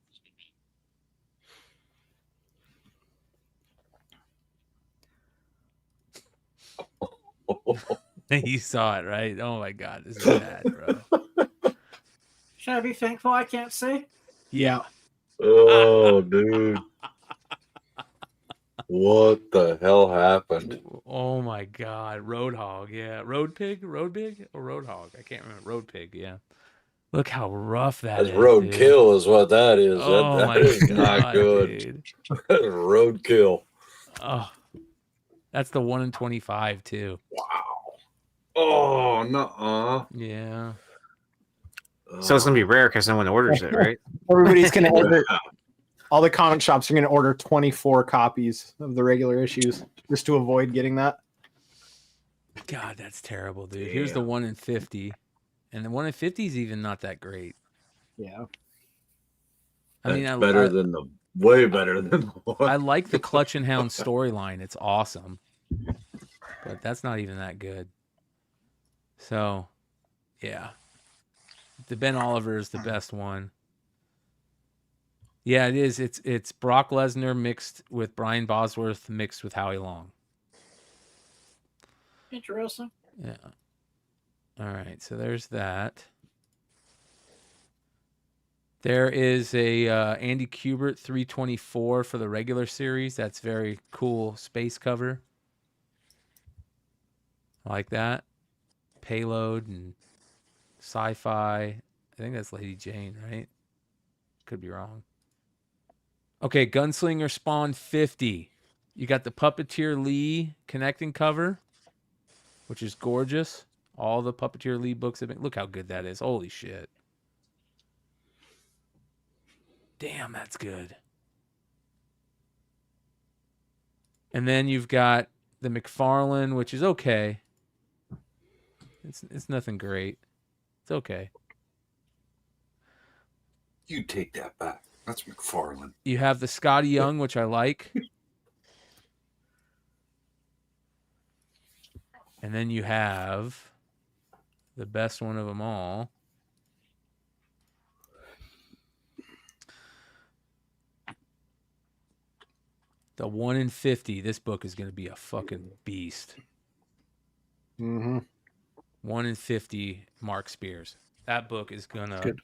You saw it, right? Oh my God, this is bad, bro. Should I be thankful I can't see? Yeah. Oh, dude. What the hell happened? Oh my God, Roadhog, yeah, Road Pig, or Roadhog? I can't remember. Road Pig, yeah. Look how rough that is. Roadkill is what that is. Oh that my is God, not good. dude. Roadkill. Oh, that's the 1 in 25 too. Wow. Oh no. Yeah. So it's gonna be rare because no one orders it, right? Everybody's gonna order. All the comic shops are gonna order 24 copies of the regular issues just to avoid getting that. God, that's terrible, dude. Here's the 1 in 50, and the 1 in 50 is even not that great. Yeah. That's better than the way better than the one. I like the Clutch and Hound storyline. It's awesome, but that's not even that good. So, yeah, the Ben Oliver is the best one. Yeah, it is. It's Brock Lesnar mixed with Brian Bosworth mixed with Howie Long. Interesting. Yeah. All right, so there's that. There is a Andy Kubert 324 for the regular series. That's very cool space cover. I like that. Payload and sci-fi. I think that's Lady Jane, right? Could be wrong. Okay, Gunslinger Spawn 50. You got the Puppeteer Lee connecting cover, which is gorgeous. All the Puppeteer Lee books have been... Look how good that is. Holy shit. Damn, that's good. And then you've got the McFarlane, which is okay. It's nothing great. It's okay. You take that back. That's McFarlane. You have the Scotty Young, which I like. And then you have the best one of them all. The 1 in 50. This book is going to be a fucking beast. Mm-hmm. 1 in 50, Mark Spears. That book is going to... Good.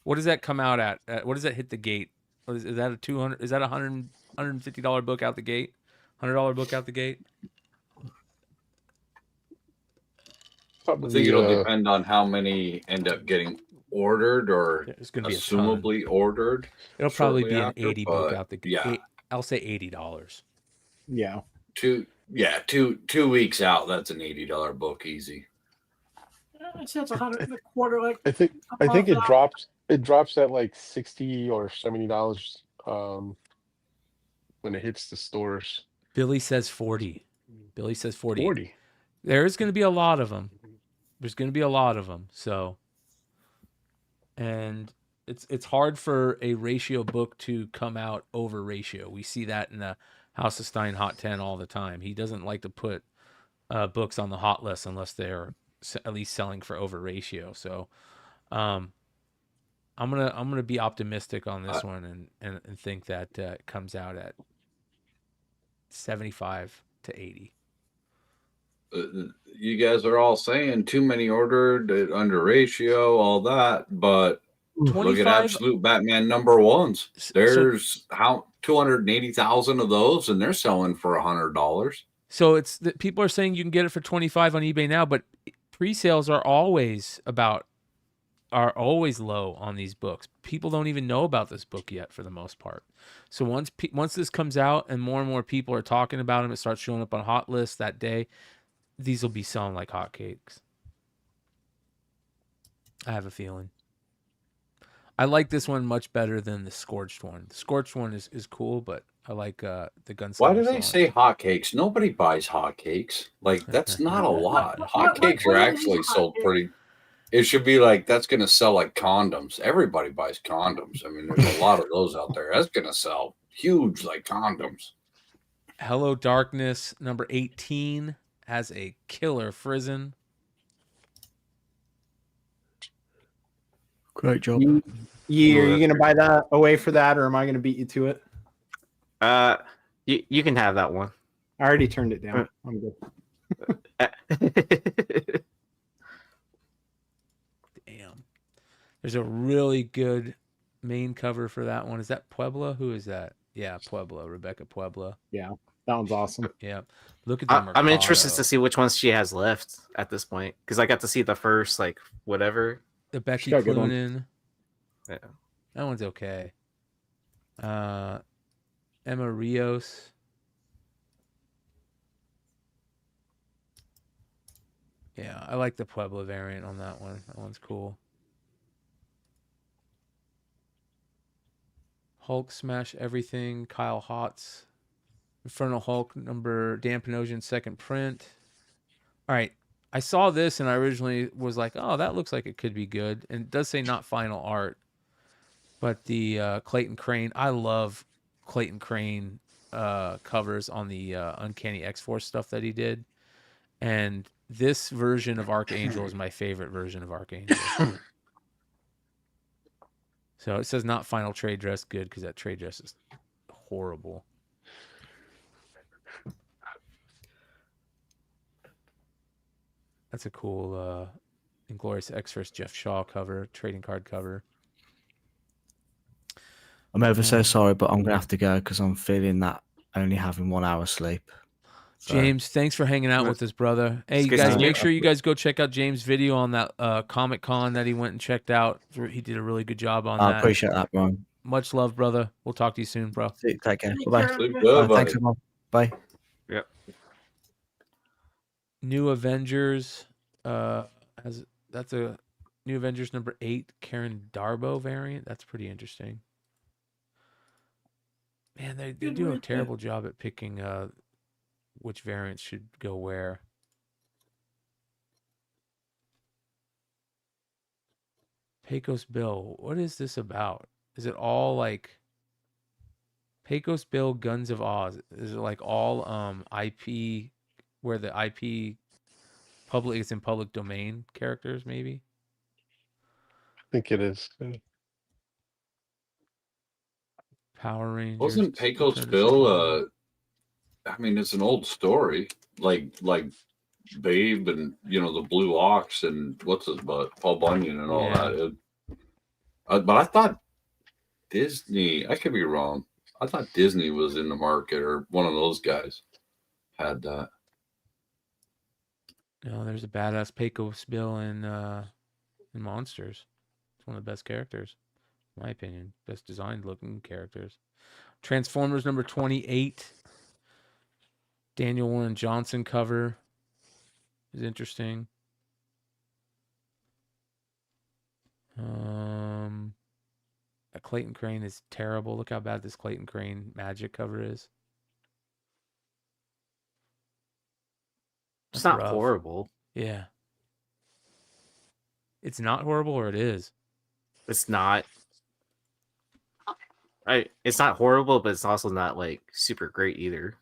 What does that come out at? What does that hit the gate? Is that a $200? Is that a $150 book out the gate? $100 book out the gate? I think it'll depend on how many end up getting ordered or It's going to be assumably ordered. It'll probably be shortly an after, 80 book but out the gate. Yeah, I'll say $80. Yeah. two weeks out. That's an $80 book easy. I'd say it's 100 and a quarter. Like I think above it that. drops. It drops at like $60 or $70 when it hits the stores. Billy says 40. Billy says 40. 40. There's going to be a lot of them. There's going to be a lot of them. So, and it's hard for a ratio book to come out over ratio. We see that in the House of Stein Hot 10 all the time. He doesn't like to put books on the hot list unless they're at least selling for over ratio. So, I'm gonna be optimistic on this one and think that it comes out at 75 to 80. You guys are all saying too many ordered, under ratio, all that, but look at 25 Absolute Batman #1s. There's how 280,000 of those, and they're selling for $100. So it's that people are saying you can get it for 25 on eBay now, but pre-sales are always low on these books. People don't even know about this book yet for the most part. So once this comes out and more people are talking about them, it starts showing up on hot lists that day. These will be selling like hotcakes. I have a feeling. I like this one much better than the Scorched one. The Scorched one is cool, but I like the Gunslinger. Why do they say hotcakes? Nobody buys hotcakes. Like, that's not a lot. Hotcakes are actually sold pretty. It should be like, that's going to sell like condoms. Everybody buys condoms. I mean, there's a lot of those out there. That's going to sell huge like condoms. Hello Darkness number 18 has a killer Frizen. Great job. Are you going to buy that away for that, or am I going to beat you to it? You can have that one. I already turned it down. I'm good. Damn. There's a really good main cover for that one. Is that Puebla? Who is that? Yeah, Puebla. Rebecca Puebla. Yeah, that one's awesome. Yeah. Look at the I'm interested to see which ones she has left at this point, because I got to see the first, like, whatever. The Becky got a good one. Cloonan. Yeah. That one's okay. Emma Rios. Yeah, I like the Puebla variant on that one. That one's cool. Hulk Smash Everything, Kyle Hotz. Infernal Hulk number Dan Panosian's second print. All right. I saw this and I originally was like, oh, that looks like it could be good. And it does say not final art. But the Clayton Crane, I love Clayton Crane covers on the Uncanny X-Force stuff that he did. And this version of Archangel is my favorite version of Archangel. So it says not final trade dress. Good, because that trade dress is horrible. That's a cool Inglorious X-Force Jeff Shaw cover, trading card cover. I'm ever so sorry, but I'm going to have to go because I'm feeling that only having 1 hour sleep. So, James, thanks for hanging out with us, brother. Hey, you guys, make sure you guys go check out James' video on that Comic Con that he went and checked out. He did a really good job on that. I appreciate that, Brian. Much love, brother. We'll talk to you soon, bro. Take care. Bye-bye. Thanks, everyone. Bye. Yeah. New Avengers that's a New Avengers number 8 Karen Darbo variant. That's pretty interesting. Man, they do a terrible job at picking which variants should go where. Pecos Bill. What is this about? Is it all like Pecos Bill Guns of Oz? Is it like all IP where the IP public is in public domain characters maybe? I think it is. Power Rangers. Wasn't Pecos Return to Bill? I mean, it's an old story, like Babe and the Blue Ox and what's his butt, Paul Bunyan and all that. But I thought Disney. I could be wrong. I thought Disney was in the market, or one of those guys had that. No, there's a badass Pecos Bill in Monsters. It's one of the best characters, in my opinion. Best designed looking characters. Transformers number 28. Daniel Warren Johnson cover is interesting. That Clayton Crane is terrible. Look how bad this Clayton Crane Magic cover is. It's not horrible. Yeah. It's not horrible, or it is? It's not. It's not horrible, but it's also not like super great either.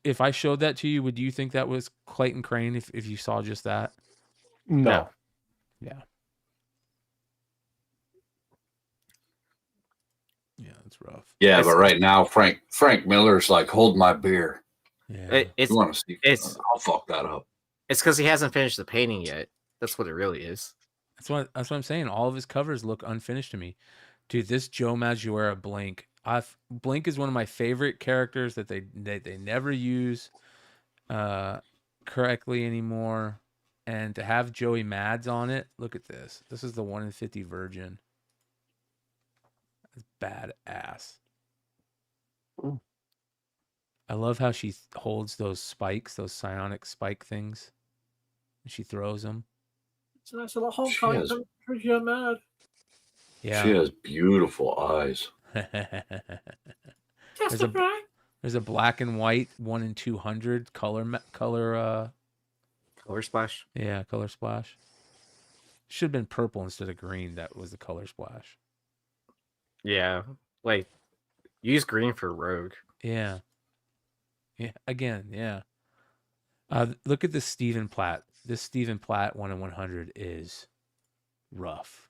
If I showed that to you, would you think that was Clayton Crane if you saw just that? No. Yeah. Yeah, that's rough. Yeah, but right now Frank Miller's like, hold my beer. Yeah. You want to see? I'll fuck that up. It's because he hasn't finished the painting yet. That's what it really is. That's what I'm saying. All of his covers look unfinished to me. Dude, this Joe Madureira Blink. Blink is one of my favorite characters that they never use correctly anymore. And to have Joey Mads on it, look at this. This is the 1 in 50 Virgin. That's badass. Ooh. I love how she holds those spikes, those psionic spike things. And she throws them. It's a nice little homecoming for you, Mad. Yeah. She has beautiful eyes. Testify. There's a black and white 1 in 200 color splash. Yeah, color splash. Should have been purple instead of green. That was the color splash. Yeah, like use green for Rogue. Yeah. Yeah. Again, yeah. Look at this Stephen Platt. This Stephen Platt 1 in 100 is rough.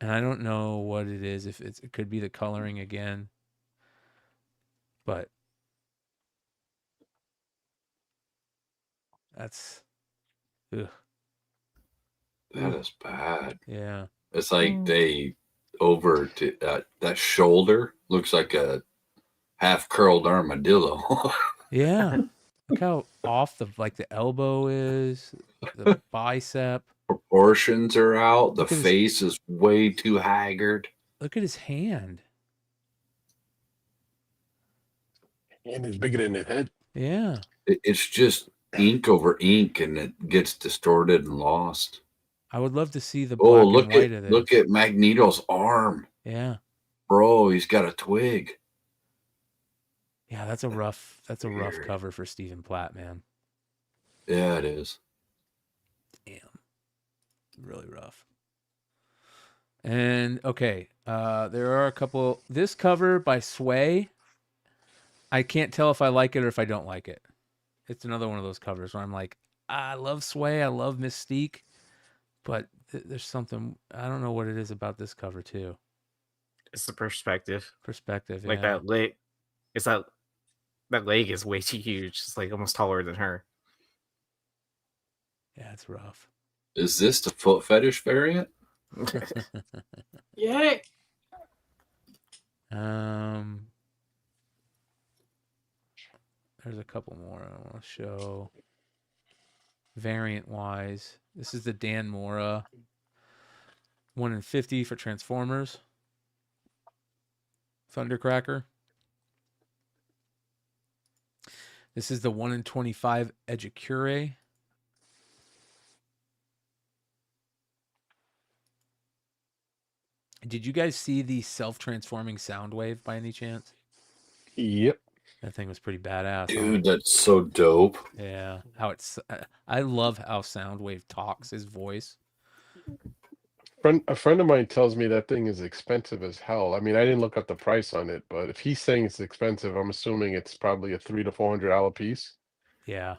And I don't know what it is. If it could be the coloring again, but that's, ugh. That is bad. Yeah. It's like they over to that shoulder looks like a half curled armadillo. Yeah. Look how off the elbow is, the bicep. Proportions are out. The Look at face is way too haggard. Look at his hand. And it's bigger than his head. Yeah. It's just ink over ink, and it gets distorted and lost. I would love to see the black and white of this. Look at Magneto's arm. Yeah. Bro, he's got a twig. Yeah, that's a rough cover for Stephen Platt, man. Yeah, it is. Damn. Really rough. And okay, there are a couple. This cover by Sway, I can't tell if I like it or if I don't like it. It's another one of those covers where I'm like, I love Sway, I love Mystique, but there's something, I don't know what it is about this cover too. It's the perspective. Yeah. Like that leg. It's that leg is way too huge. It's like almost taller than her. Yeah, it's rough. Is this the foot fetish variant? Yay. There's a couple more I want to show. Variant wise, this is the Dan Mora 1 in 50 for Transformers. Thundercracker. This is the 1 in 25 Ejicure. Did you guys see the self-transforming Soundwave by any chance? Yep. That thing was pretty badass. Dude, that's so dope. Yeah, how it's. I love how Soundwave talks. His voice. A friend of mine tells me that thing is expensive as hell. I mean, I didn't look up the price on it, but if he's saying it's expensive, I'm assuming it's probably a $300 to $400 piece. Yeah.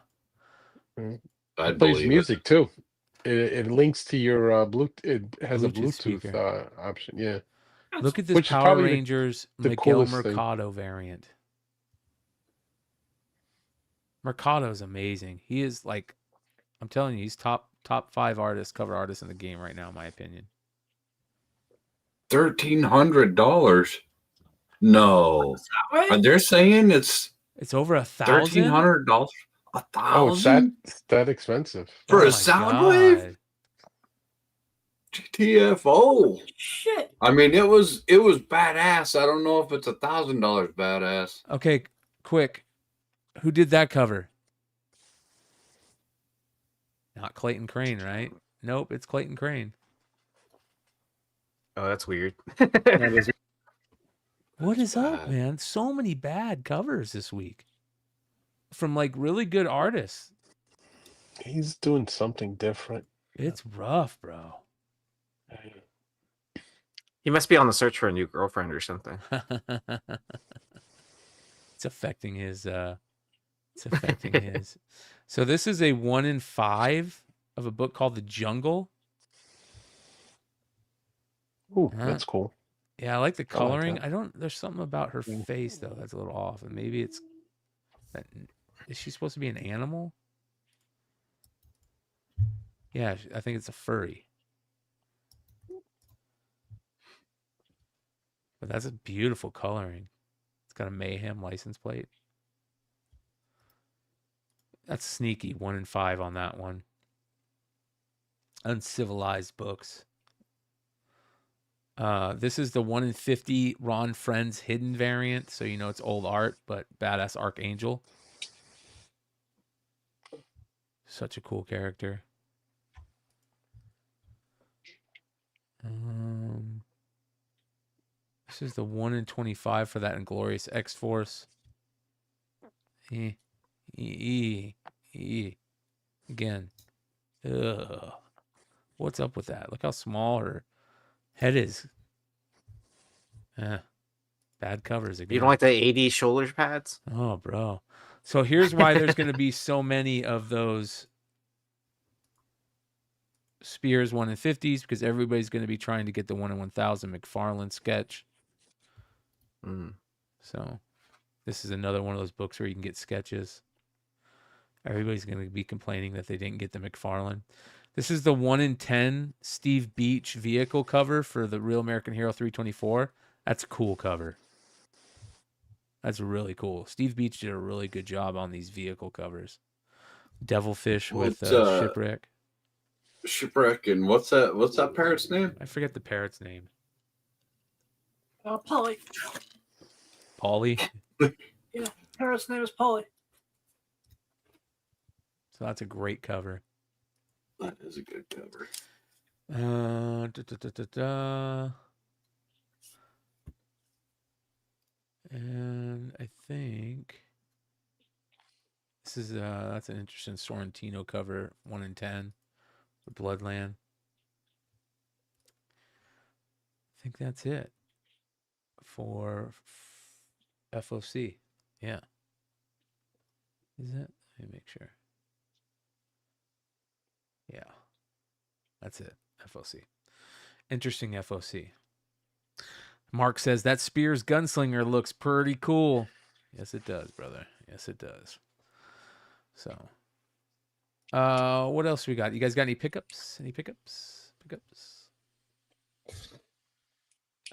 It I'd plays believe music too. It links to your Bluetooth. It has a Bluetooth Bluetooth speaker. option. Yeah. Look at this Which is Power probably Rangers the Miguel coolest thing. Mercado variant. Mercado's amazing. He is like, I'm telling you, he's top 5 artist, cover artist in the game right now, in my opinion. $1,300. No, and they're saying it's over $1,000. $1,300. Oh, it's that expensive for Oh a my Soundwave God. GTFO. Shit. I mean, it was badass. I don't know if it's $1,000 badass. Okay, quick. Who did that cover? Not Clayton Crane, right? Nope, it's Clayton Crane. Oh, that's weird. What is up, man? So many bad covers this week from like really good artists. He's doing something different. It's rough, bro. He must be on the search for a new girlfriend or something. It's affecting his. It's affecting his. So this is a 1 in 5 of a book called The Jungle. Ooh, that's cool. Yeah, I like the I like coloring. that. I don't. There's something about her face though that's a little off, and maybe it's. Is she supposed to be an animal? Yeah, I think it's a furry. But that's a beautiful coloring. It's got a Mayhem license plate. That's sneaky. 1 in 5 on that one. Uncivilized books. This is the 1 in 50 Ron Friends hidden variant. So you know it's old art, but badass Archangel. Such a cool character. This is the 1 in 25 for that Inglorious X-Force. Again. Ugh. What's up with that? Look how small her head is. Bad covers again. You don't like the 80 shoulder pads? Oh, bro. So here's why there's going to be so many of those Spears 1 in 50s, because everybody's going to be trying to get the 1 in 1000 McFarlane sketch. So this is another one of those books where you can get sketches. Everybody's going to be complaining that they didn't get the McFarlane. This is the 1 in 10 Steve Beach vehicle cover for the Real American Hero 324. That's a cool cover. That's really cool. Steve Beach did a really good job on these vehicle covers. Devilfish with Shipwreck. Shipwreck, and what's that parrot's name? I forget the parrot's name. Polly. Polly? Yeah, parrot's name is Polly. So that's a great cover. That is a good cover. And I think this is that's an interesting Sorrentino cover, 1 in 10 for Bloodland. I think that's it for F.O.C. Yeah. Is it? Let me make sure. Yeah. That's it. F.O.C. Interesting F.O.C. Mark says that Spears gunslinger looks pretty cool. Yes, it does, brother. Yes, it does. So, what else we got? You guys got any pickups? Any pickups?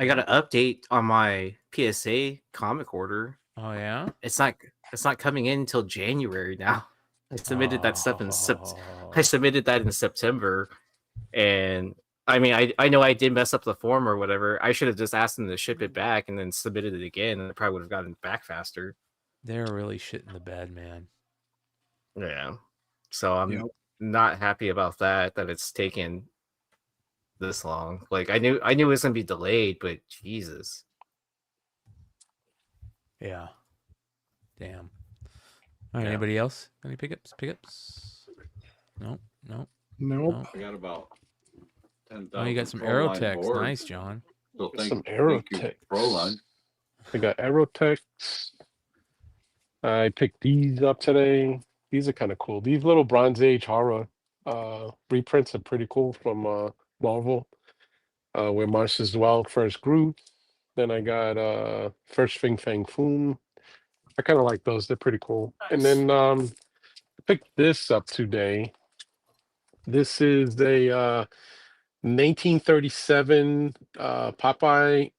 I got an update on my PSA comic order. Oh yeah? It's not coming in until January now. I submitted that stuff in I submitted that in September, and I mean I know I did mess up the form or whatever. I should have just asked them to ship it back and then submitted it again, and it probably would have gotten back faster. They're really shit in the bed, man. Yeah. So I'm not happy about that it's taken this long. Like I knew it was gonna be delayed, but Jesus. Yeah. Damn. All right. Anybody else? Any pickups? Nope. Nope. I got about 10,000. Oh, you got some Pro Line Aerotex. boards. Nice, John. So Some thank you, Aerotex. Pro Line. I got Aerotex. I picked these up today. These are kind of cool. These little Bronze Age horror reprints are pretty cool from Marvel. Where Monsters Dwell first grew. Then I got First Fing Fang Foom. I kind of like those. They're pretty cool. And then I picked this up today. This is a 1937 Popeye.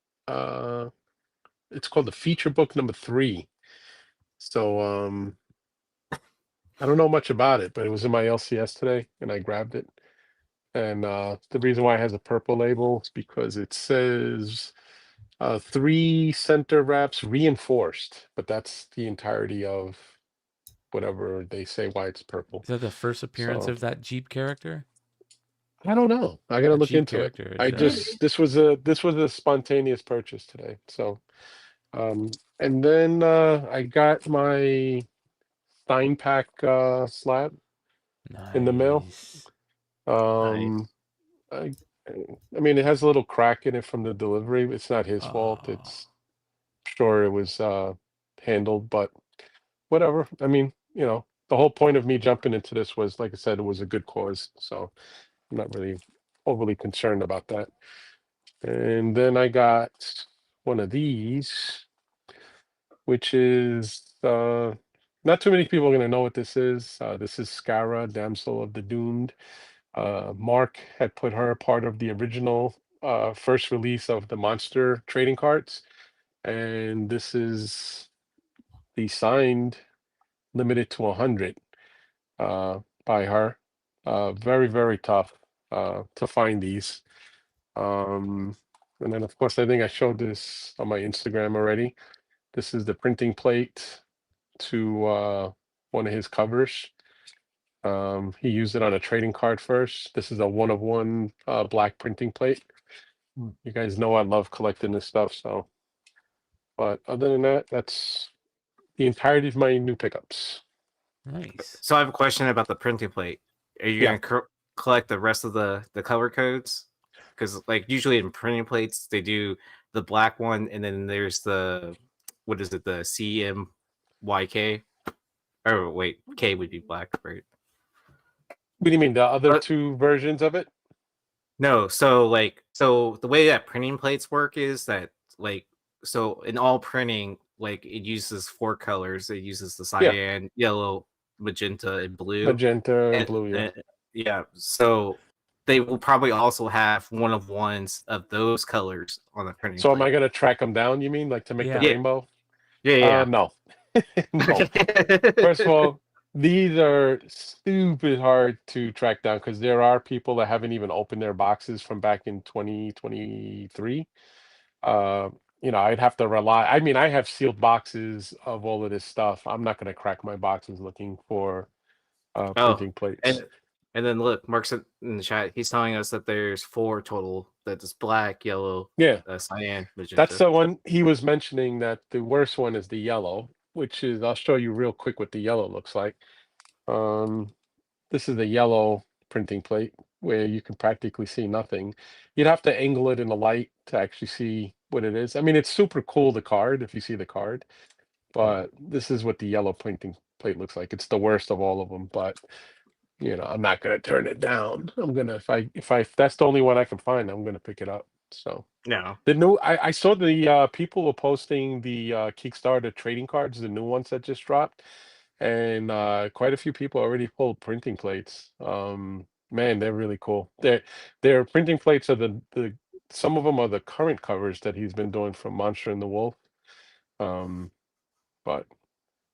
It's called the Feature Book number 3. So I don't know much about it, but it was in my LCS today, and I grabbed it. And the reason why it has a purple label is because it says 3 center wraps reinforced, but that's the entirety of whatever they say why it's purple. Is that the first appearance So, of that Jeep character? I don't know. I gotta That look Jeep into it. character, I is that- just this was a spontaneous purchase today. So and then I got my Stein pack slab in the mail. I mean, it has a little crack in it from the delivery. It's not his fault. It's sure it was handled, but whatever. I mean, you know, the whole point of me jumping into this was, like I said, it was a good cause. So I'm not really overly concerned about that. And then I got one of these, which is not too many people are going to know what this is. This is Scara, Damsel of the Doomed. Mark had put her part of the original first release of the Monster trading cards. And this is the signed limited to 100 by her. Very, very tough to find these. And then, of course, I think I showed this on my Instagram already. This is the printing plate to one of his covers. He used it on a trading card first. This is a 1-of-1 black printing plate. You guys know I love collecting this stuff. So, but other than that, that's the entirety of my new pickups. Nice. So I have a question about the printing plate. Are you Yeah. gonna collect the rest of the color codes? Because like usually in printing plates they do the black one, and then there's the what is it, the CMYK? Oh wait, K would be black, right? What do you mean, the other 2 versions of it? No, so the way that printing plates work is that so in all printing, like it uses 4 colors. It uses the cyan, yellow, magenta, and blue. Magenta and blue, yeah. Yeah, so they will probably also have 1-of-1s of those colors on the printing So plate. am I gonna track them down, you mean, like to make the Yeah. rainbow? Yeah. No. No. First of all, these are stupid hard to track down because there are people that haven't even opened their boxes from back in 2023. You know, I'd have to rely. I mean, I have sealed boxes of all of this stuff. I'm not going to crack my boxes looking for printing plates. And then look, Mark's in the chat. He's telling us that there's 4 total. That's black, yellow, Yeah. Cyan, magenta. That's the one he was mentioning, that the worst one is the yellow, which is, I'll show you real quick what the yellow looks like. This is the yellow printing plate where you can practically see nothing. You'd have to angle it in the light to actually see what it is. I mean, it's super cool, the card, if you see the card, but this is what the yellow printing plate looks like. It's the worst of all of them, but you know, I'm not going to turn it down. I'm going to, if that's the only one I can find, I'm going to pick it up. So no, the new, I saw the people were posting the Kickstarter trading cards, the new ones that just dropped, and quite a few people already pulled printing plates. Man, they're really cool. Their printing plates are the some of them are the current covers that he's been doing from Monster and the Wolf. But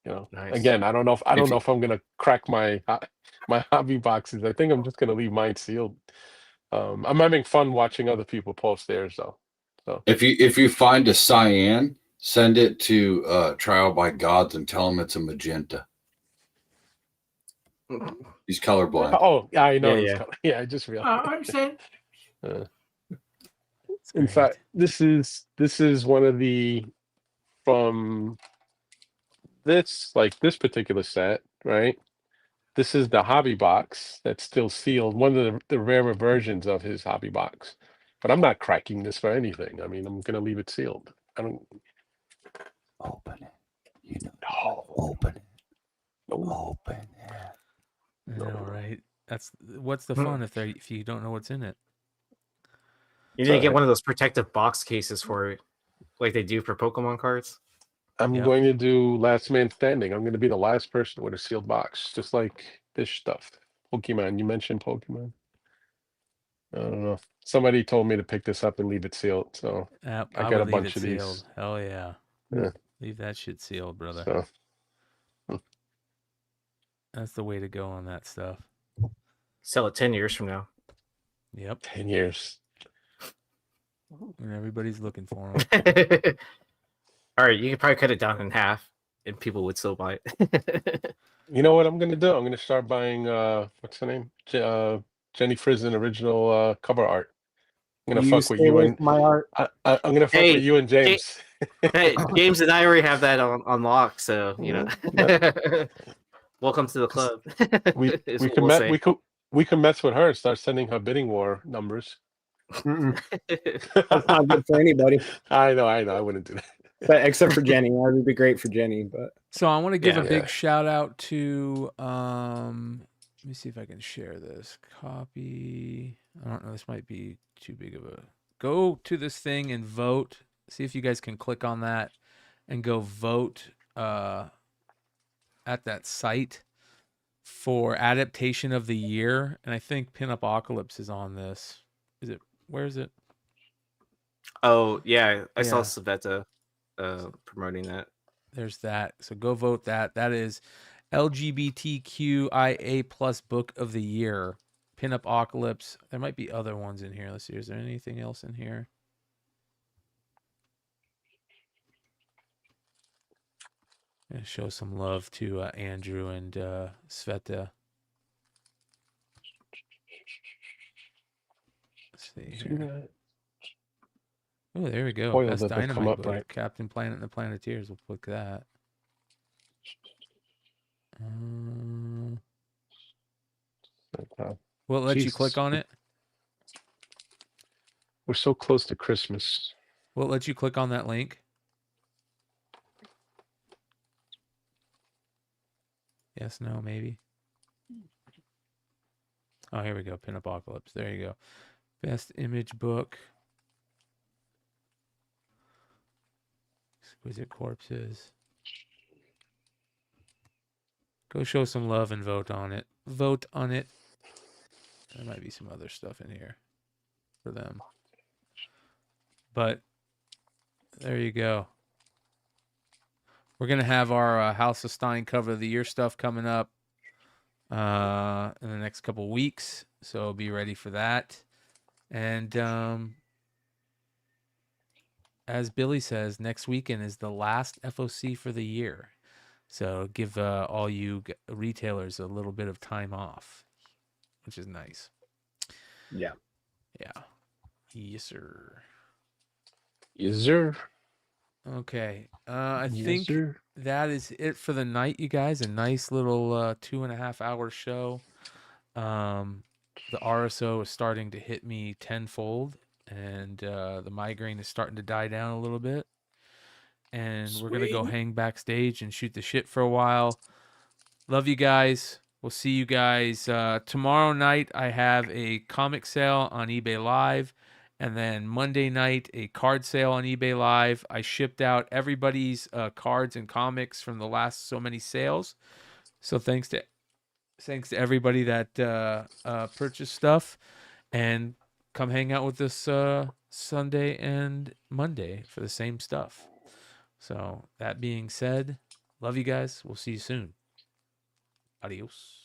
you know, Nice. again, I don't know if I'm gonna crack my hobby boxes. I think I'm just gonna leave mine sealed. I'm having fun watching other people post theirs though. So If you find a cyan, send it to Trial by Gods and tell him it's a magenta. He's colorblind. oh yeah, I know. Yeah, Yeah, I just realized. I understand. In fact, this is one of the from this particular set, right? This is the hobby box that's still sealed. One of the rarer versions of his hobby box. But I'm not cracking this for anything. I mean, I'm gonna leave it sealed. I don't open it. You know, open it. Open it. I know, right? What's the fun if you don't know what's in it? You need to get one of those protective box cases for it, like they do for Pokemon cards. I'm going to do last man standing. I'm going to be the last person with a sealed box, just like this stuff. Pokemon. You mentioned Pokemon. I don't know. Somebody told me to pick this up and leave it sealed, so I got a bunch of sealed. these. Hell yeah. Yeah. Leave that shit sealed, brother. So. That's the way to go on that stuff. Sell it 10 years from now. Yep. 10 years. And everybody's looking for them. Oh. All right, you could probably cut it down in half, and people would still buy it. You know what I'm going to do? I'm going to start buying, what's the name? Jenny Frison original cover art. I'm going to fuck with you and my art. I'm going to fuck with you and James. Hey, James and I already have that on lock, so you know. Welcome to the club. We can mess with her and start sending her bidding war numbers. That's not good for anybody. I know. I wouldn't do that. But except for Jenny, that would be great for Jenny. But so I want to give a big shout out to. Let me see if I can share this copy. I don't know. This might be too big of a. Go to this thing and vote. See if you guys can click on that and go vote at that site for adaptation of the year. And I think Pin-Up-Ocalypse is on this. Is it? Where is it? Oh yeah, I saw Savetta promoting that. There's that. So go vote that. That is LGBTQIA plus book of the year. Pin-Up-Ocalypse. There might be other ones in here. Let's see. Is there anything else in here? And show some love to Andrew and Sveta. Let's see here. Oh, there we go. That's Dynamite book. Right. Captain Planet and the Planeteers. We'll click that. Will it let you click on it? We're so close to Christmas. Will it let you click on that link? Yes, no, maybe. Oh, here we go. Pin-Up-Ocalypse. There you go. Best image book. Exquisite Corpses. Go show some love and vote on it. Vote on it. There might be some other stuff in here for them. But there you go. We're going to have our House of Stein cover of the year stuff coming up in the next couple weeks. So be ready for that. And as Billy says, next weekend is the last F.O.C. for the year. So give all you retailers a little bit of time off, which is nice. Yeah. Yeah. Yes, sir. Yes, sir. Okay. I think that is it for the night, you guys. A nice little 2.5 hour show. The RSO is starting to hit me tenfold, and the migraine is starting to die down a little bit. And we're going to go hang backstage and shoot the shit for a while. Love you guys. We'll see you guys tomorrow night. I have a comic sale on eBay Live. And then Monday night, a card sale on eBay Live. I shipped out everybody's cards and comics from the last so many sales. So thanks to everybody that purchased stuff. And come hang out with us Sunday and Monday for the same stuff. So that being said, love you guys. We'll see you soon. Adios.